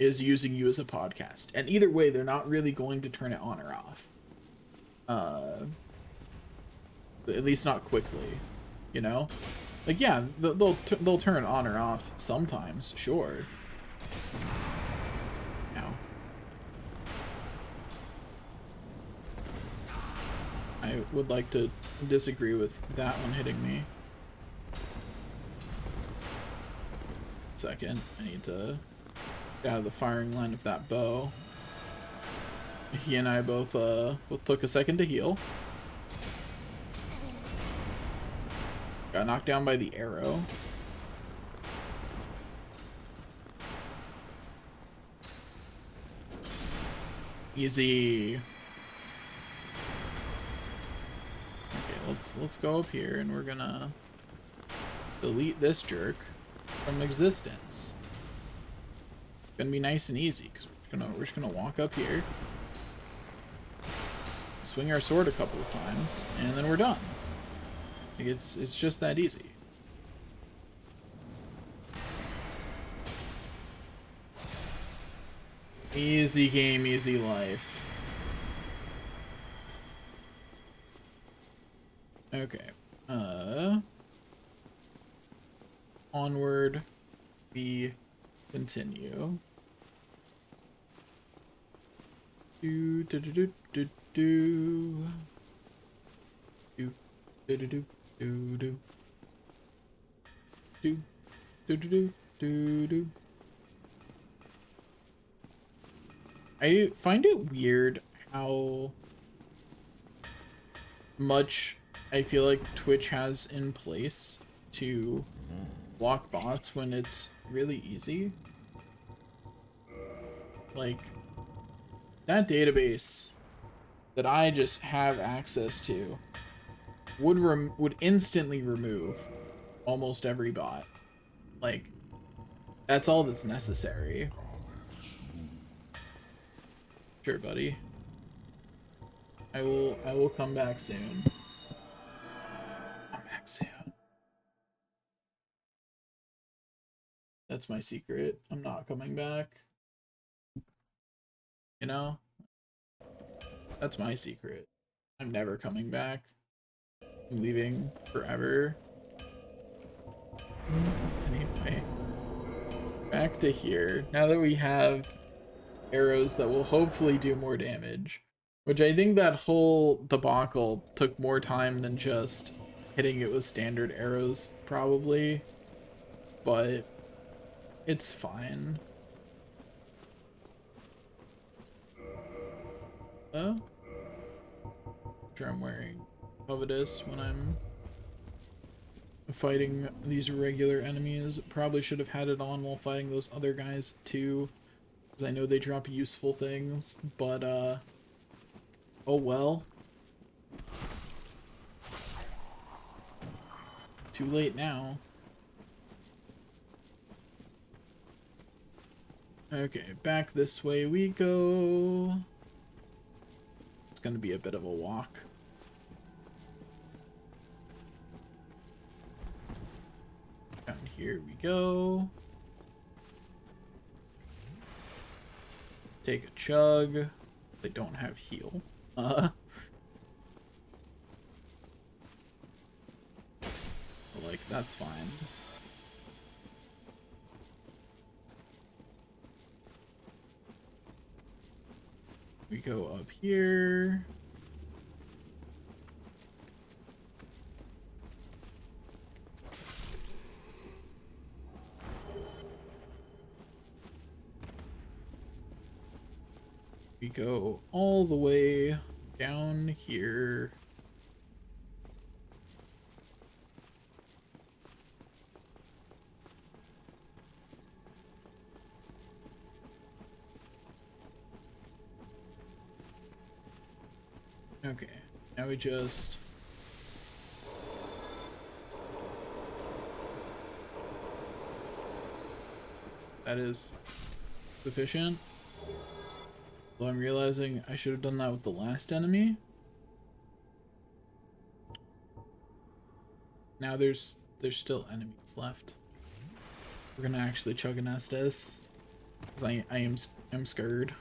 is using you as a podcast. And either way, they're not really going to turn it on or off. At least not quickly, you know? Like, yeah, they'll turn it on or off sometimes, sure. Now, I would like to disagree with that one hitting me. Second, I need to get out of the firing line of that bow. He and I both took a second to heal. Got knocked down by the arrow. Easy. Okay, let's go up here, and we're gonna delete this jerk from existence. It's gonna be nice and easy, because we're just gonna walk up here, swing our sword a couple of times, and then we're done. Like, it's just that easy. Easy game, easy life. Okay. Onward we continue. Do do do do do do do do do do do do do do do do. I find it weird how much I feel like Twitch has in place to block bots when it's really easy. Like, that database that I just have access to would instantly remove almost every bot. Like, that's all that's necessary. Sure, buddy. I will come back soon. Come back soon. That's my secret. I'm not coming back. You know? That's my secret. I'm never coming back. I'm leaving forever. Anyway. Back to here. Now that we have arrows that will hopefully do more damage, which I think that whole debacle took more time than just hitting it with standard arrows, probably, but it's fine. I'm sure I'm wearing Covetous when I'm fighting these regular enemies. Probably should have had it on while fighting those other guys too, because I know they drop useful things, but oh well. Too late now. Okay, back this way we go. It's gonna be a bit of a walk. Here we go. Take a chug. They don't have heal. Like, that's fine. We go up here. We go all the way down here. Okay, now we just... That is sufficient. Though I'm realizing I should have done that with the last enemy. Now there's still enemies left. We're gonna actually chug an Estes, because I'm scared.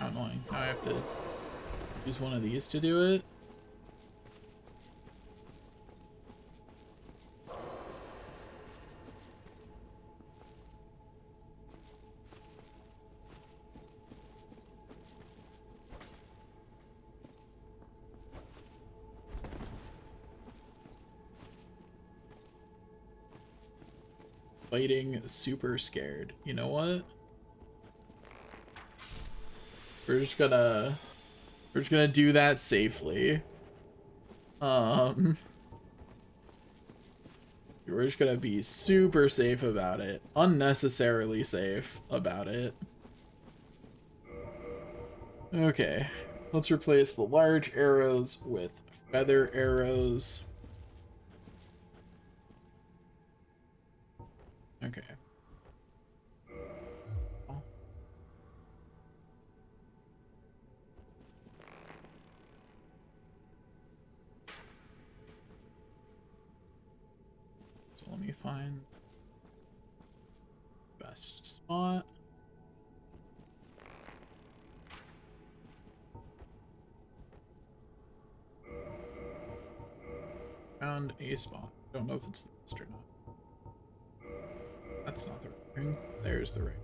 How annoying. Now I have to use one of these to do it. Fighting super scared. You know what? We're just gonna do that safely. We're just gonna be super safe about it. Unnecessarily safe about it. Okay. Let's replace the large arrows with feather arrows. Okay. So let me find the best spot. Found a spot. Don't know if it's the best or not. That's not the right ring. There's the ring.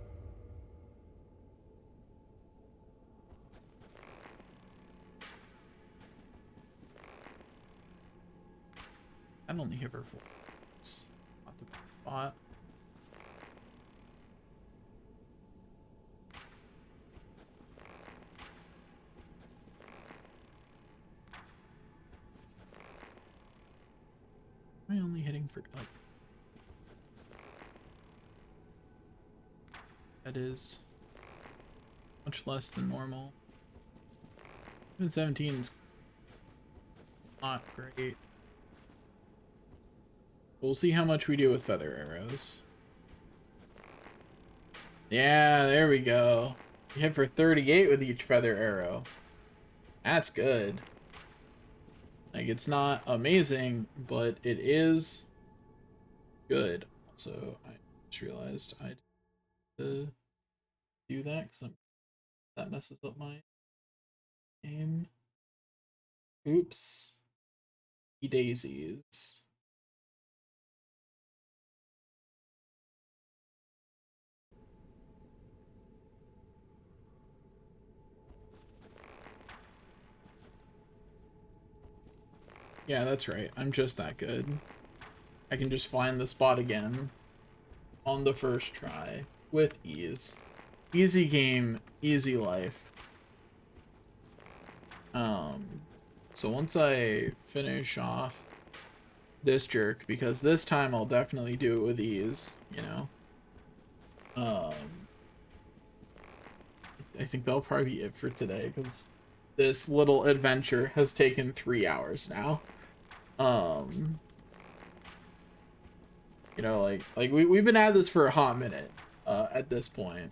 I'd only hit her for it's not the best spot. Am I only hitting for like that is much less than normal. Even 17's not great. We'll see how much we do with feather arrows. Yeah, there we go. You hit for 38 with each feather arrow. That's good. Like, it's not amazing, but it is good. Also, I just realized I to do that because that messes up my game. Oops. Daisies. Yeah, that's right. I'm just that good. I can just find the spot again on the first try with ease. Easy game, easy life. So once I finish off this jerk, because this time I'll definitely do it with ease, you know. I think that'll probably be it for today, because this little adventure has taken 3 hours now. You know, like we've been at this for a hot minute at this point.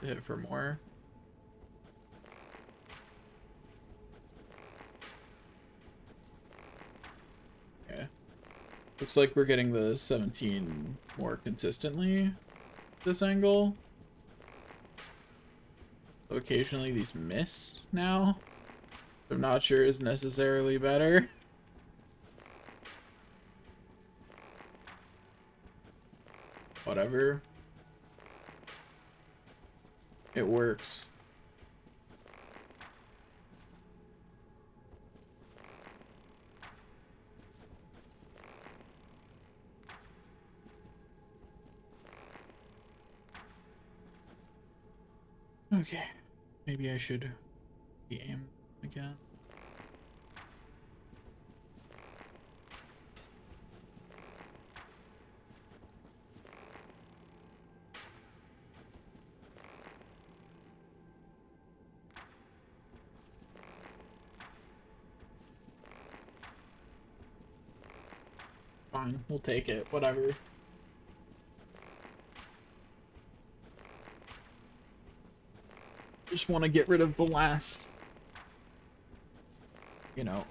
to hit for more. Okay. Looks like we're getting the 17 more consistently this angle. So occasionally these miss now. I'm not sure is necessarily better. Whatever. It works. Okay. Maybe I should be aimed again. Fine, we'll take it. Whatever. Just want to get rid of the last, you know,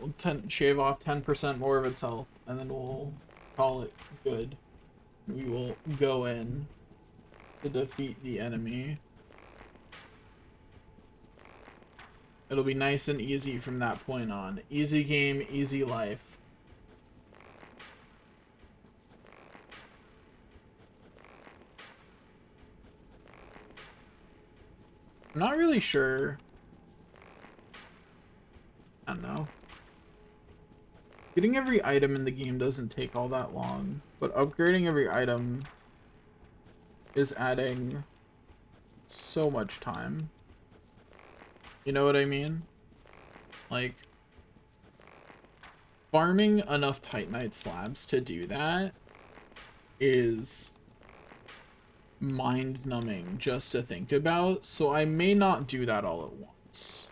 shave off 10% more of its health, and then we'll call it good. We will go in to defeat the enemy. It'll be nice and easy from that point on. Easy game, easy life. I'm not really sure. I don't know. Getting every item in the game doesn't take all that long, but upgrading every item is adding so much time. You know what I mean? Like, farming enough Titanite slabs to do that is mind-numbing just to think about, so I may not do that all at once.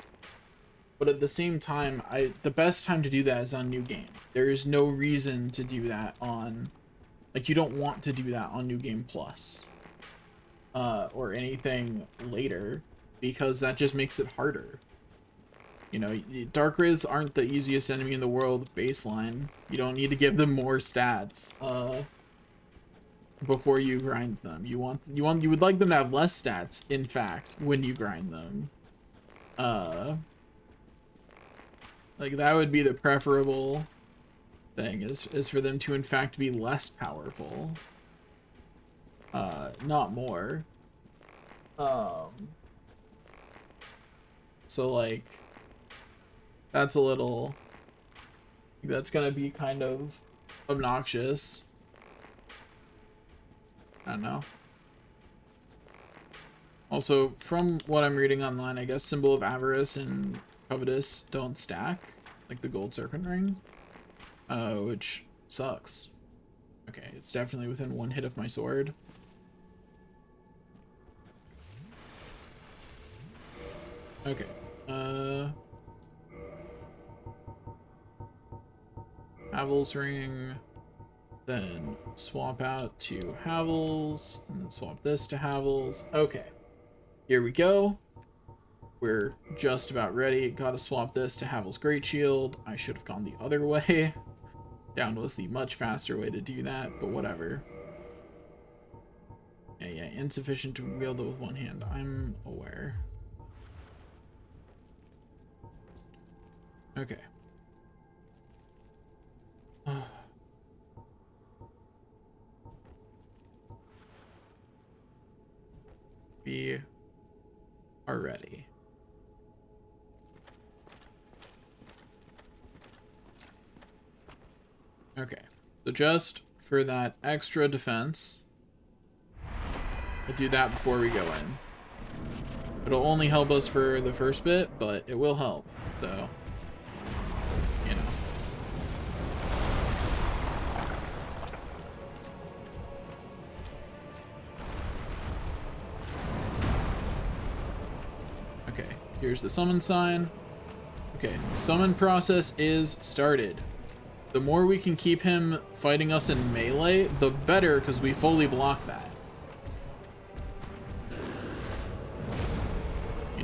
But at the same time, the best time to do that is on New Game. There is no reason to do that on, like, you don't want to do that on New Game Plus or anything later, because that just makes it harder. You know, Dark Riz aren't the easiest enemy in the world baseline. You don't need to give them more stats before you grind them. You would like them to have less stats, in fact, when you grind them. Like, that would be the preferable thing, is for them to in fact be less powerful, not more. So like, that's gonna be kind of obnoxious. I don't know. Also, from what I'm reading online, I guess Symbol of Avarice and Covetous don't stack, like the Gold Serpent Ring, which sucks. Okay, it's definitely within one hit of my sword. Okay, Havel's Ring, then swap out to Havel's, and then swap this to Havel's. Okay, here we go. We're just about ready. Gotta swap this to Havel's Great Shield. I should have gone the other way. Down was the much faster way to do that, but whatever. Yeah, insufficient to wield it with one hand. I'm aware. Okay. We are ready. Okay, so just for that extra defense, we'll do that before we go in. It'll only help us for the first bit, but it will help, so, you know. Okay, here's the summon sign. Okay, summon process is started. The more we can keep him fighting us in melee, the better, because we fully block that.